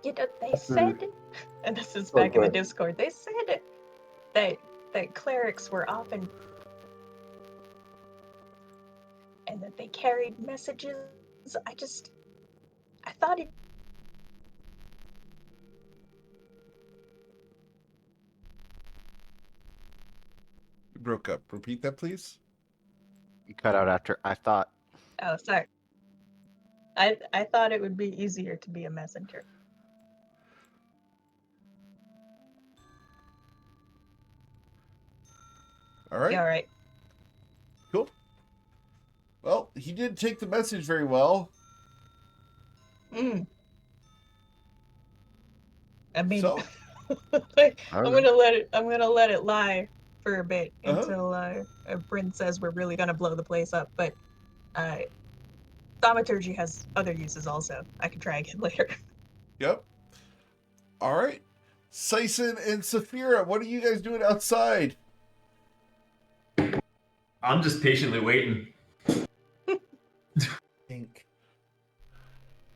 You know, they said, and this is back in the Discord, they said that clerics were often, and that they carried messages. I thought it. You broke up. Repeat that, please. You cut out after I thought. Oh, sorry. I thought it would be easier to be a messenger. All right. Yeah, all right. Cool. Well, he did take the message very well. I mean, So, I'm gonna let it lie for a bit until Bryn says we're really gonna blow the place up. But thaumaturgy has other uses also. I can try again later. Yep. All right. Sison and Saphira, what are you guys doing outside? I'm just patiently waiting.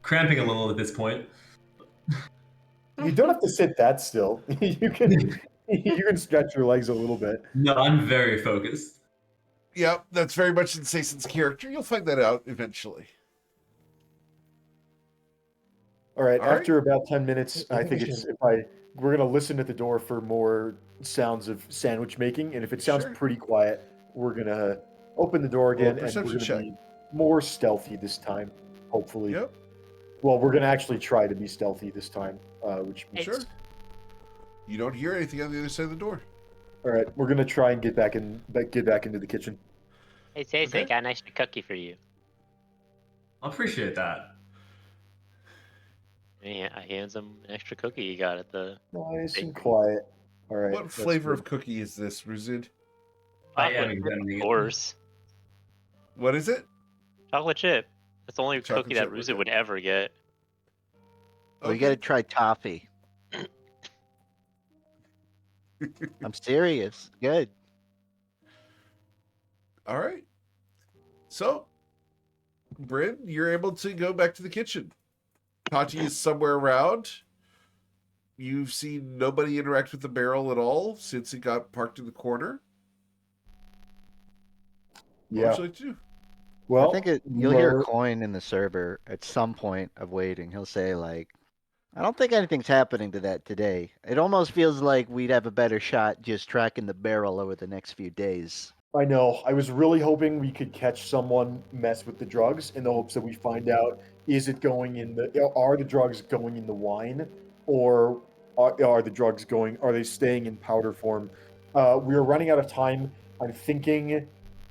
Cramping a little at this point. You don't have to sit that still. You can stretch your legs a little bit. No, I'm very focused. Yep, that's very much in Sason's character. You'll find that out eventually. All right. All right. After about 10 minutes, I think it's we're gonna listen at the door for more sounds of sandwich making, and if it sounds Sure. pretty quiet, we're gonna open the door Roll a again, and we're perception gonna check. be more stealthy this time, hopefully. Yep. Well, we're gonna actually try to be stealthy this time, which means Sure. You don't hear anything on the other side of the door. all right. We're gonna try and get back into the kitchen. Hey, Jason, Okay. I got an extra cookie for you. I appreciate that. And he hands him an extra cookie he got at the. Nice and Bakery. quiet. All right. What that's flavor good. of cookie is this, Ruzid? I am Chocolate chip, examining of it. course. What is it? Chocolate chip. That's the only Chocolate cookie that chip, Ruzid okay. would ever get. Well, you gotta try toffee. I'm serious. Good. All right. So, Bryn, you're able to go back to the kitchen. Tati is somewhere around. You've seen nobody interact with the barrel at all since it got parked in the corner. What Yeah. would you like to do? Well, I think you'll hear a coin in the server at some point of waiting. He'll say like, I don't think anything's happening to that today. It almost feels like we'd have a better shot just tracking the barrel over the next few days. I know. I was really hoping we could catch someone mess with the drugs in the hopes that we find out are the drugs going in the wine, or are the drugs are they staying in powder form? We are running out of time. I'm thinking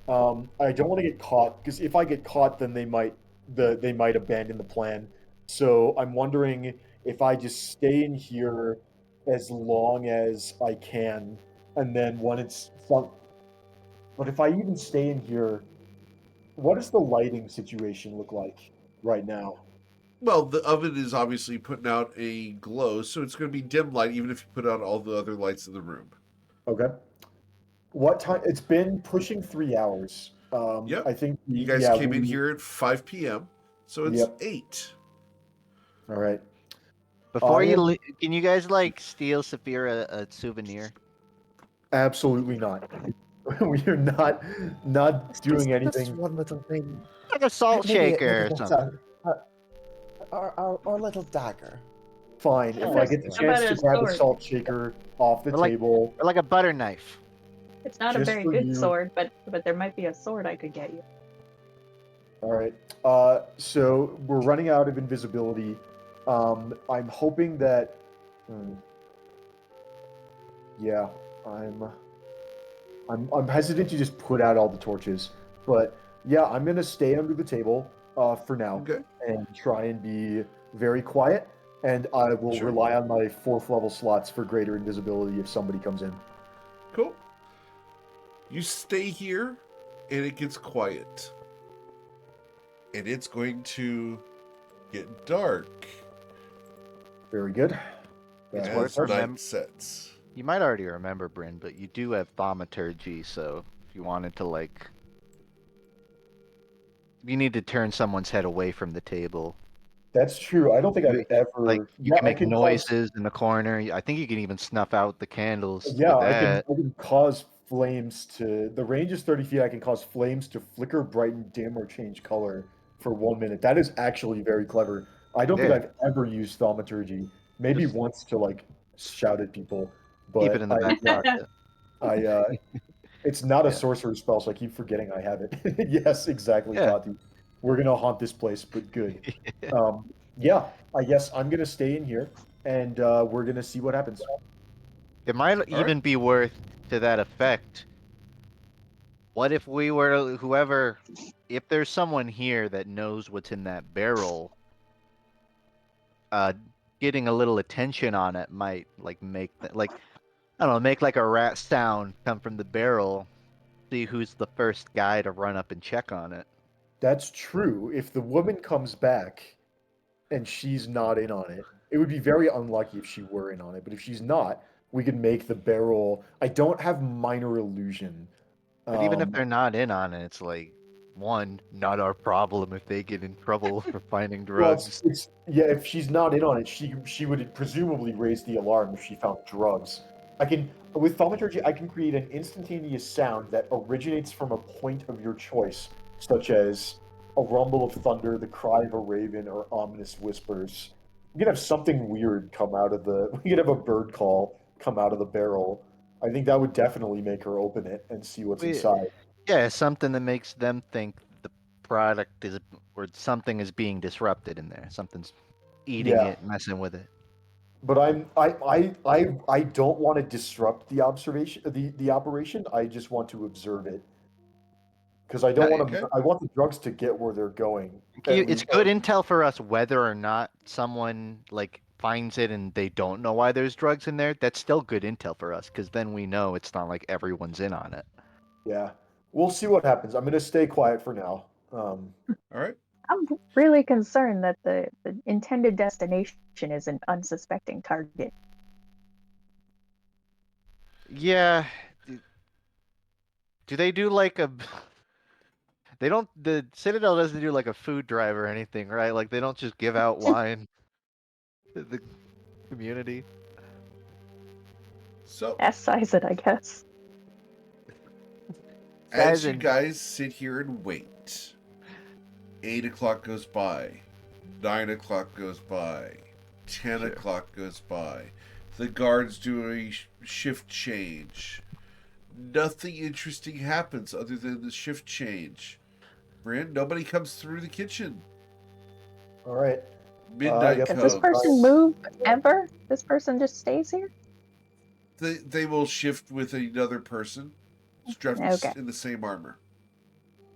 I don't want to get caught, because if I get caught, then they might abandon the plan. So I'm wondering if I just stay in here as long as I can, and then when it's fun. But if I even stay in here, what does the lighting situation look like right now? Well, the oven is obviously putting out a glow, so it's going to be dim light even if you put out all the other lights in the room. Okay. What time? It's been pushing 3 hours. Yep. I think You guys came in here at 5 p.m., so it's 8. All right. Before can you guys like steal Saphira a souvenir? Absolutely not. We are not doing anything. Just one little thing. Like a salt Maybe shaker or that's something. Our little dagger. Fine. If I get the How about chance to a grab a sword? salt shaker off the Or like- table, Or like a butter knife. It's not a Just very for good you. sword, but there might be a sword I could get you. all right. So we're running out of invisibility. I'm hoping that. Yeah, I'm hesitant to just put out all the torches, but yeah, I'm gonna stay under the table for now Okay. and try and be very quiet. And I will Sure. rely on my 4th level slots for greater invisibility if somebody comes in. Cool. You stay here, and it gets quiet. And it's going to get dark Very good. It's That worth as helps. night sets. You might already remember, Bryn, but you do have thaumaturgy, so if you wanted to like, you need to turn someone's head away from the table. That's true. I don't think I've ever. Like you Yeah, can I make can noises in the corner. I think you can even snuff out the candles. Yeah, with I that. can cause flames to. The range is 30 feet. I can cause flames to flicker, brighten, dim, or change color for 1 minute. That is actually very clever. I don't think Yeah. I've ever used thaumaturgy. Maybe Just once to like shout at people, keep but it in the back pocket. it's not a Yeah. sorcerer spell, so I keep forgetting I have it. Yes, exactly, Yeah. Tati. We're gonna haunt this place, but good. Yeah, I guess I'm gonna stay in here, and we're gonna see what happens. It might right. even be worth to that effect. What if we were if there's someone here that knows what's in that barrel, getting a little attention on it might like make like I don't know, make like a rat sound come from the barrel. See who's the first guy to run up and check on it. That's true. If the woman comes back and she's not in on it, it would be very unlucky if she were in on it. But if she's not, we could make the barrel. I don't have minor illusion. But even if they're not in on it, it's like not our problem if they get in trouble for finding well, drugs. yeah, if she's not in on it, she would presumably raise the alarm if she found drugs. with thaumaturgy, I can create an instantaneous sound that originates from a point of your choice, such as a rumble of thunder, the cry of a raven, or ominous whispers. We could have something weird come out of the. We could have a bird call come out of the barrel. I think that would definitely make her open it and see what's inside. Yeah, something that makes them think the product is or something is being disrupted in there. Something's eating Yeah. it, messing with it. But I don't want to disrupt the observation, the operation. I just want to observe it because I don't want to. Okay. I want the drugs to get where they're going. It's good intel for us whether or not someone like finds it and they don't know why there's drugs in there. That's still good intel for us because then we know it's not like everyone's in on it. Yeah, we'll see what happens. I'm gonna stay quiet for now. All right. I'm really concerned that the intended destination is an unsuspecting target. Yeah. Do they do like a? They don't. The Citadel doesn't do like a food drive or anything, right? Like they don't just give out wine to the community. So, S-size it, I guess. as you guys sit here and wait, 8 o'clock goes by, 9 o'clock goes by, 10 o'clock goes by. The guards do a shift change. Nothing interesting happens other than the shift change. Bryn, nobody comes through the kitchen. All right. Midnight Does comes. Does this person move ever? This person just stays here? They will shift with another person dressed Okay. in the same armor.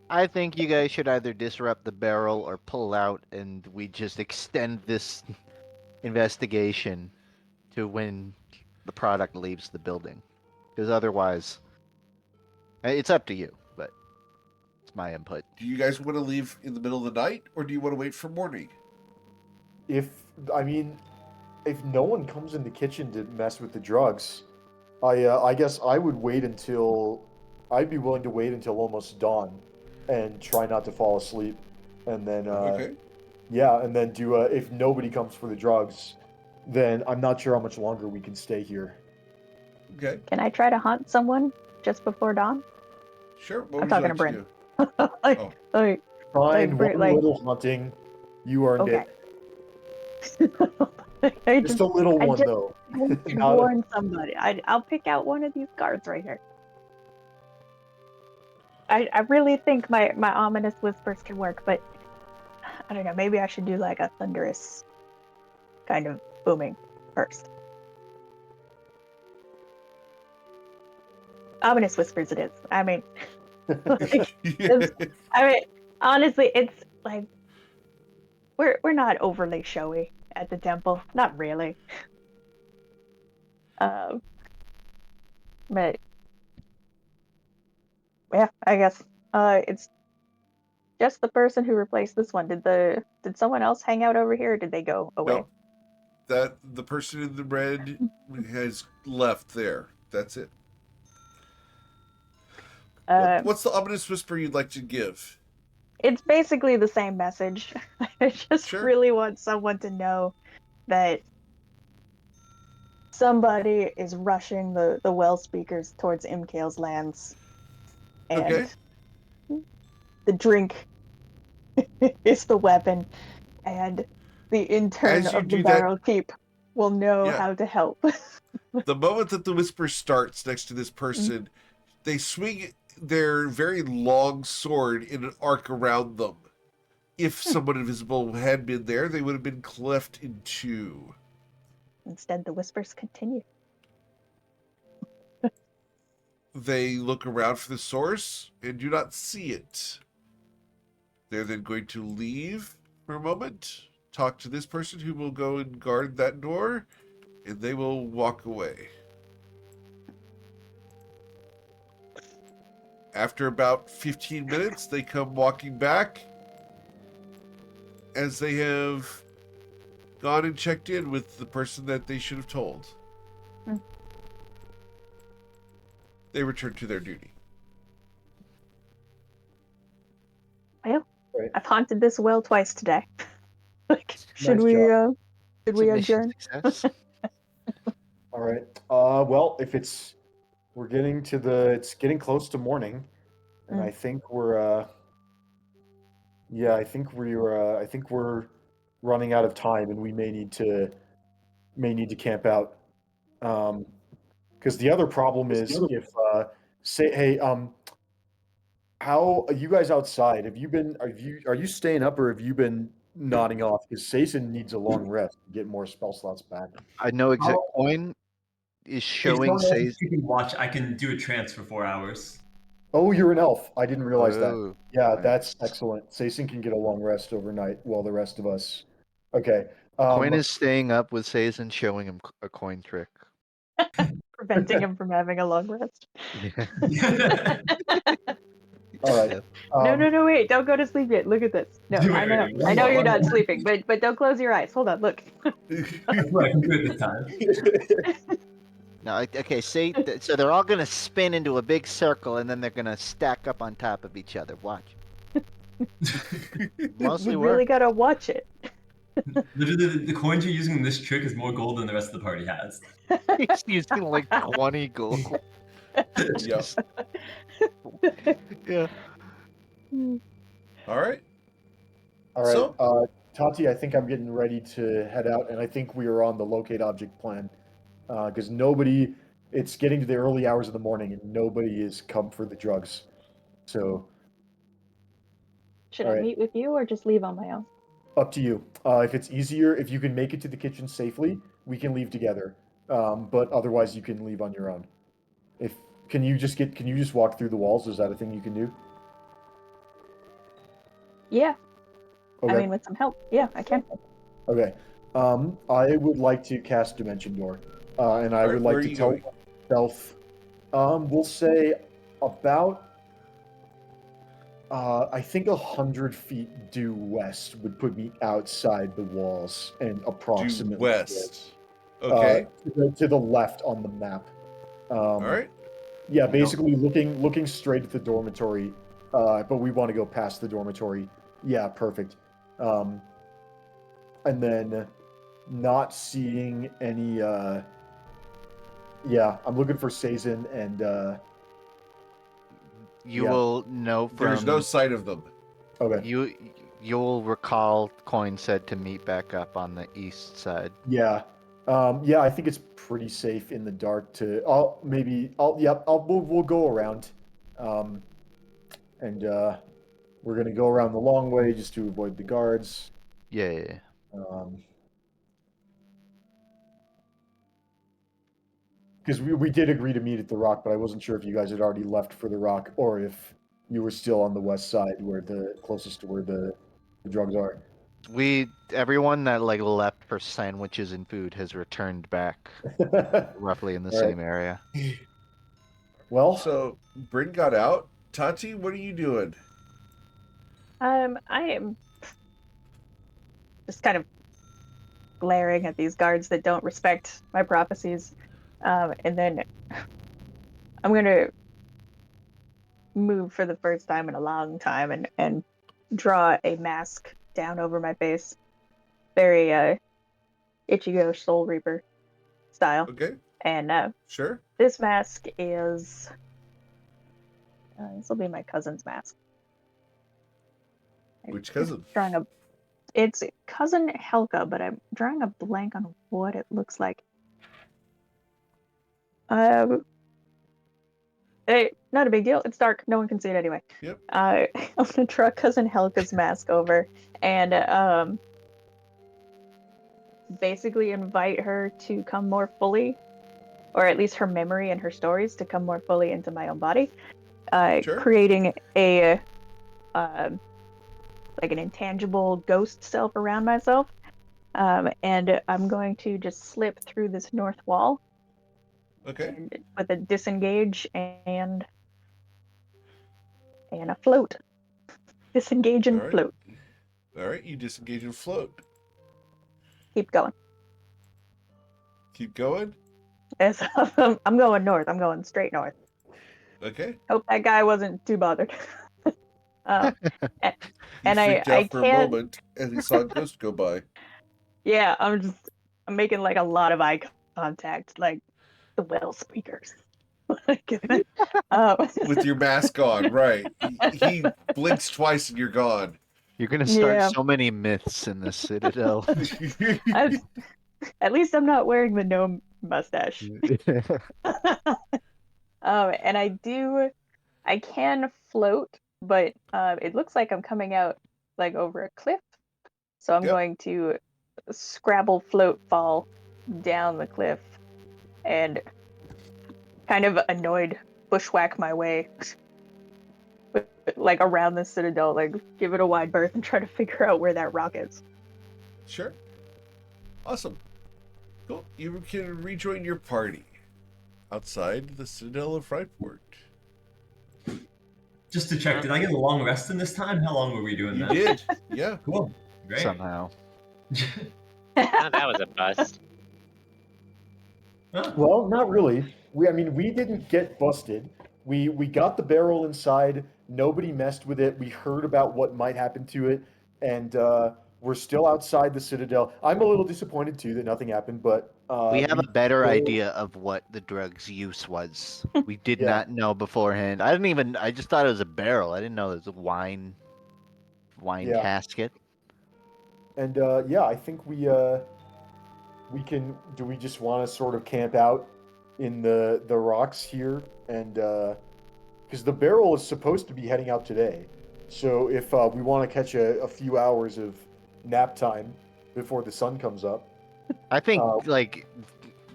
I think you guys should either disrupt the barrel or pull out, and we just extend this investigation to when the product leaves the building. Because otherwise, it's up to you, but it's my input. Do you guys want to leave in the middle of the night, or do you want to wait for morning? If no one comes in the kitchen to mess with the drugs, I guess I would wait until. I'd be willing to wait until almost dawn, and try not to fall asleep, and then Okay. yeah, and then do if nobody comes for the drugs, then I'm not sure how much longer we can stay here. Okay. Can I try to hunt someone just before dawn? Sure. What I'm would you talking to like to Bryn. do? Like, Fine, Bryn, one little hunting. You earned okay. it. Just a little one, just though. should warn somebody. I'll pick out one of these guards right here. I really think my ominous whispers can work, but I don't know. Maybe I should do like a thunderous kind of booming first. Ominous whispers it is. I mean, honestly, it's like we're not overly showy at the temple. Not really. But yeah, I guess it's just the person who replaced this one. Did someone else hang out over here, or did they go away? No. That the person in the red has left there. That's it. What's the ominous whisper you'd like to give? It's basically the same message. I just really want someone to know that somebody is rushing the well speakers towards Imkale's lands. And the drink is the weapon, and the intern of the barrel keep will know how to help. The moment that the whisper starts next to this person, they swing their very long sword in an arc around them. If someone invisible had been there, they would have been cleft in two. Instead, the whispers continue. They look around for the source and do not see it. They're then going to leave for a moment, talk to this person who will go and guard that door, and they will walk away. After about 15 minutes, they come walking back as they have gone and checked in with the person that they should have told. They return to their duty. Well, I've haunted this well twice today. Should we adjourn? All right. Well, if we're getting it's getting close to morning, and I think we're yeah, I think we're running out of time, and we may need to camp out. Because the other problem is if say hey how are you guys outside? Are you staying up or have you been nodding off? Because Sason needs a long rest to get more spell slots back. I know exact How- coin is If showing someone else says is keeping watch, I can do a trance for 4 hours. Oh, you're an elf. I didn't realize that. oh Yeah, that's nice. excellent. Sason can get a long rest overnight while the rest of us. Okay. Coin is staying up with Sazen showing him a coin trick. Preventing him from having a long rest. Yeah. All right. No, wait, don't go to sleep yet. Look at this. No, Wait, I know, wait, I know what? you're not sleeping, but don't close your eyes. Hold on, look. That's what I can do at this time. Now, okay, so they're all gonna spin into a big circle, and then they're gonna stack up on top of each other. Watch. Mostly You work. really gotta watch it. The coins you're using in this trick is more gold than the rest of the party has. He's using like 20 gold. Yep. Yeah. All right. All right. So- Tati, I think I'm getting ready to head out, and I think we are on the locate object plan because nobody. It's getting to the early hours of the morning, and nobody has come for the drugs. So Should All I right. meet with you or just leave on my own? up to you. If it's easier, if you can make it to the kitchen safely, we can leave together. But otherwise, you can leave on your own. Can you just walk through the walls? Is that a thing you can do? Yeah, Okay. I mean, with some help. Yeah, I can. Okay. I would like to cast Dimension Door, and I All right, would where like are to you tell going? myself. We'll say about. I think 100 feet due west would put me outside the walls and Due approximately west. Okay. to the left on the map. All right. Yeah, basically looking straight at the dormitory, but we want to go past the dormitory. Yeah, perfect. And then not seeing any. Yeah, I'm looking for Sazen and. You Yeah. will know from. There's no sight of them. Okay. You'll recall Coin said to meet back up on the east side. Yeah. Yeah, I think it's pretty safe in the dark to. We'll go around. And we're gonna go around the long way just to avoid the guards. Yeah. Because we did agree to meet at the rock, but I wasn't sure if you guys had already left for the rock or if you were still on the west side, where closest to where the drugs are. Everyone that left for sandwiches and food has returned back, roughly in the same area. Well, so Bryn got out. Tati, what are you doing? I am just kind of glaring at these guards that don't respect my prophecies, and then I'm gonna move for the first time in a long time and draw a mask down over my face, very Ichigo Soul Reaper style. Okay. And Sure. this mask is this will be my cousin's mask. Which cousin? It's cousin Helga, but I'm drawing a blank on what it looks like. Hey, not a big deal. It's dark. No one can see it anyway. Yep. I'm gonna draw cousin Helga's mask over and basically invite her to come more fully, or at least her memory and her stories to come more fully into my own body. Sure. Creating a like an intangible ghost self around myself. And I'm going to just slip through this north wall. Okay. With a disengage and a float. Disengage and float. All right, you disengage and float. Keep going. Keep going? Yes, I'm going north. I'm going straight north. Okay. Hope that guy wasn't too bothered. And freaked I out for can't... a moment as he saw a ghost go by. Yeah, I'm making like a lot of eye contact, like the well speakers. With your mask on, right? He blinks twice and you're gone. You're gonna start Yeah. so many myths in the Citadel. At least I'm not wearing the gnome mustache. And I can float, but it looks like I'm coming out like over a cliff. So I'm going to Scrabble float fall down the cliff and kind of annoyed bushwhack my way like around the Citadel, like give it a wide berth and try to figure out where that rock is. Sure. Awesome. Cool. You can rejoin your party outside the Citadel of Frightport. Just to check, did I get a long rest in this time? How long were we doing that? You did, yeah. Cool. Great. Somehow. Oh, that was a bust. Well, not really. I mean, we didn't get busted. We got the barrel inside. Nobody messed with it. We heard about what might happen to it, and we're still outside the Citadel. I'm a little disappointed too that nothing happened, but we have a better idea of what the drug's use was. We did not know beforehand. I just thought it was a barrel. I didn't know it was a wine casket. And I think we can. Do we just want to sort of camp out in the rocks here, and because the barrel is supposed to be heading out today, so if we want to catch a few hours of nap time before the sun comes up, I think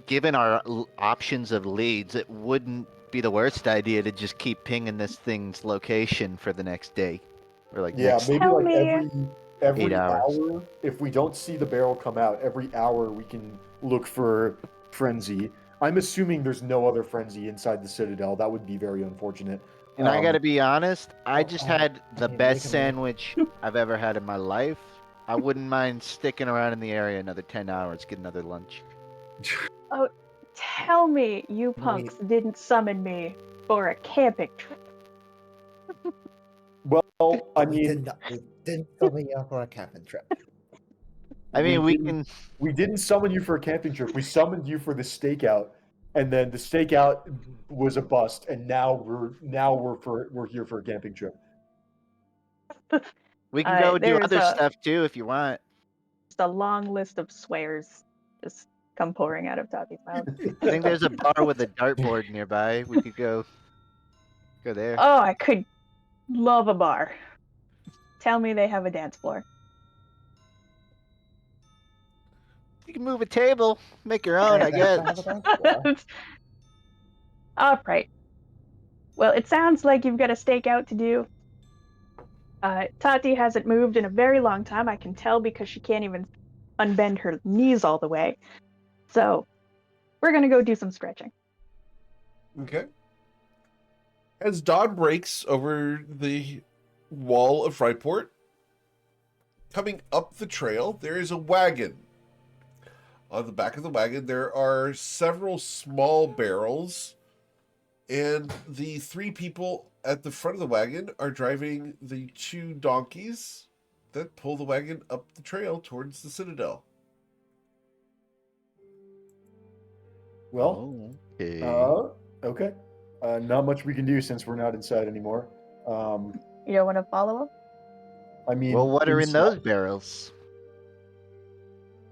given our options of leads, it wouldn't be the worst idea to just keep pinging this thing's location for the next day, or maybe every 8 hours. hour. If we don't see the barrel come out, every hour we can look for Frenzy. I'm assuming there's no other Frenzy inside the Citadel. That would be very unfortunate. And I gotta be honest, I just had the best sandwich I've ever had in my life. I wouldn't mind sticking around in the area another 10 hours, get another lunch. Oh, tell me you punks didn't summon me for a camping trip. Well, I mean, we didn't summon you for a camping trip. I mean, we didn't summon you for a camping trip. We summoned you for the stakeout, and then the stakeout was a bust, and now we're here for a camping trip. We can go do other stuff too if you want. Just a long list of swears just come pouring out of Toppy's mouth. I think there's a bar with a dartboard nearby. We could go there. Oh, I could love a bar. Tell me they have a dance floor. You can move a table, make your own, I guess. All right. Well, it sounds like you've got a stakeout to do. Tati hasn't moved in a very long time. I can tell because she can't even unbend her knees all the way. So we're going to go do some stretching. Okay. As dawn breaks over the wall of Frightport, coming up the trail, there is a wagon. On the back of the wagon, there are several small barrels, and the three people at the front of the wagon are driving the two donkeys that pull the wagon up the trail towards the Citadel. Well, okay. Not much we can do since we're not inside anymore. You don't want to follow them? I mean, well, what are in those barrels?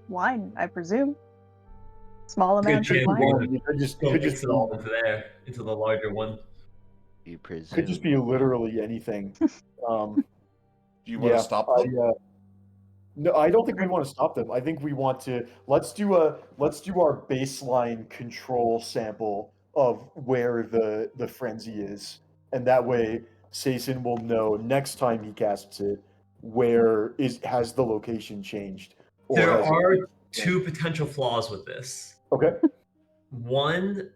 Wine, I presume. Small amounts of wine. Could just it all into there, into the larger one. You presume. Could just be literally anything. Do you want to stop them? No, I don't think we want to stop them. I think we want to let's do our baseline control sample of where the frenzy is, and that way Sason will know next time he casts it has the location changed. There are two potential flaws with this. Okay. One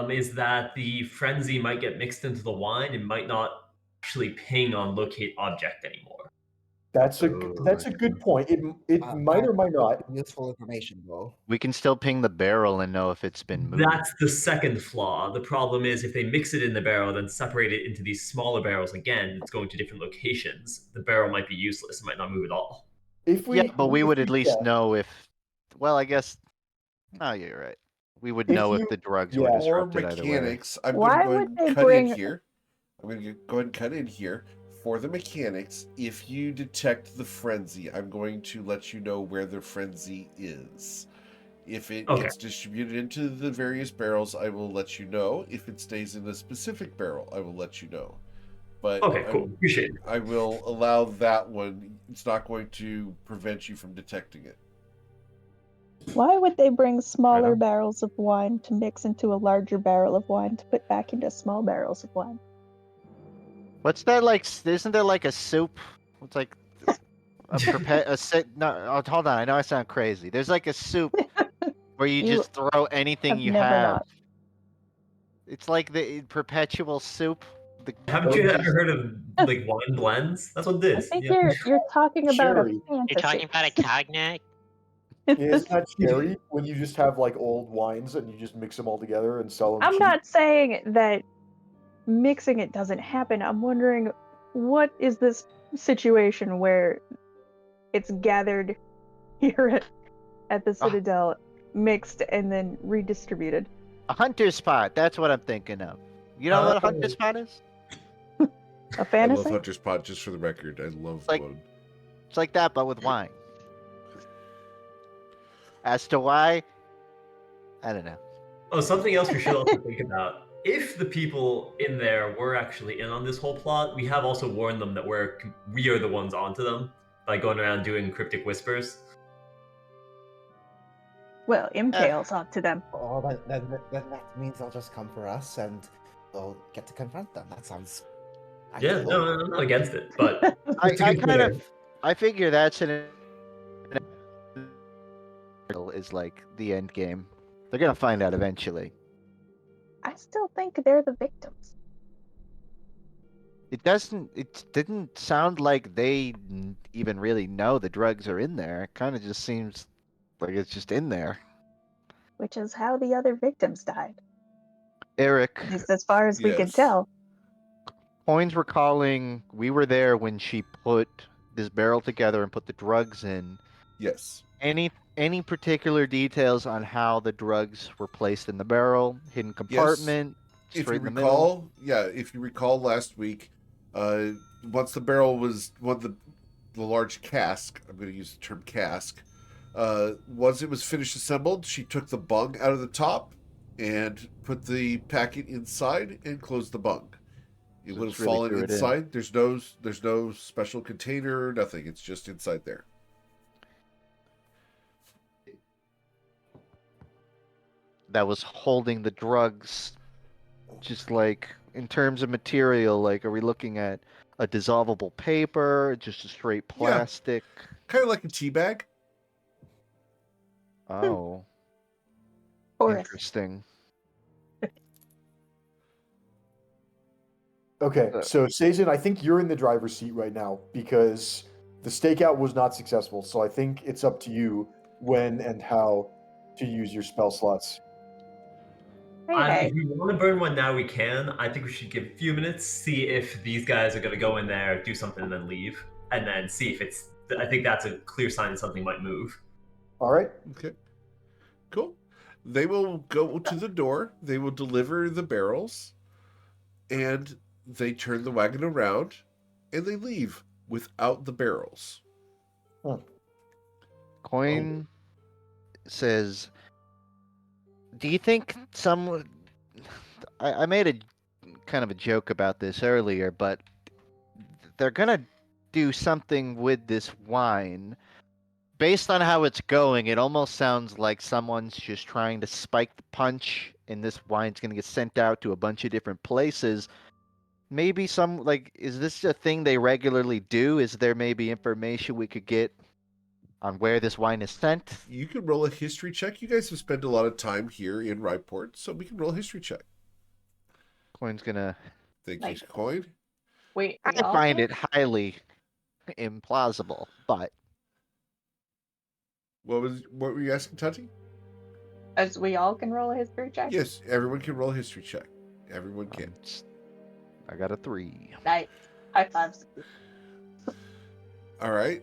is that the frenzy might get mixed into the wine and might not actually ping on locate object anymore. That's a good point. It might or might not. Useful information, though. We can still ping the barrel and know if it's been moved. That's the second flaw. The problem is if they mix it in the barrel, then separate it into these smaller barrels again, it's going to different locations. The barrel might be useless. It might not move at all. But we would at least know if. Well, I guess. Oh, you're right. we would If know you- if the drugs yeah. were For disrupted either way. mechanics, I'm Why going would to they go cut bring- in here. I'm going to go ahead and cut in here. For the mechanics, if you detect the frenzy, I'm going to let you know where the frenzy is. If it Okay. gets distributed into the various barrels, I will let you know. If it stays in a specific barrel, I will let you know. But Okay, cool. Appreciate it. I will allow that one. It's not going to prevent you from detecting it. Why would they bring smaller on. barrels of wine to mix into a larger barrel of wine to put back into small barrels of wine? What's that like? Isn't there like a soup? It's like no, hold on. I know I sound crazy. There's like a soup where you You just throw anything have you never have. not. It's like the perpetual soup. Haven't you ever heard of like wine blends? That's what it I is. think Yeah. you're talking about Sherry. a fantasy. You're talking about a cognac? Is that scary when you just have like old wines and you just mix them all together and sell them I'm cheap? not saying that mixing it doesn't happen. I'm wondering what is this situation where it's gathered here at the Citadel, mixed and then redistributed. A hunter's spot. That's what I'm thinking of. You know what a hunter's spot is? A I love fantasy? Hunter's Pot, just for the record. I love like- one. It's like that, but with wine. As to why, I don't know. Oh, something else we should also think about. If the people in there were actually in on this whole plot, we have also warned them that we are the ones onto them by going around doing cryptic whispers. Well, Imkale's up to them. Oh, then that means they'll just come for us and we'll get to confront them. That sounds. Yeah, ideal. no, I'm not against it, but I figure that's is like the end game. They're gonna find out eventually. I still think they're the victims. It didn't sound like they even really know the drugs are in there. It kind of just seems like it's just in there. Which is how the other victims died. Eric, At least as far as we can Yes. tell. Coins recalling we were there when she put this barrel together and put the drugs in. Yes. Any particular details on how the drugs were placed in the barrel, hidden compartment, If straight you in the middle? recall, if you recall last week, once the barrel was the large cask, I'm going to use the term cask, once it was finished assembled, she took the bung out of the top and put the packet inside and closed the bung. It So would have it's really fallen threw it in. inside. There's no special container, nothing. It's just inside there. That was holding the drugs, just like in terms of material, like are we looking at a dissolvable paper, just a straight plastic? Kind of like a tea bag. Oh, Porous. interesting. Okay, so Sazin, I think you're in the driver's seat right now because the stakeout was not successful. So I think it's up to you when and how to use your spell slots. Hey, If we want to burn one now, we can. I think we should give a few minutes, see if these guys are going to go in there, do something, and then leave. And then see if it's... I think that's a clear sign that something might move. All right. Okay. Cool. They will go to the door. They will deliver the barrels. And they turn the wagon around. And they leave without the barrels. Coin says, do you think someone... I made a kind of a joke about this earlier, but they're gonna do something with this wine. Based on how it's going, it almost sounds like someone's just trying to spike the punch, and this wine's gonna get sent out to a bunch of different places. Maybe is this a thing they regularly do? Is there maybe information we could get on where this wine is sent? You can roll a history check. You guys have spent a lot of time here in Ryport, so we can roll a history check. Coin's gonna... Thank you, Coin. Wait, I find it highly implausible, but... What were you asking, Tati? As we all can roll a history check? Yes, everyone can roll a history check. Everyone can. I got a 3. Nice. High fives. All right.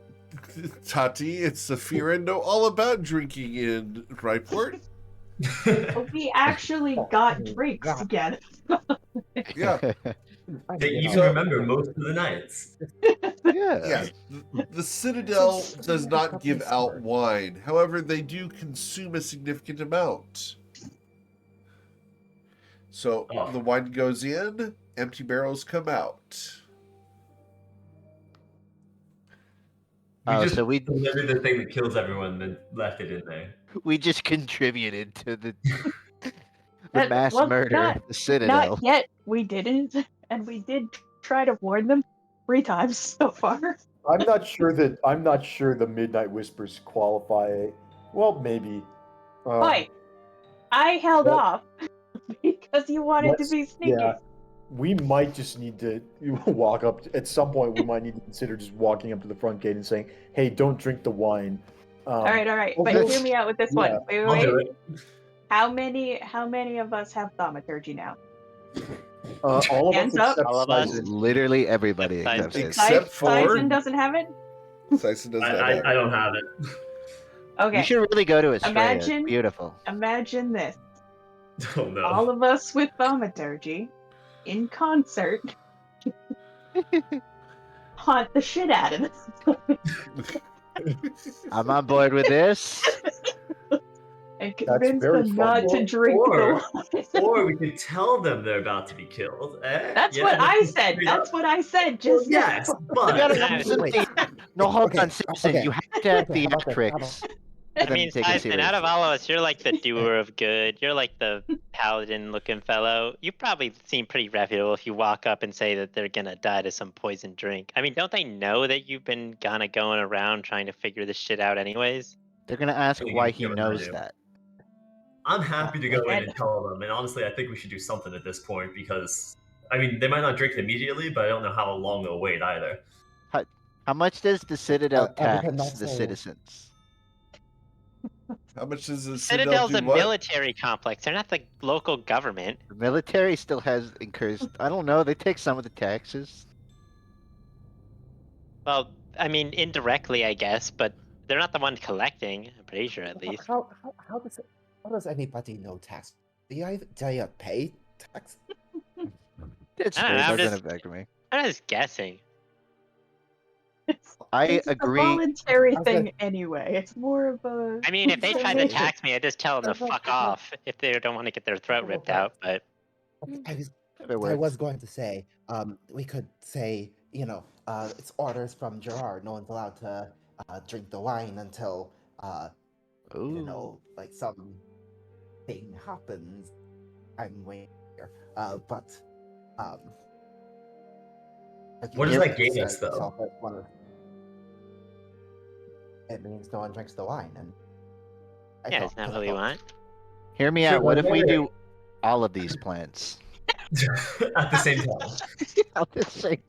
Tati, it's Saphira know all about drinking in Ryport. We actually got drinks God. together. Yeah. They even So- remember most of the nights. Yeah, the Citadel does not give out wine. However, they do consume a significant amount. So the wine goes in, empty barrels come out. We just so we delivered the thing that kills everyone, then left it in there. we just contributed to the mass murder of the Citadel. Not yet. We didn't, and we did try to warn them 3 times so far. I'm not sure the Midnight Whispers qualify. Well, maybe. Why? I held off because you wanted to be sneaky. Yeah, we might just need to walk up. At some point, we might need to consider just walking up to the front gate and saying, "Hey, don't drink the wine." All right. But hear me out with this one. Wait. I'll do it. How many of us have thaumaturgy now? All of Hands us up. except All of us. Sizen. Literally everybody Except except for- Sizen doesn't have it? Sizen doesn't have I that. don't have it. Okay. You should really go to Estrella. Imagine- It's beautiful. Imagine this. Oh no. All of us with thaumaturgy in concert haunt the shit out of this. I'm on board with this. And convince very them fun. not to drink Or- the wine. Or we could tell them they're about to be killed. That's Yeah, what I that's said. straight That's up. what I said Well, just yes, now. but You gotta Yeah, have some wait. No, hold Okay, on, Simpson. okay. You have to have Okay, how about this? theatrics. I for them mean, to take it Tyson, out of seriously. all of us, you're like the doer of good. You're like the paladin-looking fellow. You probably seem pretty reputable if you walk up and say that they're gonna die to some poison drink. I mean, don't they know that you've been kind of going around trying to figure this shit out anyways? They're gonna ask Yeah, why he yeah, I knows do. that. I'm happy to go in And- and tell them. And honestly, I think we should do something at this point because, I mean, they might not drink it immediately, but I don't know how long they'll wait either. How much does the Citadel we can tax the also- citizens? How much does the Citadel Citadel's do a what? military complex. They're not the local government. The military still has incurs. I don't know. They take some of the taxes. Well, I mean, indirectly, I guess, but they're not the one collecting. I'm pretty sure, at least. How does anybody know tax? Do you pay tax? It's I don't true. know, It I'm doesn't just- affect me. I'm just guessing. I It's agree. a voluntary I was thing like- anyway. It's more of a. I mean, if they tried to Conservation. tax me, I'd just tell them to fuck off if they don't want to get their throat ripped out. But It I works. was going to say, we could say, it's orders from Gerard. No one's allowed to drink the wine until, Ooh. like some thing happens. I'm waiting here. But, like What does you that gain said us, though? yourself, that's one of- It means no one drinks the wine, and I yeah, thought- isn't that what we want? Hear me Sure, out. What if we wait. do all of these plans? At the same time. At the same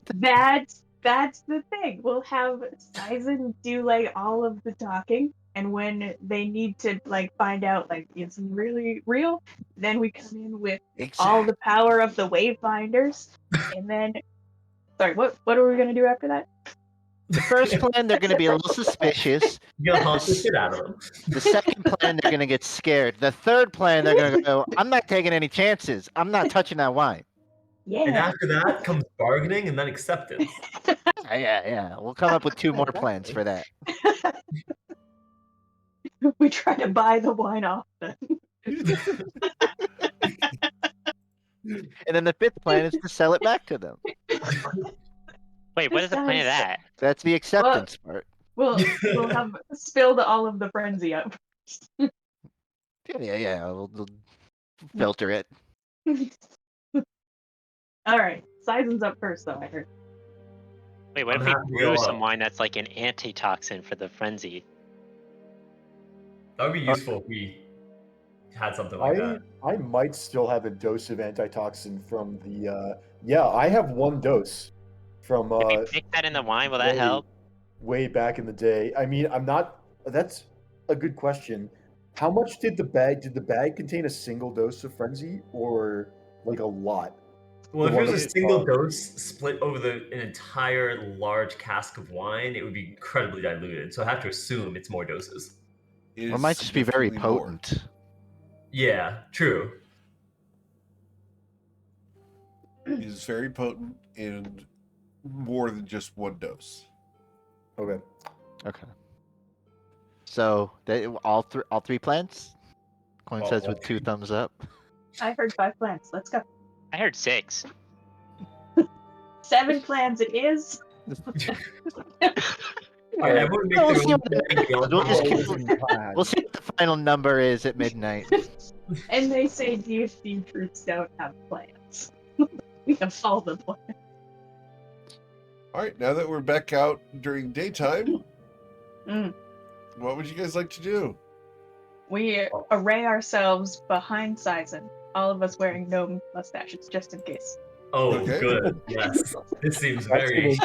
That's the thing. We'll have Sizen do like all of the talking, and when they need to like find out like it's really real, then we come in with all the power of the Wavebinders, and then sorry, what are we gonna do after that? The first plan, they're going to be a little suspicious. You're gonna hunt the shit out of them. The second plan, they're going to get scared. The third plan, they're going to go, I'm not taking any chances. I'm not touching that wine. And Yeah. after that comes bargaining and then acceptance. Yeah. We'll come up with 2 more plans for that. We try to buy the wine off them. And then the 5th plan is to sell it back to them. Wait, what is the point of that? That's the acceptance part. We'll have spilled all of the frenzy out. Yeah. We'll filter it. All right, Sizen's up first, though. I heard. Wait, what if I'm we happy to brew go some up. wine that's like an antitoxin for the frenzy? That would be useful if we had something like that. I might still have a dose of antitoxin from the. Yeah, I have 1 dose from If we mix that in the wine, will that way- help? way back in the day. I mean, I'm not. That's a good question. How much did the bag contain a single dose of frenzy or like a lot? Well, if The it one was a that- single dose split over an entire large cask of wine, it would be incredibly diluted. So I have to assume it's more doses. Is Or it might just be very significantly more. potent. Yeah, true. It is very potent and more than just one dose. Okay. Okay. So all three plants. Coin says with 2 thumbs up. I heard 5 plans. Let's go. I heard 6. 7 plans it is. Alright, everyone make We'll their see own what the- plan. we'll just keep- Plan. We'll see what the final number is at midnight. And they say DSD troops don't have plans. We have all the plans. All right, now that we're back out during daytime, Mm. what would you guys like to do? We array ourselves behind Sizen, all of us wearing gnome mustaches, just in case. Oh, Okay. good. Yes. This seems That's very.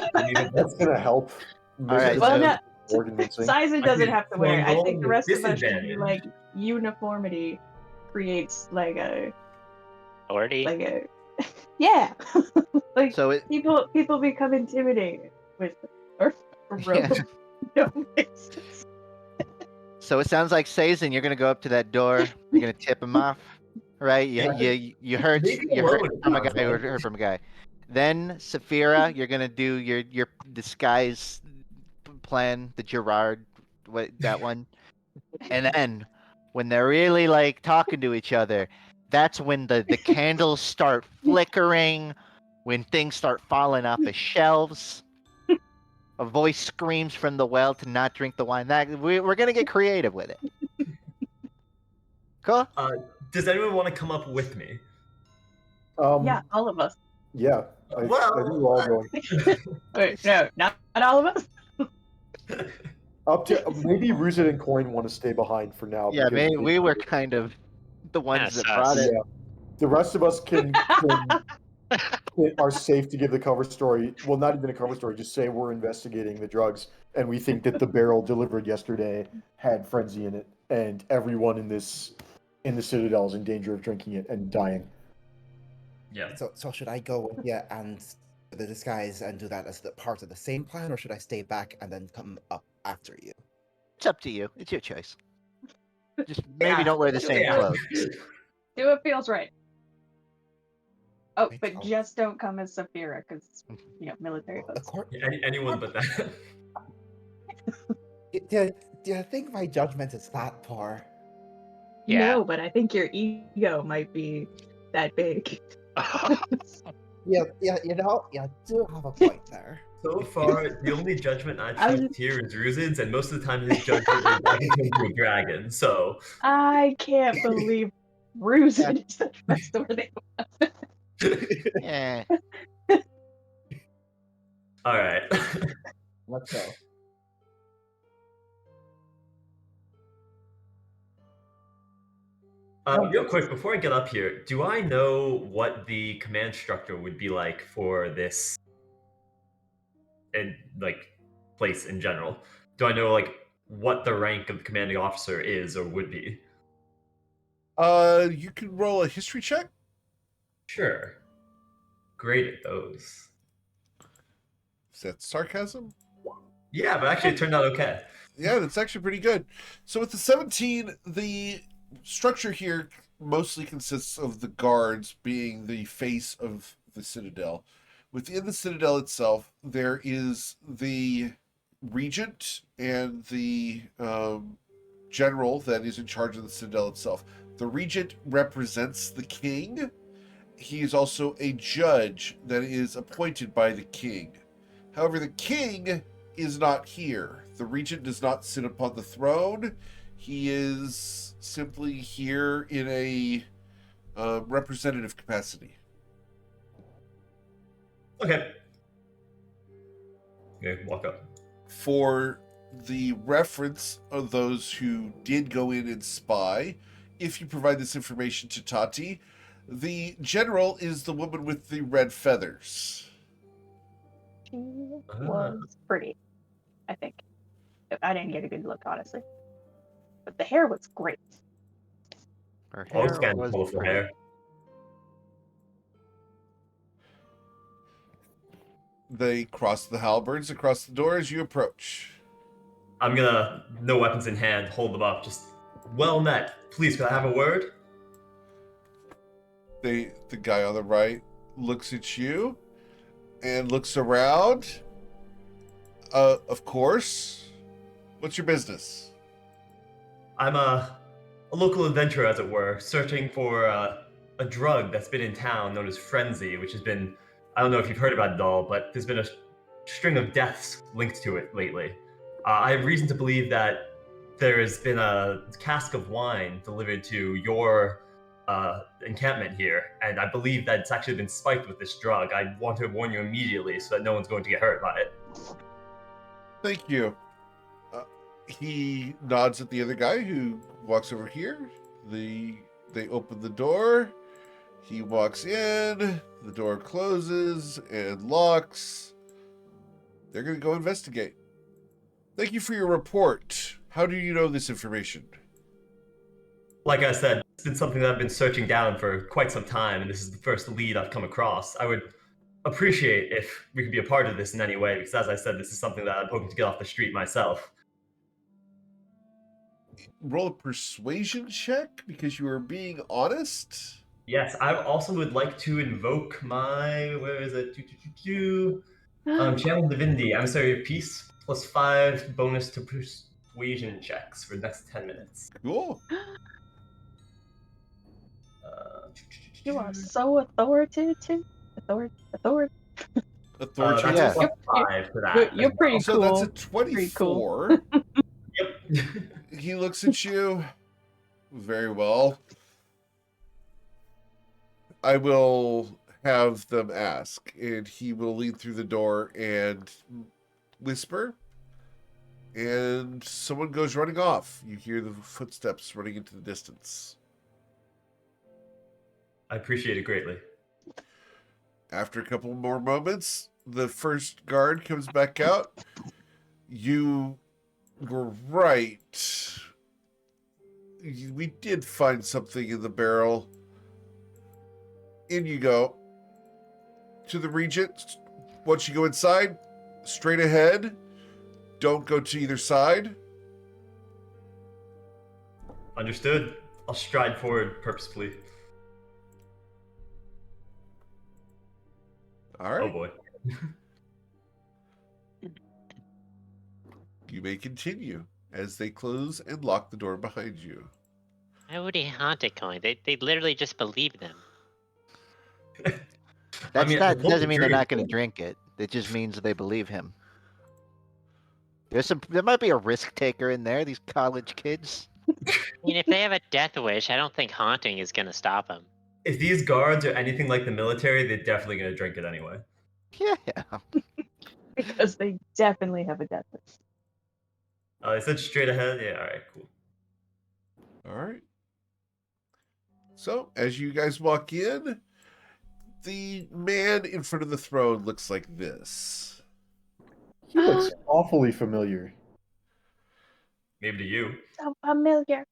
That's gonna help. All right, Well, so- no, Organizing. Sizen doesn't have to wear it. I roll think the with rest of us should be disadvantage. like uniformity creates like a Already? yeah. Like So it people become intimidated with or rope. No, so it sounds like Sazen, you're gonna go up to that door. You're gonna tip him off, right? You heard Leave me you heard alone, from a guy. Cosmo. Heard from a guy. Then Saphira, you're gonna do your disguise plan, the Gerard, that one, and then when they're really like talking to each other, that's when the candles start flickering, when things start falling off the shelves. A voice screams from the well to not drink the wine. We're gonna get creative with it. Cool. Does anyone want to come up with me? yeah, all of us. Yeah. I think Well, we're all going. Wait, no, not all of us. Up to maybe Ruzit and Coin want to stay behind for now. Yeah, because we were kind of the ones that sus. brought it. Yeah. The rest of us are safe to give the cover story. Well, not even a cover story. Just say we're investigating the drugs, and we think that the barrel delivered yesterday had frenzy in it, and everyone in the Citadel is in danger of drinking it and dying. Yeah. So should I go with you and the disguise and do that as the part of the same plan, or should I stay back and then come up after you? It's up to you. It's your choice. Just maybe don't wear the same Yeah. clothes. Do what feels right. Oh, Right, but I'll- just don't come as Saphira, because military The folks. court. Anyone but that. Do you think my judgment is that poor? Yeah. No, but I think your ego might be that big. Yeah, you do have a point there. So far, the only judgment I I was trust here is Ruzid's, and most of the time his judgment is I can turn into a dragon. So, I can't believe Ruzid is the trustworthy one. Yeah. all right. Let's go. Real quick, before I get up here, do I know what the command structure would be like for this, and like place in general? Do I know like what the rank of the commanding officer is or would be? You can roll a history check. Sure. Great at those. Is that sarcasm? Yeah, but actually it turned out okay. Yeah, that's actually pretty good. So with the 17, the structure here mostly consists of the guards being the face of the Citadel. Within the Citadel itself, there is the regent and the general that is in charge of the Citadel itself. The regent represents the king. He is also a judge that is appointed by the king. However, the king is not here. The regent does not sit upon the throne. He is simply here in a representative capacity. Okay. Okay, walk up. For the reference of those who did go in and spy, if you provide this information to Tati, the general is the woman with the red feathers. She was pretty, I think. I didn't get a good look, honestly. But the hair was great. Her Always hair kind of was colorful pretty. hair. They cross the halberds across the door as you approach. I'm gonna, no weapons in hand, hold them up. Just, well met. Please, could I have a word? The guy on the right looks at you and looks around. Of course. What's your business? I'm a local adventurer, as it were, searching for a drug that's been in town known as Frenzy, which has been, I don't know if you've heard about it all, but there's been a string of deaths linked to it lately. I have reason to believe that there has been a cask of wine delivered to your encampment here, and I believe that it's actually been spiked with this drug. I want to warn you immediately so that no one's going to get hurt by it. Thank you. He nods at the other guy who walks over here. They open the door. He walks in. The door closes and locks. They're going to go investigate. Thank you for your report. How do you know this information? Like I said, it's been something that I've been searching down for quite some time, and this is the first lead I've come across. I would appreciate if we could be a part of this in any way, because as I said, this is something that I'm hoping to get off the street myself. Roll a persuasion check because you are being honest. Yes, I also would like to invoke my, where is it? Channel Divinity, Emissary of Peace, +5 bonus to persuasion checks for the next 10 minutes. Cool. You are so authoritative. Authoritative. Authoritative. That's +5 for that. You're pretty So cool. that's a 24. Yep. He looks at you. Very well. I will have them ask, and he will lead through the door and whisper, and someone goes running off. You hear the footsteps running into the distance. I appreciate it greatly. After a couple more moments, the first guard comes back out. You were right. We did find something in the barrel. In you go. To the Regent. Once you go inside, straight ahead. Don't go to either side. Understood. I'll stride forward purposefully. All right. Oh boy. You may continue as they close and lock the door behind you. Why would he haunt it, Coin? They literally just believe them. That doesn't mean they're not going to drink it. It just means they believe him. There might be a risk taker in there. These college kids. I mean, if they have a death wish, I don't think haunting is going to stop them. If these guards are anything like the military, they're definitely going to drink it anyway. Yeah. Because they definitely have a death wish. They said straight ahead? Yeah, alright, cool. Alright. So, as you guys walk in, the man in front of the throne looks like this. He looks awfully familiar. Maybe to you. So familiar.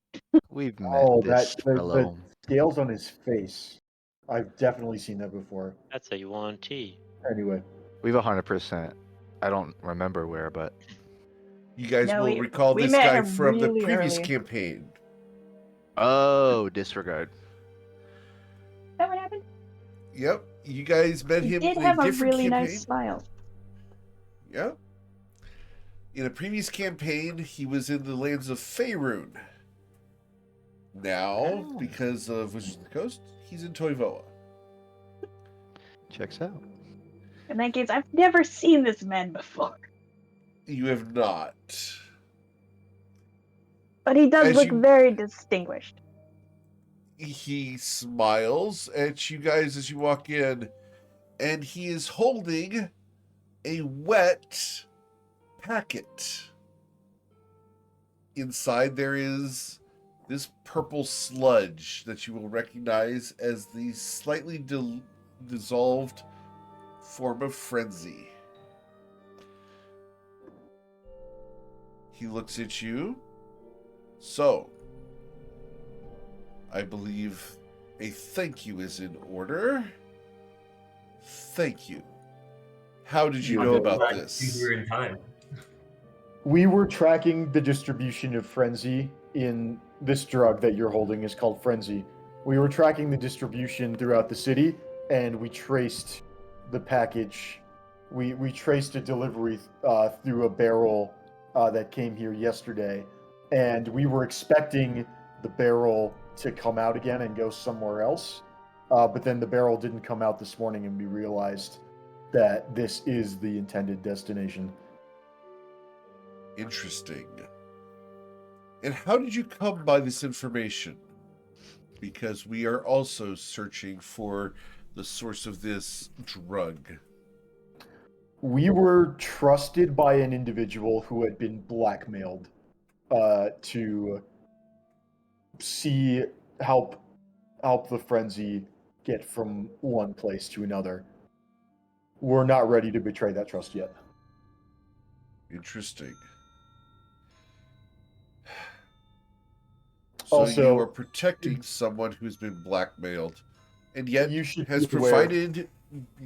We've met this fellow. The scales on his face. I've definitely seen that before. That's a yuan tea. Anyway. We've 100%. I don't remember where, but... You guys will recall this guy from the previous early. campaign. Oh, disregard. Is that what happened? Yep. You guys met him He did in have a a different really campaign. nice smile. Yep. In a previous campaign, he was in the lands of Faerun. Now, because of Wizards of the Coast, he's in Toivoa. Checks out. In that case, I've never seen this man before. You have not. But he does As look you- very distinguished. He smiles at you guys as you walk in, and he is holding a wet packet. Inside there is this purple sludge that you will recognize as the slightly dissolved form of frenzy. He looks at you. So, I believe a thank you is in order. Thank you. How did you know about this? You were in time. We were tracking the distribution of Frenzy in this drug that you're holding is called Frenzy. We were tracking the distribution throughout the city, and we traced the package. We traced a delivery through a barrel that came here yesterday, and we were expecting the barrel to come out again and go somewhere else. But then the barrel didn't come out this morning, and we realized that this is the intended destination. Interesting. And how did you come by this information? Because we are also searching for the source of this drug. We were trusted by an individual who had been blackmailed to help the frenzy get from one place to another. We're not ready to betray that trust yet. Interesting. So Also, you are protecting someone who's been blackmailed, and yet has provided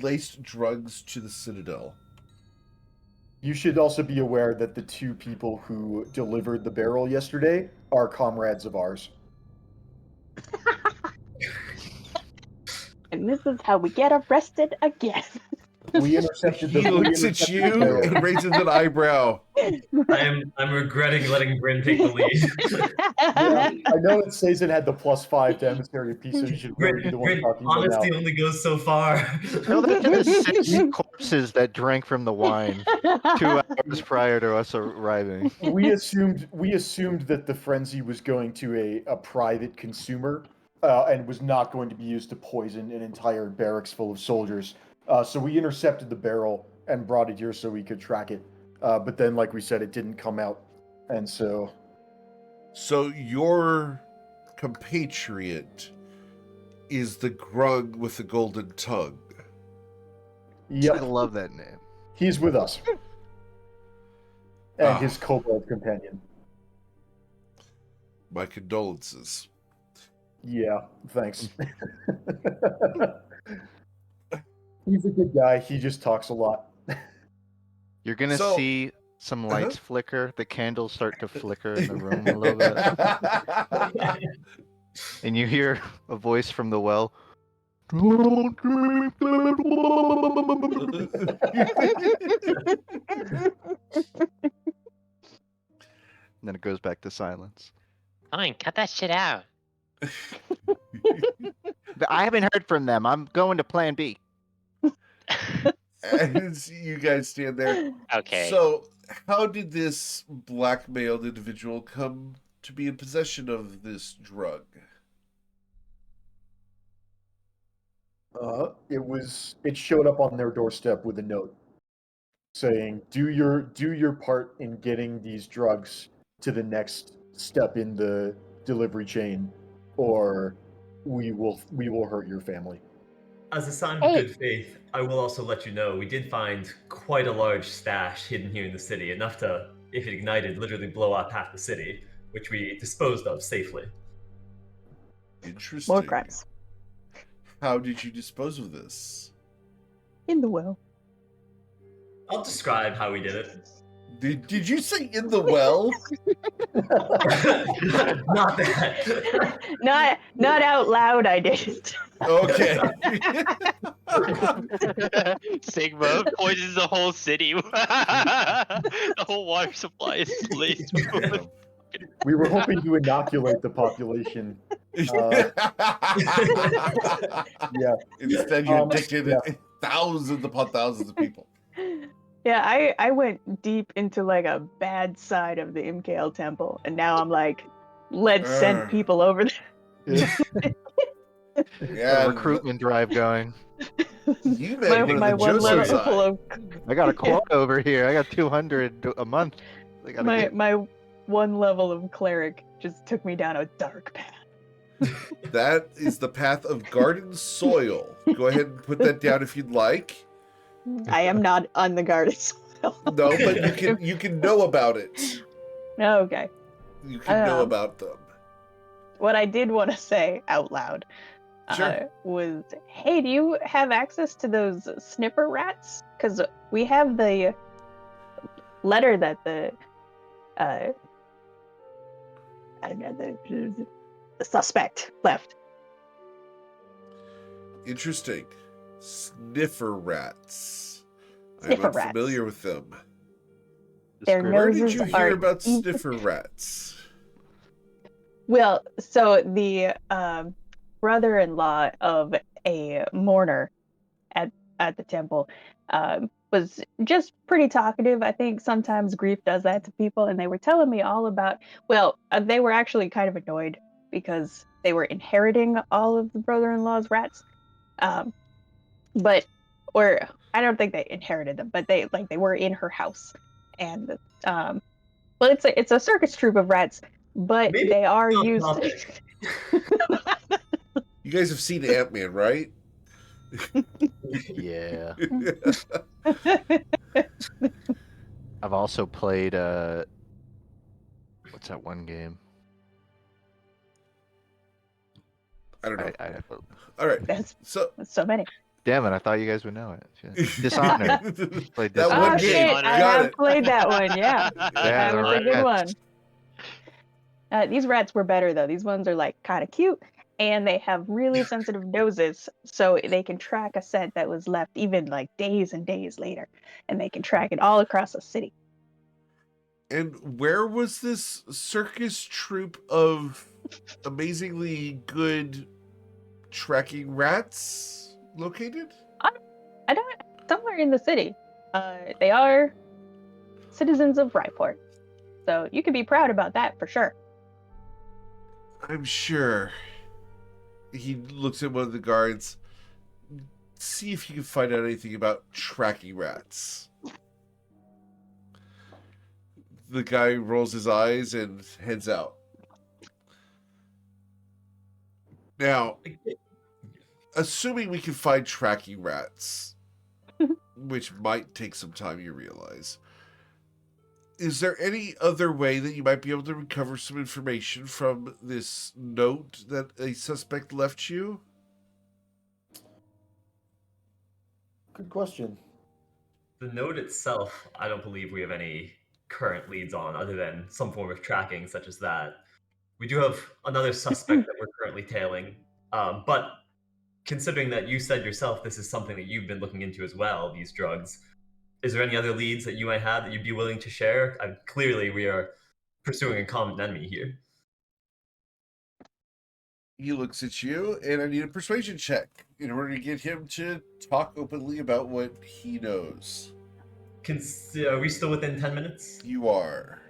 laced drugs to the Citadel. You should also be aware that the two people who delivered the barrel yesterday are comrades of ours. And this is how we get arrested again. We intercepted He looks at you and raises an eyebrow. I'm regretting letting Bryn take the lead. Yeah, I know that Sazin had the +5 to emissary piece, so you should really be the one talking about now. Honesty only goes so far. Tell that to the 6 corpses that drank from the wine 2 hours prior to us arriving. We assumed that the frenzy was going to a private consumer and was not going to be used to poison an entire barracks full of soldiers. So we intercepted the barrel and brought it here so we could track it. But then, like we said, it didn't come out. And so... So your compatriot is the grug with the golden tongue. Yep. I love that name. He's with us. And his kobold companion. My condolences. Yeah, thanks. He's a good guy. He just talks a lot. You're going to see some lights flicker. The candles start to flicker in the room a little bit. And you hear a voice from the well. And then it goes back to silence. Fine, cut that shit out. I haven't heard from them. I'm going to Plan B. As you guys stand there. Okay. So, how did this blackmailed individual come to be in possession of this drug? It showed up on their doorstep with a note saying, "Do your part in getting these drugs to the next step in the delivery chain, or we will hurt your family." As a sign of good faith, I will also let you know we did find quite a large stash hidden here in the city, enough to, if it ignited, literally blow up half the city, which we disposed of safely. Interesting. More crimes. How did you dispose of this? In the well. I'll describe how we did it. Did you say in the well? Not that. Not out loud, I didn't. Okay. Sigma poisons the whole city. The whole water supply is laced. We were hoping to inoculate the population. Yeah. Instead, you addicted thousands upon thousands of people. Yeah, I went deep into like a bad side of the MKL temple, and now I'm like, let's send people over there. Yeah, a recruitment drive going. You made my one level of I got a quote over here. I got 200 a month. My one level of cleric just took me down a dark path. That is the path of garden soil. Go ahead and put that down if you'd like. I am not on the garden soil. No, but you can know about it. Okay. You can know about them. What I did want to say out loud was, hey, do you have access to those sniffer rats? Because we have the letter that the suspect left. Interesting. Sniffer rats. Sniffer I'm unfamiliar with them. Their Where did noses you are hear about sniffer rats? Well, so the brother-in-law of a mourner at the temple was just pretty talkative. I think sometimes grief does that to people, and they were telling me all about. Well, they were actually kind of annoyed because they were inheriting all of the brother-in-law's rats, but or I don't think they inherited them, but they were in her house, and well, it's a circus troupe of rats, but Maybe they are on used. topic. You guys have seen Ant-Man, right? Yeah. I've also played what's that one game? I don't know. I All right. That's So so many. damn it! I thought you guys would know it. Shit. Dishonored. Played that Dishonored. one Oh game. shit! Dishonored. I Got have it. played that one. Yeah, Yeah, that the was a good rats. one. These rats were better though. These ones are like kind of cute, and they have really sensitive noses, so they can track a scent that was left even like days and days later, and they can track it all across the city. And where was this circus troupe of amazingly good tracking rats located? I don't. Somewhere in the city. They are citizens of Ryport, so you can be proud about that for sure. I'm sure. He looks at one of the guards. See if you can find out anything about tracking rats. The guy rolls his eyes and heads out. Now, assuming we can find tracking rats, which might take some time, you realize, is there any other way that you might be able to recover some information from this note that a suspect left you? Good question. The note itself, I don't believe we have any current leads on other than some form of tracking such as that. We do have another suspect that we're currently tailing, but considering that you said yourself this is something that you've been looking into as well, these drugs, is there any other leads that you might have that you'd be willing to share? Clearly, we are pursuing a common enemy here. He looks at you, and I need a persuasion check in order to get him to talk openly about what he knows. Are we still within 10 minutes? You are.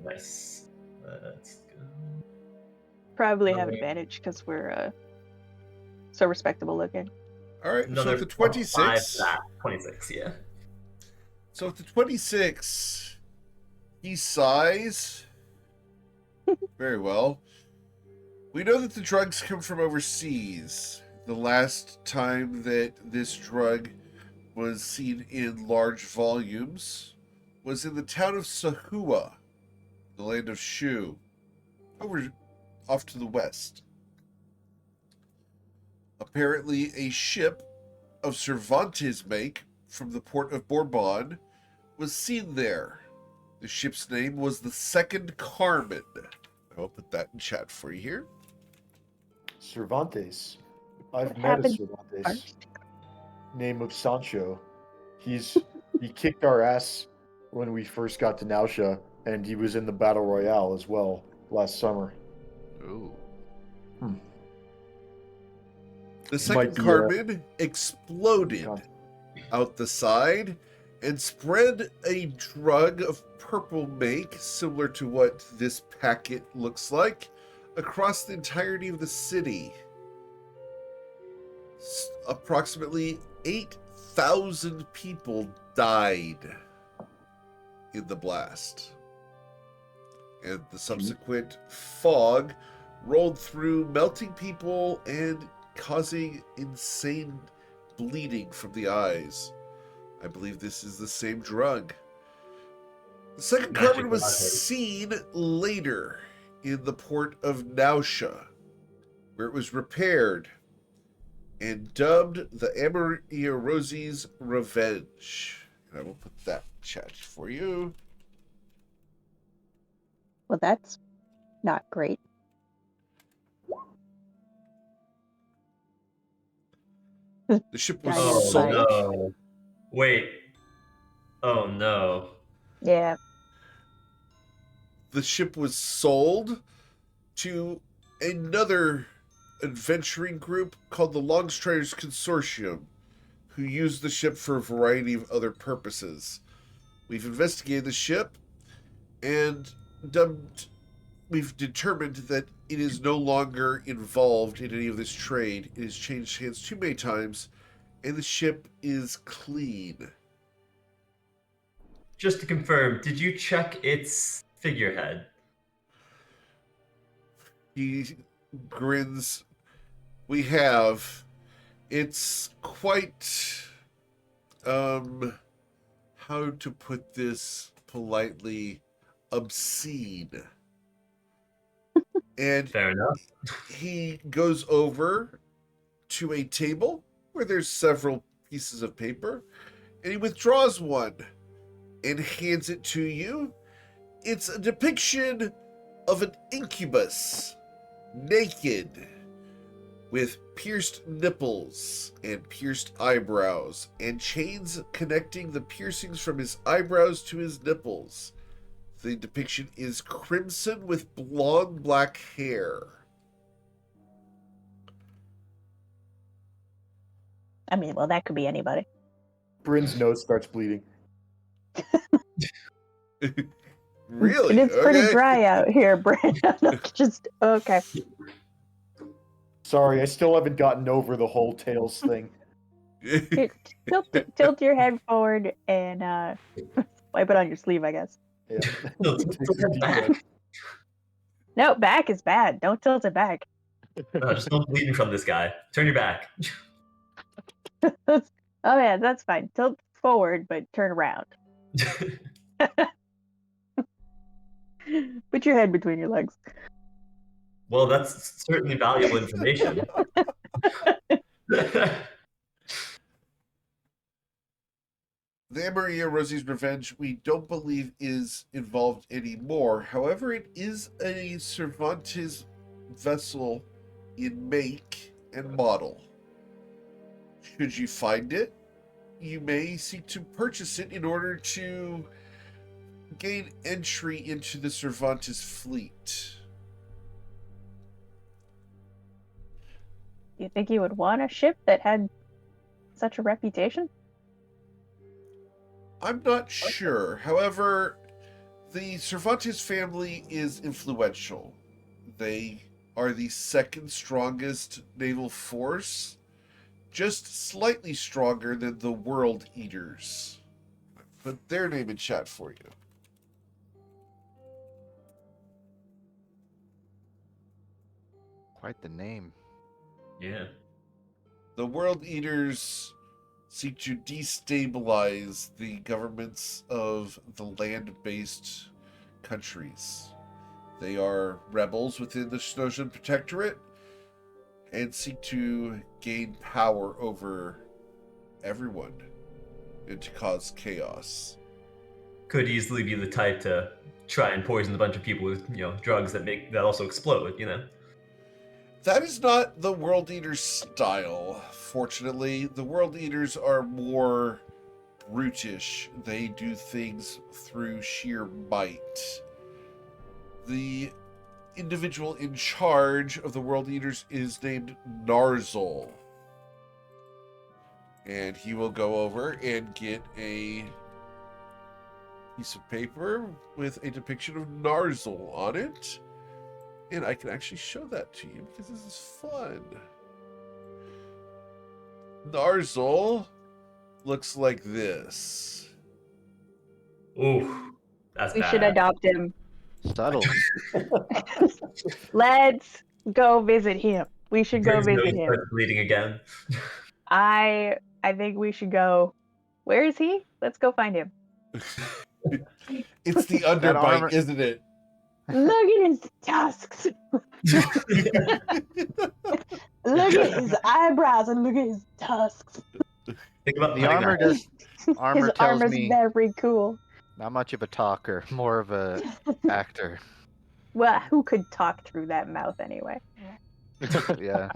Nice. Let's go. Probably have advantage because we're so respectable looking. All right, Another so with the 26. 26, yeah. So with the 26, he sighs. Very well. We know that the drugs come from overseas. The last time that this drug was seen in large volumes was in the town of Sahua, the land of Shu, over off to the west. Apparently, a ship of Cervantes make from the port of Bourbon was seen there. The ship's name was the Second Carmen. I'll put that in chat for you here. Cervantes. I've What met a happened Cervantes. first? Name of Sancho. He kicked our ass when we first got to Nausea, and he was in the Battle Royale as well last summer. Ooh. The Second Carmen exploded out the side and spread a drug of purple make, similar to what this packet looks like, across the entirety of the city. Approximately 8,000 people died in the blast. And the subsequent fog rolled through, melting people and causing insane bleeding from the eyes. I believe this is the same drug. The Second Carmen was seen later in the port of Nausea, where it was repaired and dubbed the Amaria Rosie's Revenge. And I will put that in chat for you. Well, that's not great. The ship was Oh, sold. no. Wait. Oh no. Yeah. The ship was sold to another adventuring group called the Longstriders Consortium, who used the ship for a variety of other purposes. We've investigated the ship, and we've determined that it is no longer involved in any of this trade. It has changed hands too many times, and the ship is clean. Just to confirm, did you check its figurehead? He grins. We have. It's quite, how to put this politely, obscene. And Fair enough. he goes over to a table where there's several pieces of paper, and he withdraws one and hands it to you. It's a depiction of an incubus, naked, with pierced nipples and pierced eyebrows, and chains connecting the piercings from his eyebrows to his nipples. The depiction is crimson with long black hair. I mean, well, that could be anybody. Bryn's nose starts bleeding. Really? And it's pretty Okay. dry out here, Bryn. Just okay. Sorry, I still haven't gotten over the whole tails thing. Here, tilt your head forward and wipe it on your sleeve, I guess. Yeah. Tilt it back. No, back is bad. Don't tilt it back. No, just no bleeding from this guy. Turn your back. Oh yeah, that's fine. Tilt forward, but turn around. Put your head between your legs. Well, that's certainly valuable information. The Maria Rosie's Revenge, we don't believe is involved anymore. However, it is a Cervantes vessel in make and model. Should you find it, you may seek to purchase it in order to gain entry into the Cervantes fleet. Do you think you would want a ship that had such a reputation? I'm not sure. However, the Cervantes family is influential. They are the second strongest naval force, just slightly stronger than the World Eaters. Put their name in chat for you. Quite the name. Yeah. The World Eaters seek to destabilize the governments of the land-based countries. They are rebels within the Snowshoe Protectorate and seek to gain power over everyone and to cause chaos. Could easily be the type to try and poison a bunch of people with, drugs that also explode, That is not the World Eaters' style. Fortunately, the World Eaters are more brutish. They do things through sheer might. The individual in charge of the World Eaters is named Narzul. And he will go over and get a piece of paper with a depiction of Narzul on it. And I can actually show that to you because this is fun. Narzul looks like this. Ooh, that's We bad. should adopt him. Subtle. Let's go visit him. We should go Bryn's nose visit him. starts bleeding again. I think we should go. Where is he? Let's go find him. It's the That underbite, armor- isn't it? Look at his tusks. Look at his eyebrows and look at his tusks. Think about The armor does. Armor His tells armor's me very cool. not much of a talker, more of a actor. Well, who could talk through that mouth anyway? Yeah.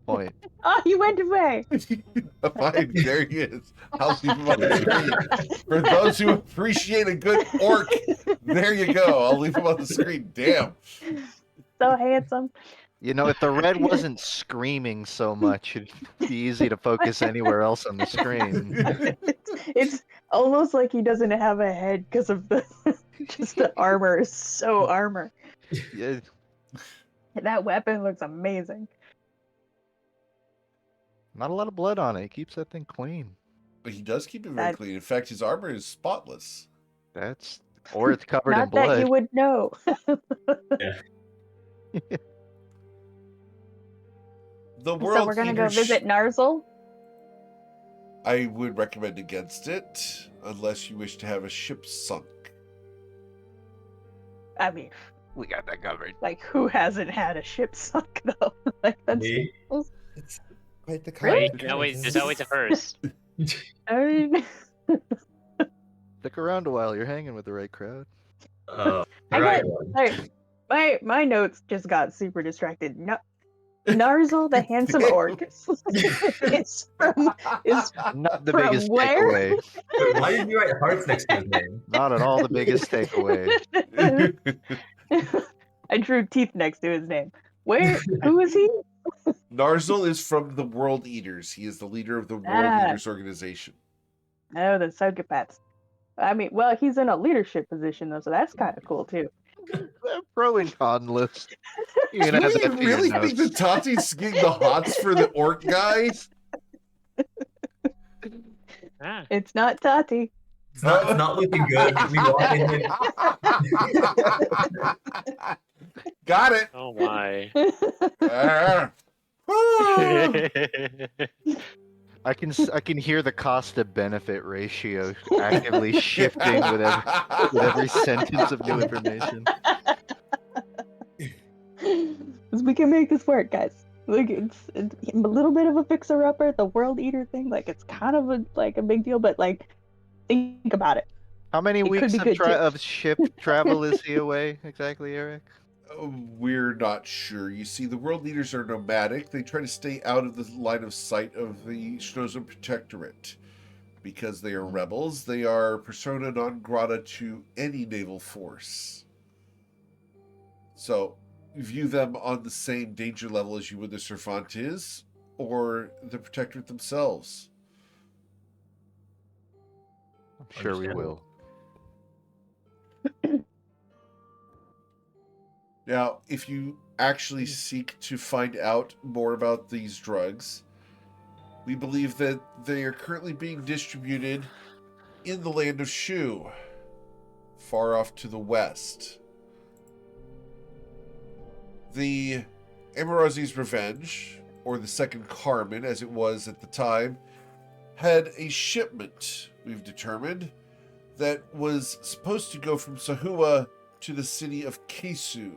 Point. Oh, he went away. Fine, there he is. I'll leave him on the screen. For those who appreciate a good orc, there you go. I'll leave him on the screen. Damn. So handsome. You know, if the red wasn't screaming so much, it'd be easy to focus anywhere else on the screen. It's almost like he doesn't have a head because of the just the armor is so armor. Yeah. That weapon looks amazing. Not a lot of blood on it. It keeps that thing clean. But he does keep it very clean. In fact, his armor is spotless. Or it's covered in Not blood. that you would know. Yeah. The world So we're gonna go Eater visit Narzel. I would recommend against it, unless you wish to have a ship sunk. I mean, We got that covered. like, who hasn't had a ship sunk though? Like, that's Me? It's quite the Really? There's always a first. I mean, Stick around a while. You're hanging with the right crowd. Oh, I right. got my notes just got super distracted. No, Narzel, the handsome orc, is Not the from biggest where? takeaway. Why did you write hearts next to his name? Not at all the biggest takeaway. I drew teeth next to his name. Where? Who is he? Narzel is from the World Eaters. He is the leader of the World Eaters organization. Oh, the psychopaths. I mean, well, he's in a leadership position though, so that's kind of cool too. Pro and con list. You can Do add we that to your really think notes. that Tati's getting the hots for the orc guy? Ah, It's not Tati. It's not looking good. We walk in here. Got it. oh my. Ah. Woo! I can hear the cost to benefit ratio actively shifting with every sentence of new information. We can make this work, guys. Like it's a little bit of a fixer-upper, the World Eater thing. Like it's kind of a big deal, but like think about it. How many It could weeks be good, too. of ship travel is he away exactly, Eric? We're not sure. You see, the World Leaders are nomadic. They try to stay out of the line of sight of the Schnozen Protectorate. Because they are rebels, they are persona non grata to any naval force. So, view them on the same danger level as you would the Cervantes or the Protectorate themselves. I'm sure we will. Now, if you actually seek to find out more about these drugs, we believe that they are currently being distributed in the land of Shu, far off to the west. The Amarazi's Revenge, or the Second Carmen, as it was at the time, had a shipment, we've determined, that was supposed to go from Sahua to the city of Kesu.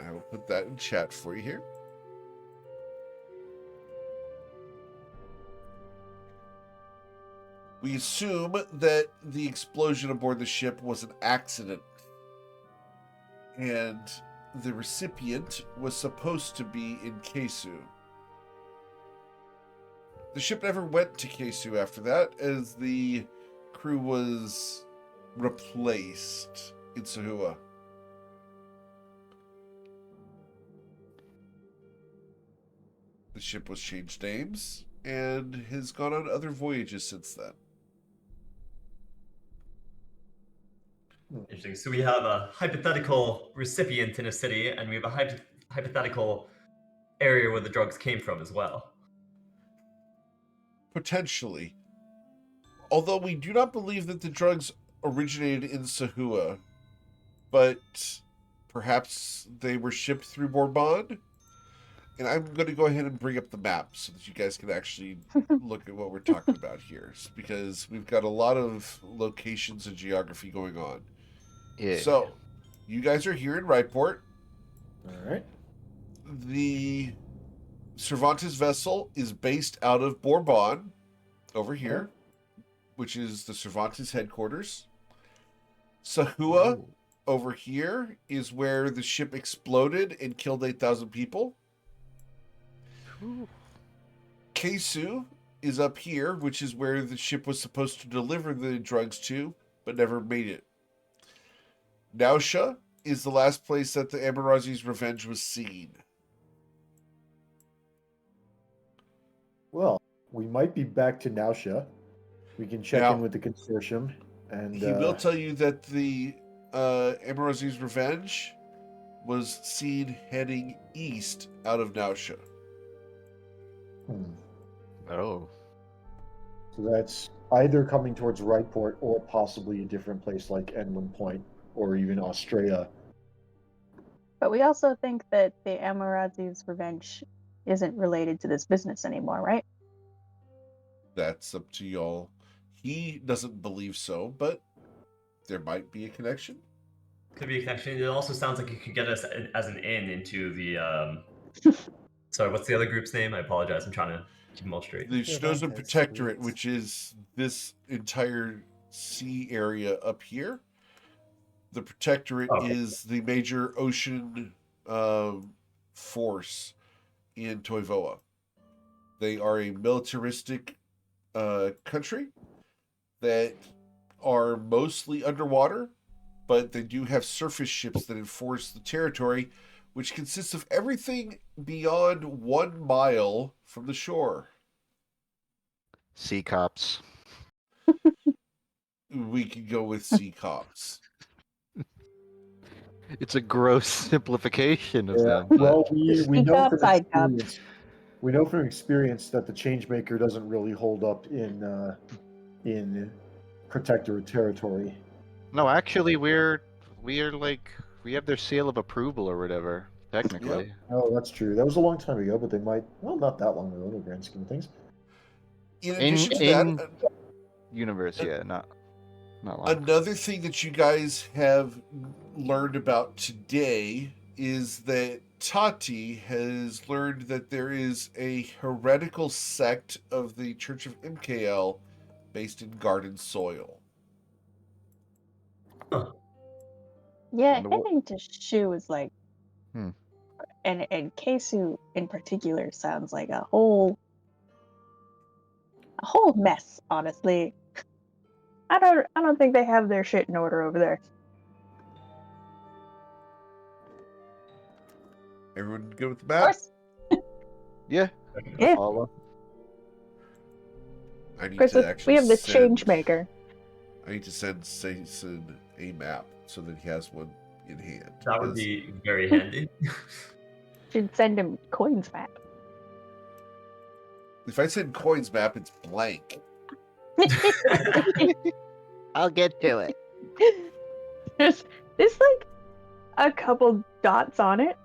I will put that in chat for you here. We assume that the explosion aboard the ship was an accident, and the recipient was supposed to be in Kesu. The ship never went to Kesu after that, as the crew was replaced in Sahua. The ship was changed names and has gone on other voyages since then. Interesting. So we have a hypothetical recipient in a city, and we have a hypothetical area where the drugs came from as well. Potentially. Although we do not believe that the drugs originated in Sahua, but perhaps they were shipped through Bourbon? And I'm going to go ahead and bring up the map so that you guys can actually look at what we're talking about here, because we've got a lot of locations and geography going on. Yeah. So, you guys are here in Ryport. All right. The Cervantes vessel is based out of Bourbon, over here, which is the Cervantes headquarters. Sahua, over here, is where the ship exploded and killed 8,000 people. Keisu is up here, which is where the ship was supposed to deliver the drugs to, but never made it. Nausha is the last place that the Amarazi's revenge was seen. Well, we might be back to Nausha. We can check in with the consortium, and he will tell you that the Amarazi's revenge was seen heading east out of Nausha. Oh. So that's either coming towards Wrightport or possibly a different place like Enwin Point or even Australia. But we also think that the Amarazi's revenge isn't related to this business anymore, right? That's up to y'all. He doesn't believe so, but there might be a connection. Could be a connection. It also sounds like it could get us as an in into the. Sorry, what's the other group's name? I apologize. I'm trying to keep them all straight. The Schnozen Protectorate, which is this entire sea area up here. The Protectorate is the major ocean force in Toivoa. They are a militaristic country that are mostly underwater, but they do have surface ships that enforce the territory, which consists of everything beyond 1 mile from the shore. Sea cops. We could go with sea cops. It's a gross simplification of them. Well, we know from experience. We know from experience that the Changemaker doesn't really hold up in Protectorate territory. No, actually, we have their seal of approval or whatever. Technically. Yep. Oh, that's true. That was a long time ago, but they might. Well, not that long ago in the grand scheme of things. In addition to that, universe, yeah, not long. Another thing that you guys have learned about today is that Tati has learned that there is a heretical sect of the Church of MKL based in Garden Soil. Yeah, heading to Shu is like, and Keisu in particular sounds like a whole mess. Honestly, I don't think they have their shit in order over there. Everyone good with the map? Yeah. Yeah. I need Chris, to actually we have the send, Changemaker. I need to send Sason a map so that he has one in hand. That would be very handy. Should send him Coins map. If I send Coins map, it's blank. I'll get to it. There's like a couple dots on it.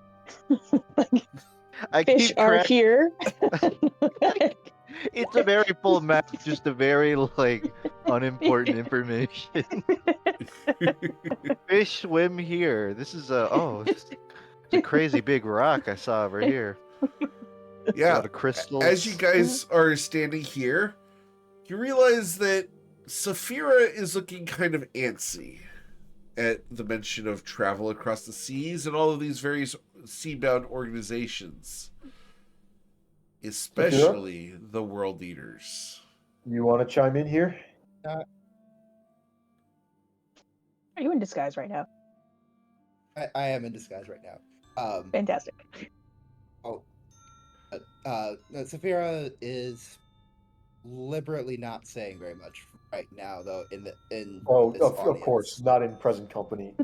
I fish keep are here. It's a very full map, just a very unimportant information. Fish swim here. This is it's a crazy big rock I saw over here. Yeah. A lot of crystals. As you guys are standing here, you realize that Saphira is looking kind of antsy at the mention of travel across the seas and all of these various seabound organizations, especially the World Eaters. You want to chime in here? Are you in disguise right now? I am in disguise right now. Fantastic. Saphira is deliberately not saying very much right now, though. Of course, not in present company.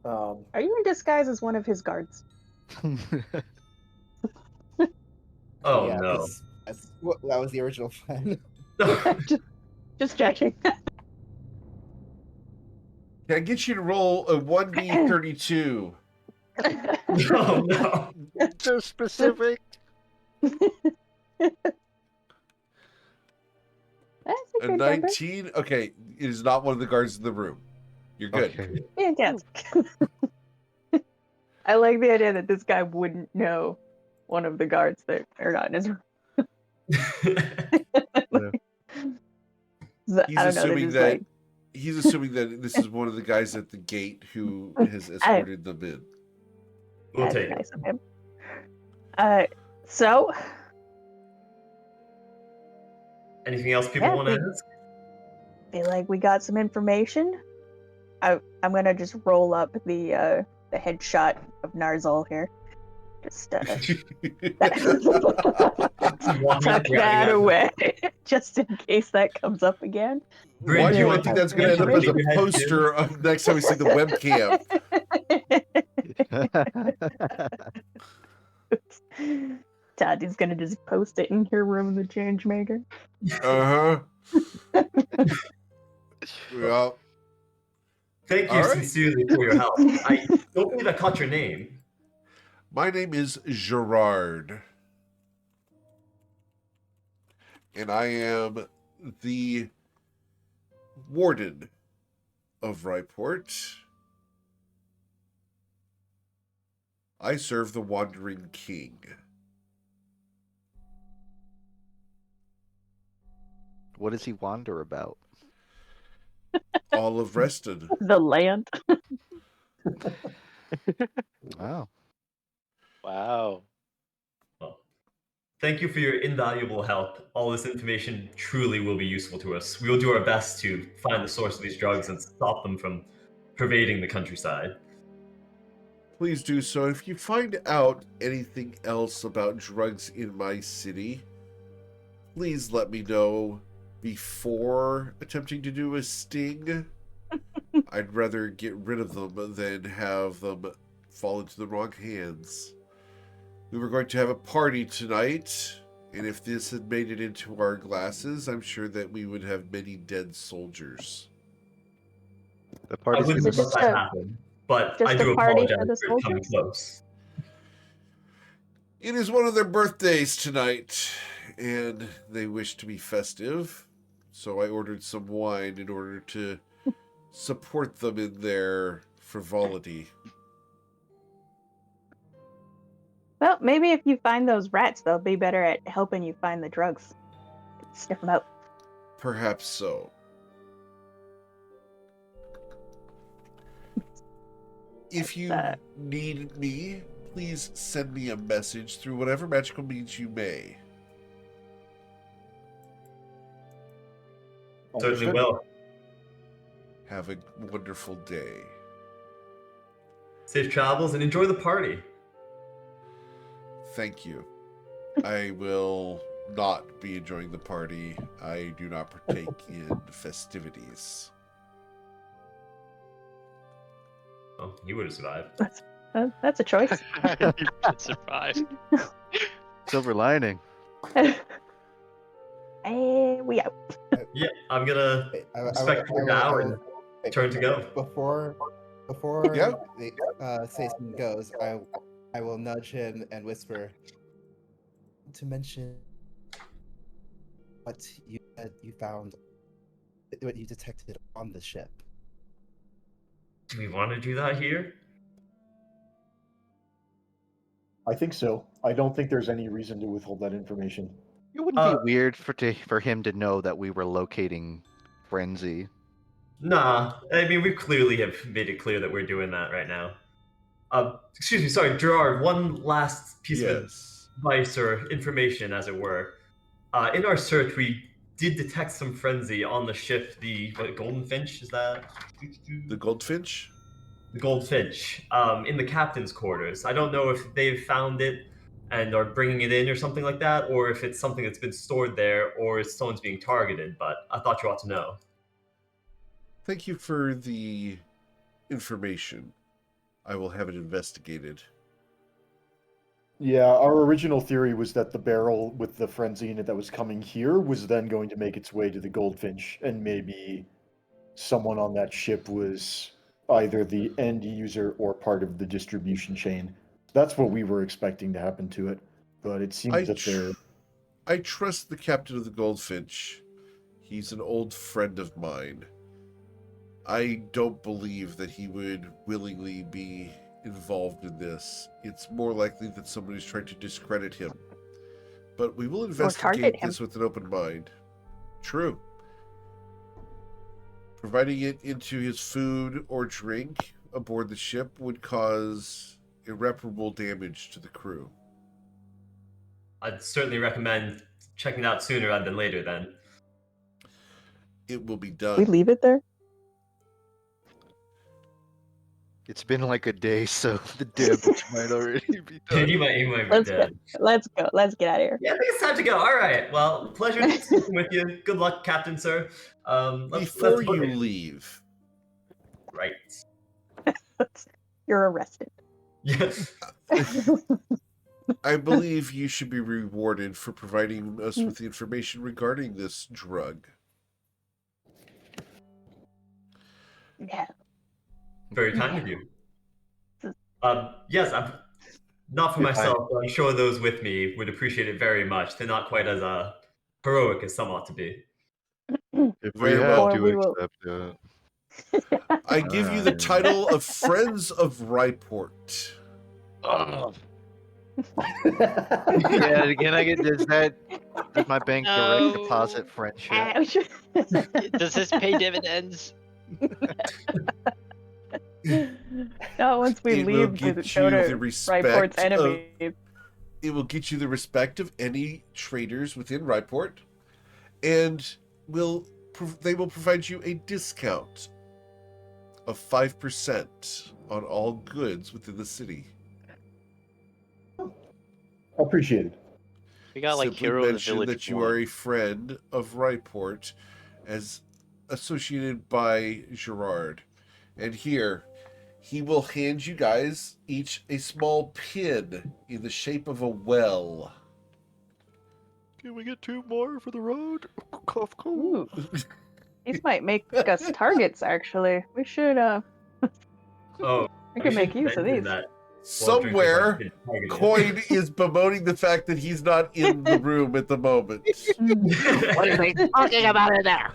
Are you in disguise as one of his guards? Oh yeah, no! That was the original plan. just checking. Can I get you to roll a 1d32? Oh no! So specific. A 19? Okay, it is not one of the guards in the room. You're good. Okay. Fantastic. I like the idea that this guy wouldn't know one of the guards that are not in his room. He's assuming that this is one of the guys at the gate who has escorted them in. We'll take nice of him. So Anything else people want to ask? Feel like we got some information. I'm gonna just roll up the headshot of Narzal here. Just tuck that away, just in case that comes up again. Why do I think that's going to end up as a poster of next time we see the webcam? Tati's gonna just post it in her room in the Changemaker. Well, thank you sincerely for your help. I don't believe I caught your name. My name is Gerard. And I am the warden of Ryport. I serve the Wandering King. What does he wander about? All of Reston. The land. Wow. Wow. Well, thank you for your invaluable help. All this information truly will be useful to us. We will do our best to find the source of these drugs and stop them from pervading the countryside. Please do so. If you find out anything else about drugs in my city, please let me know before attempting to do a sting. I'd rather get rid of them than have them fall into the wrong hands. We were going to have a party tonight, and if this had made it into our glasses, I'm sure that we would have many dead soldiers. The party's I wouldn't let that happen, but I do apologize for it coming close. It is one of their birthdays tonight, and they wish to be festive, so I ordered some wine in order to support them in their frivolity. Well, maybe if you find those rats, they'll be better at helping you find the drugs. Sniff them out. Perhaps so. If you need me, please send me a message through whatever magical means you may. Certainly will. Have a wonderful day. Safe travels and enjoy the party. Thank you. I will not be enjoying the party. I do not partake in festivities. Well, you would have survived. That's a choice. You would survive. Silver lining. And we out. Yeah, I'm gonna respect your now and turn to go. Before Sason goes, I will nudge him and whisper to mention what you said you found, what you detected on the ship. Do we want to do that here? I think so. I don't think there's any reason to withhold that information. It wouldn't be weird for him to know that we were locating Frenzy. Nah, I mean, we clearly have made it clear that we're doing that right now. Excuse me, sorry, Gerard, one last piece of advice or information, as it were. In our search, we did detect some frenzy on the ship, the Goldenfinch, is that? The Goldfinch? The Goldfinch, in the captain's quarters. I don't know if they've found it and are bringing it in or something like that, or if it's something that's been stored there, or if someone's being targeted, but I thought you ought to know. Thank you for the information. I will have it investigated. Yeah, our original theory was that the barrel with the frenzy in it that was coming here was then going to make its way to the Goldfinch, and maybe someone on that ship was either the end user or part of the distribution chain. That's what we were expecting to happen to it, but it seems that they're... I trust the captain of the Goldfinch. He's an old friend of mine. I don't believe that he would willingly be involved in this. It's more likely that somebody's trying to discredit him. But we will investigate this with an open mind. True. Providing it into his food or drink aboard the ship would cause irreparable damage to the crew. I'd certainly recommend checking it out sooner rather than later then. it will be We done. leave it there. It's been like a day, so the damage might already be done. You might be Let's go. dead. Let's go. Let's get out of here. Yeah, I think it's time to go. All right. Well, pleasure speaking with you. Good luck, Captain, sir. Before let's book you it. leave, Right. You're arrested. Yes. I believe you should be rewarded for providing us with the information regarding this drug. Yeah. Very kind of you. Yes, I'm not for If I- myself, but I'm sure those with me would appreciate it very much. They're not quite as heroic as some ought to be. If we Very have well. Or to we will- accept it. I give you the title of Friends of Ryport. Oh. Yeah, can I get does my bank direct No. deposit friendship? Ouch. Does this pay dividends? Not once we It will leave to get go you the to respect Ryport's of- enemies. It will get you the respect of any traders within Ryport, and they will provide you a discount of 5% on all goods within the city. Appreciated. We got like Simply hero of the mention village. that you are a friend of Ryport, as associated by Gerard. And here, he will hand you guys each a small pin in the shape of a well. Can we get 2 more for the road? Cough, cough. Ooh. These might make us targets, actually. We should, Oh, we can make use of these. Somewhere, Coin is bemoaning the fact that he's not in the room at the moment. What are they talking about in there?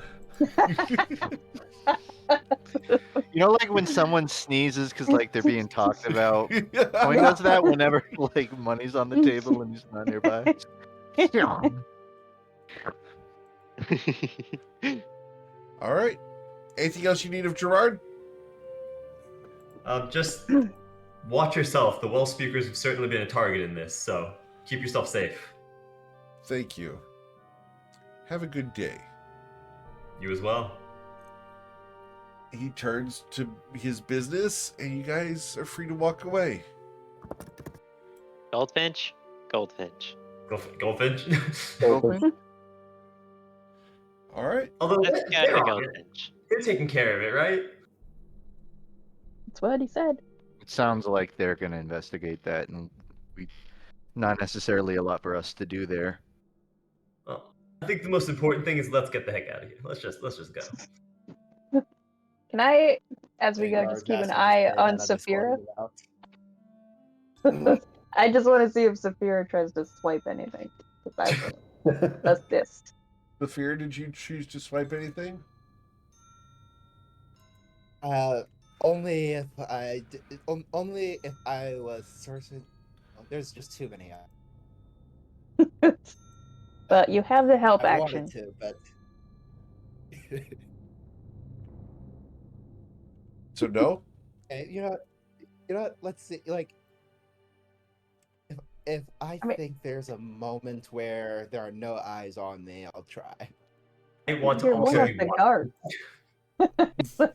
You know, like when someone sneezes because like they're being talked about. Coin does that whenever like money's on the table and he's not nearby. All right. Anything else you need of Gerard? Just watch yourself. The well speakers have certainly been a target in this, so keep yourself safe. Thank you. Have a good day. You as well. He turns to his business, and you guys are free to walk away. Goldfinch? Goldfinch. Goldfinch? All right. Although Let's get they're a on it. goldfinch. They're taking care of it, right? That's what he said. It sounds like they're gonna investigate that, and we not necessarily a lot for us to do there. Well, I think the most important thing is let's get the heck out of here. Let's just go. Can I, as we go, Vanguard just keep an Master eye just on put it Saphira? Discord without- I just want to see if Saphira tries to swipe anything. Because I will assist. Saphir, did you choose to swipe anything? Only if only if I was certain. Oh, there's just too many. But you have the help I action. wanted to, but So no? you know what? Let's see. Like, if I mean- think there's a moment where there are no eyes on me, I'll try. I want to You're one also of the guards.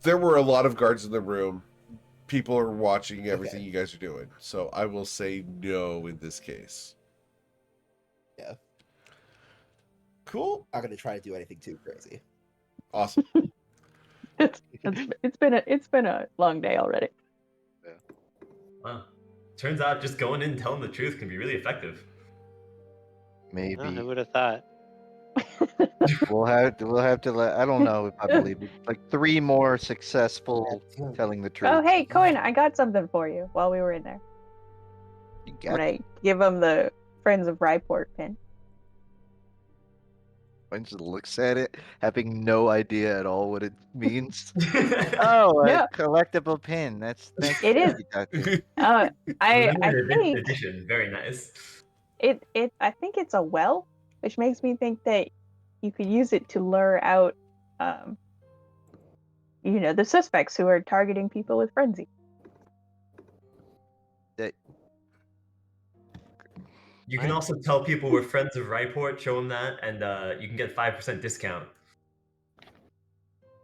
There were a lot of guards in the room. People are watching everything you guys are doing. So I will say no in this case. Yeah. Cool. Not gonna try to do anything too crazy. Awesome. It's been a long day already. Wow. Turns out just going in and telling the truth can be really effective. Maybe Oh, who would have thought? we'll have to let. I don't know if I believe it. Like 3 more successful telling the truth. Oh, hey, Coin, I got something for you while we were in there. You When got I give him the Friends of Ryport pin. Coin just looks at it, having no idea at all what it means. Oh, Yeah. a collectible pin. That's It is. you got there. I Limited think edition. Very nice. I think it's a well, which makes me think that you could use it to lure out the suspects who are targeting people with frenzy. You can also tell people we're friends of Ryport, show them that, and you can get 5% discount.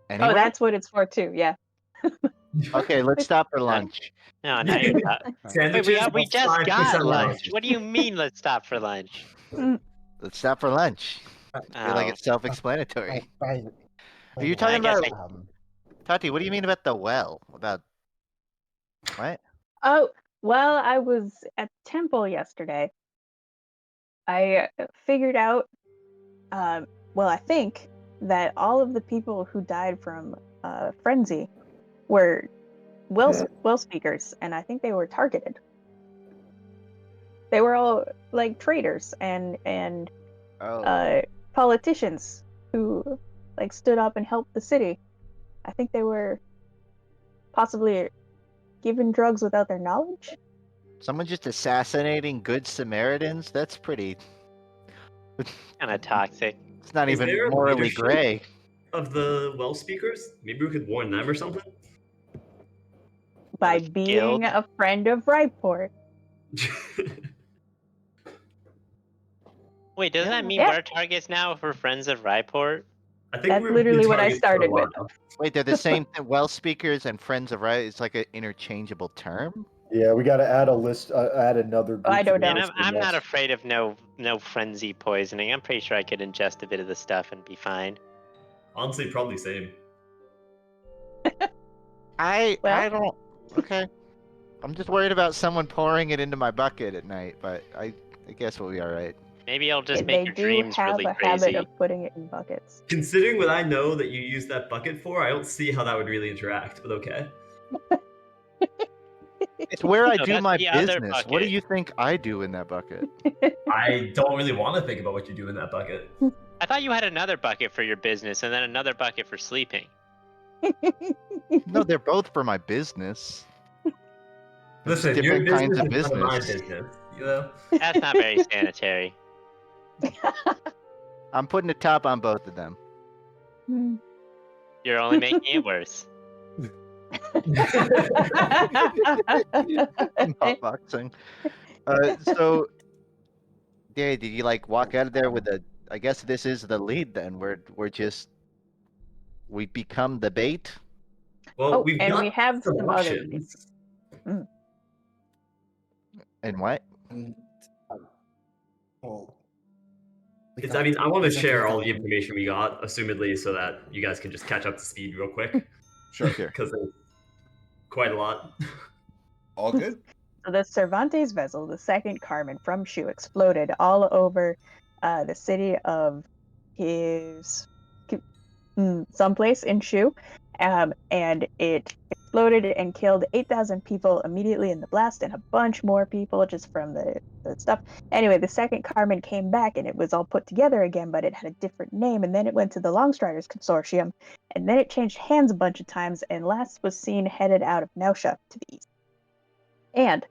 Anywhere? Oh, that's what it's for too. Yeah. Okay, let's stop for lunch. No, now you're not. Sandwiches. We just 5% got lunch. lunch. What do you mean? Let's stop for lunch. Let's stop for lunch. I feel like Oh. it's self-explanatory. By Are you the talking way, about Tati? What do you mean about the well? About what? Oh, well, I was at the temple yesterday. I figured out, well, I think that all of the people who died from frenzy were well speakers, and I think they were targeted. They were all like traitors and politicians who like stood up and helped the city. I think they were possibly given drugs without their knowledge. Someone just assassinating good Samaritans? That's pretty. Kind of toxic. It's not Is even there morally leadership gray. of the well speakers? Maybe we could warn them or something. By Like being guild? a friend of Ripeport. Wait, doesn't that mean Yeah. we're targets now for Friends of Ripeport? I think That's we've literally been what I targets for a started with. while. Wait, they're the same thing. Well speakers and friends of right. It's like an interchangeable term. Yeah, we got to add a list. Add another group. I to don't the know. list I'm of not us. afraid of no frenzy poisoning. I'm pretty sure I could ingest a bit of the stuff and be fine. Honestly, probably same. I Well- don't. Okay. I'm just worried about someone pouring it into my bucket at night, but I guess we'll be all right. Maybe I'll just They make your do dreams have really a crazy. habit of putting it in buckets. Considering what I know that you use that bucket for, I don't see how that would really interact, but okay. It's where I No, do that's my the other business. What do bucket. you think I do in that bucket? I don't really want to think about what you do in that bucket. I thought you had another bucket for your business and then another bucket for sleeping. No, they're both for my business. It's Listen, your different kinds business of is none of my business. business, you know? That's not very sanitary. I'm putting a top on both of them. You're only making it worse. Hotboxing. So, yeah, did you like walk out of there with a? I guess this is the lead then. We become the bait. Well, Oh, we've and got we have some some other options. And what? And, well, we It's, got- I mean, I want to we share all got- the information we got, assumedly, so that you guys can just catch up to speed real quick. Sure. Because there's quite a lot. All good? So the Cervantes vessel, the second Carmen from Shu, exploded all over the city of someplace in Shu, and it exploded and killed 8,000 people immediately in the blast, and a bunch more people just from the stuff. Anyway, the second Carmen came back, and it was all put together again, but it had a different name, and then it went to the Longstriders Consortium, and then it changed hands a bunch of times, and last was seen headed out of Nausha to the east. And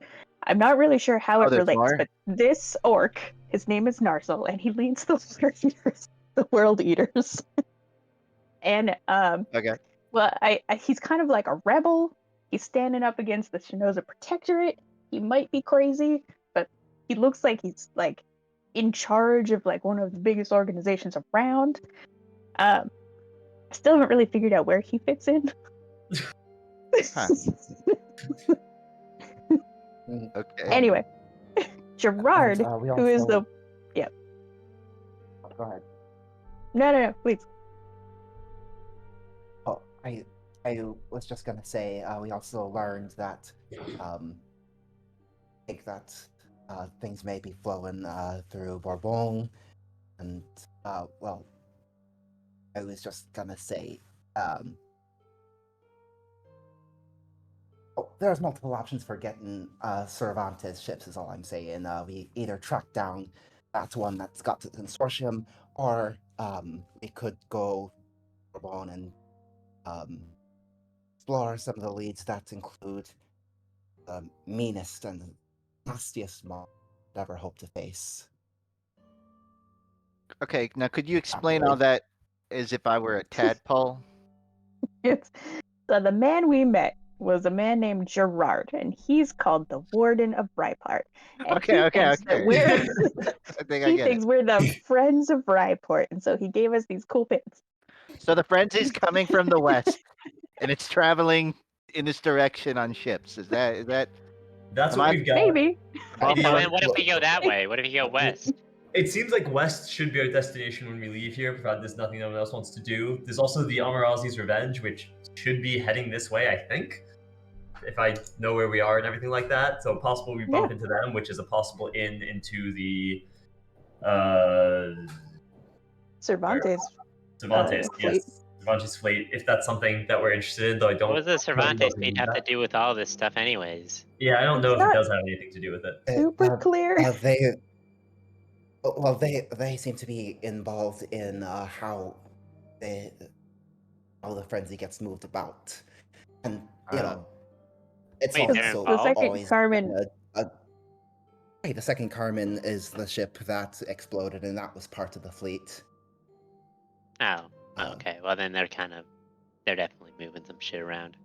I'm not really sure how it there's relates, more? but this orc, his name is Narsil, and he leads the Water Eaters, the World Eaters. And Okay. well, he's kind of like a rebel. He's standing up against the Shinoza Protectorate. He might be crazy, but he looks like he's like in charge of like one of the biggest organizations around. I still haven't really figured out where he fits in. Huh. Okay. Anyway, Gerard, And, we who is also- the yeah. Go ahead. No, please. Oh, I was just gonna say we also learned that I think that things may be flowing through Bourbon, and well, I was just gonna say there's multiple options for getting Cervantes ships. Is all I'm saying. We either track down that one that's got to the consortium, or we could go Bourbon and explore some of the leads that include the meanest and nastiest mob I'd ever hope to face. Okay. Now, could you explain all that as if I were a tadpole? So the man we met was a man named Gerard, and he's called the Warden of Ripart. And Okay. he thinks that I think I he get thinks it. we're the friends of Ripart, and so he gave us these cool pins. So the frenzy's coming from the west, and it's traveling in this direction on ships. Is that? That's Am what I we've got. Maybe. Well, The, then what if we go that way? What if we go west? It seems like west should be our destination when we leave here, provided there's nothing no one else wants to do. There's also the Amarazi's Revenge, which should be heading this way, I think, if I know where we are and everything like that. So possible we bump into them, which is a possible into the Cervantes. Cervantes, Fleet. yes. Cervantes fleet, if that's something that we're interested in, though I don't What does the Cervantes know fleet have to do with all this stuff, anyways? Yeah, I don't know It's if it not does have anything to do with it. super clear. They seem to be involved in how the frenzy gets moved about, and you know, it's Wait, they're also the second always Carmen. Hey, the second Carmen is the ship that exploded, and that was part of the fleet. Oh, okay. Well, then they're definitely moving some shit around.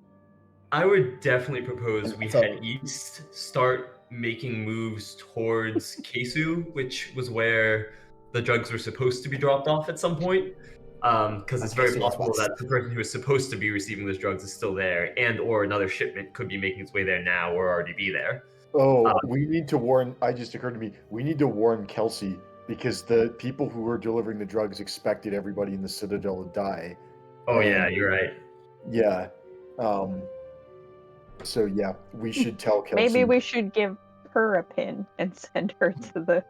I would definitely propose we So- head east, start making moves towards Kesu, which was where the drugs were supposed to be dropped off at some point. Because it's very Kesu is possible west. that the person who is supposed to be receiving those drugs is still there, and or another shipment could be making its way there now or already be there. Oh, we need to warn. I just occurred to me. We need to warn Kelsey because the people who were delivering the drugs expected everybody in the Citadel to die. Oh yeah, you're right. Yeah. So yeah, we should tell Kelsey. Maybe we should give her a pin and send her to the.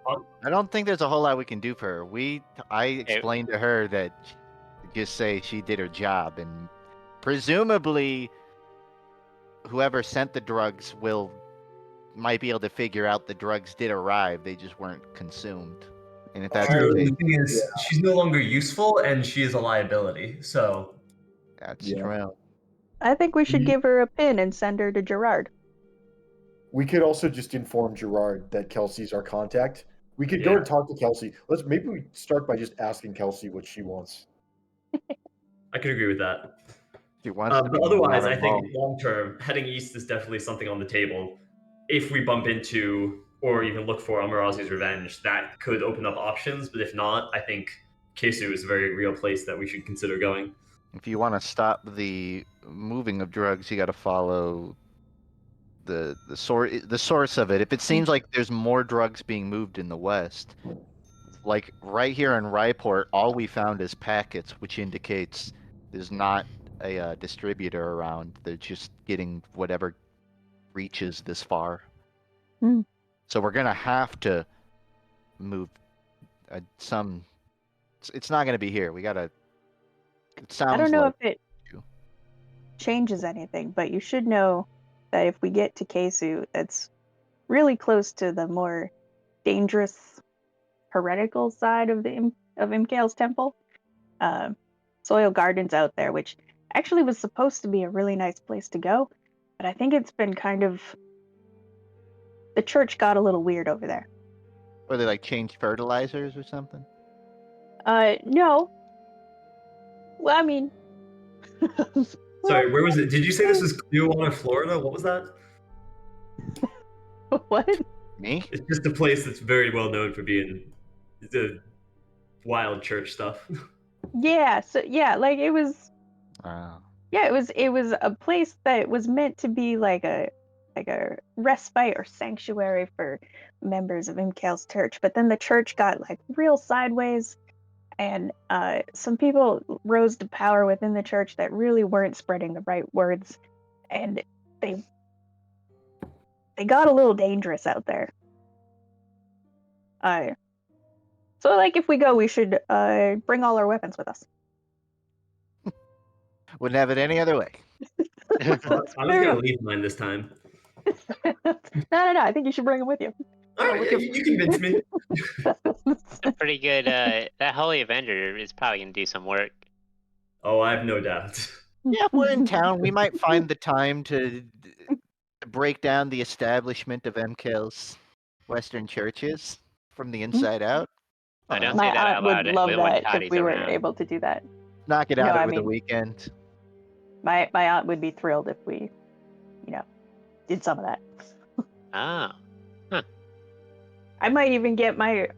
I don't think there's a whole lot we can do for her. I explained to her that just say she did her job, and presumably whoever sent the drugs might be able to figure out the drugs did arrive. They just weren't consumed. And if that's True. the The thing is, she's no longer useful, and she is a liability. So that's true. I think we should give her a pin and send her to Gerard. We could also just inform Gerard that Kelsey's our contact. We could go and talk to Kelsey. Maybe we start by just asking Kelsey what she wants. I could agree with that. She wants to be but otherwise, more I think involved. long term, heading east is definitely something on the table. If we bump into or even look for Amarazi's Revenge, that could open up options. But if not, I think Kesu is a very real place that we should consider going. If you want to stop the moving of drugs, you got to follow the source of it. If it seems like there's more drugs being moved in the west, like right here in Ryport, all we found is packets, which indicates there's not a distributor around. They're just getting whatever reaches this far. Hmm. So we're gonna have to move some. It's not gonna be here. We gotta. It sounds. I don't know like if it changes anything, but you should know that if we get to Kesu, that's really close to the more dangerous heretical side of Imkael's temple. Soil Gardens out there, which actually was supposed to be a really nice place to go, but I think it's been the church got a little weird over there. Or they like change fertilizers or something? No. Well, I mean. Sorry, where was it? Did you say this was Clearwater, Florida? What was that? What? Me? It's just a place that's very well known for being the wild church stuff. Yeah. So yeah, like it was. Wow. Yeah, it was a place that was meant to be like a respite or sanctuary for members of Imkael's church, but then the church got like real sideways, and some people rose to power within the church that really weren't spreading the right words, and they got a little dangerous out there. So like if we go, we should bring all our weapons with us. Wouldn't have it any other way. I was going to leave mine this time. No. I think you should bring them with you. All right, you convinced me. A pretty good. That Holy Avenger is probably gonna do some work. Oh, I have no doubt. Yeah, if we're in town, we might find the time to break down the establishment of Imkael's Western churches from the inside out. I don't My say that aunt out would loud love when that Toddy's if we were around. able to do that. Knock it out over the weekend. My aunt would be thrilled if we, did some of that. Ah. Huh. I might even get my,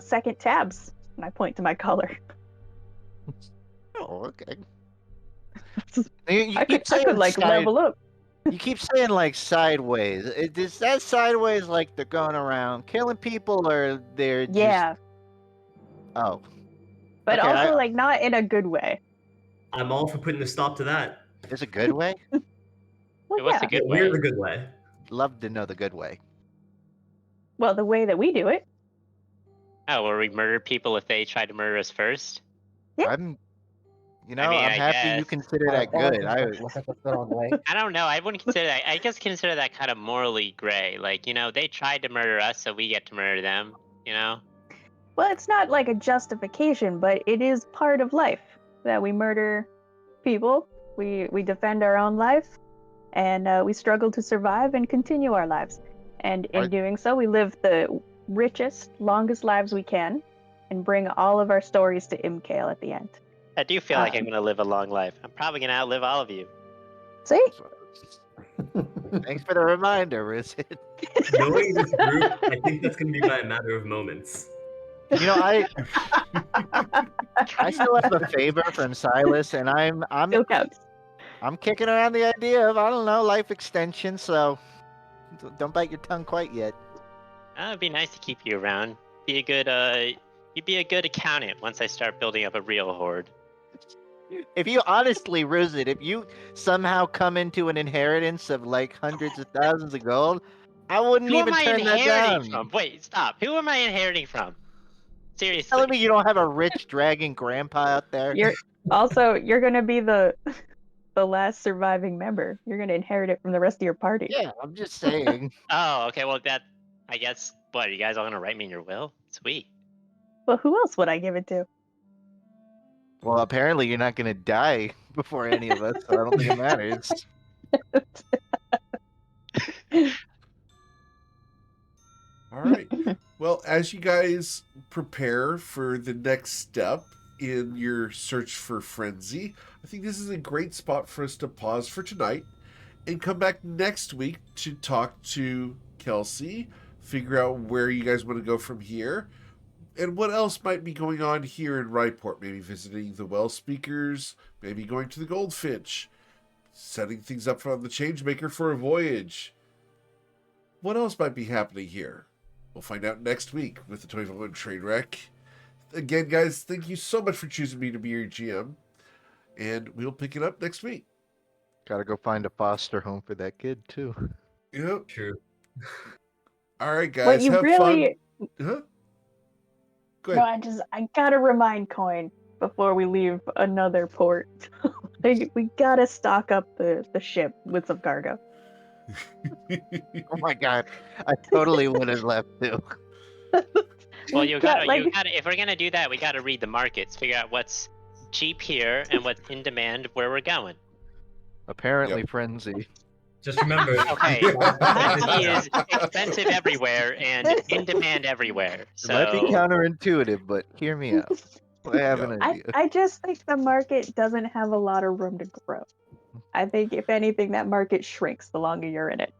second tabs, and I point to my collar. Oh, okay. You I keep could saying like level up. You keep saying like sideways. Is that sideways like they're going around killing people, or they're just? Yeah, Oh, but okay, also like not in a good way. I'm all for putting a stop to that. there's a good way. Well, What's yeah. a good way? We're the good way. Love to know the good way. Well, the way that we do it. Oh, where we murder people if they try to murder us first? Yeah. I'm mean, I'm I happy you guess. consider that good. Look at the wrong way. I don't know. I wouldn't consider that. I guess consider that kind of morally gray. Like, they tried to murder us, so we get to murder them. Well, it's not like a justification, but it is part of life that we murder people. We defend our own life, and we struggle to survive and continue our lives. And in doing so, we live the richest, longest lives we can, and bring all of our stories to Imkale at the end. I do feel like I'm going to live a long life. I'm probably going to outlive all of you. See? Thanks for the reminder, Rizit. Knowing this group, I think that's going to be by a matter of moments. I still have a favor from Silas, and Still counts. I'm kicking around the idea of, I don't know, life extension. So don't bite your tongue quite yet. It'd be nice to keep you around. You'd be a good accountant once I start building up a real horde. If you honestly, Rizit, if you somehow come into an inheritance of like hundreds of thousands of gold, I wouldn't Who even am I turn that inheriting down. from? Wait, stop. Who am I inheriting from? Seriously. Telling me you don't have a rich dragon grandpa out there? You're gonna be the last surviving member. You're gonna inherit it from the rest of your party. Yeah, I'm just saying. Oh, okay. Well, I guess. What, are you guys all gonna write me in your will? Sweet. Well, who else would I give it to? Well, apparently you're not gonna die before any of us, so I don't think it matters. All right. Well, as you guys prepare for the next step in your search for Frenzy, I think this is a great spot for us to pause for tonight and come back next week to talk to Kelsey, figure out where you guys want to go from here, and what else might be going on here in Ryport. Maybe visiting the Well Speakers, maybe going to the Goldfinch, setting things up on the Changemaker for a voyage. What else might be happening here? We'll find out next week with the Toivoan Trainwreck. Again, guys, thank you so much for choosing me to be your GM, and we'll pick it up next week. Gotta go find a foster home for that kid, too. Yep. True. All right, guys, What you have really... fun. Huh? Go ahead. No, I gotta remind Coin before we leave another port. we gotta stock up the ship with some cargo. Oh my god, I totally would have left too. Well, you gotta. If we're gonna do that, we gotta read the markets, figure out what's cheap here and what's in demand where we're going. Apparently, Frenzy. Just remember. Okay, Frenzy is expensive everywhere and in demand everywhere. So It might be counterintuitive, but hear me out. I have an idea. I just think the market doesn't have a lot of room to grow. I think, if anything, that market shrinks the longer you're in it.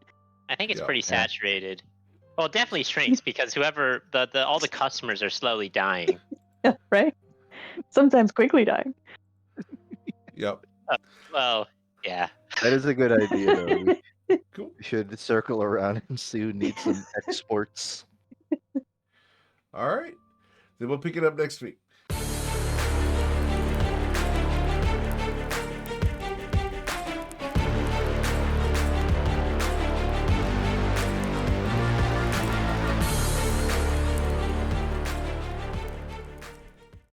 I think it's pretty saturated. Well, it definitely shrinks because whoever all the customers are slowly dying. Right? Sometimes quickly dying. Yep. Well, yeah. That is a good idea, though. Cool. We should circle around and see who needs some exports. All right. Then we'll pick it up next week.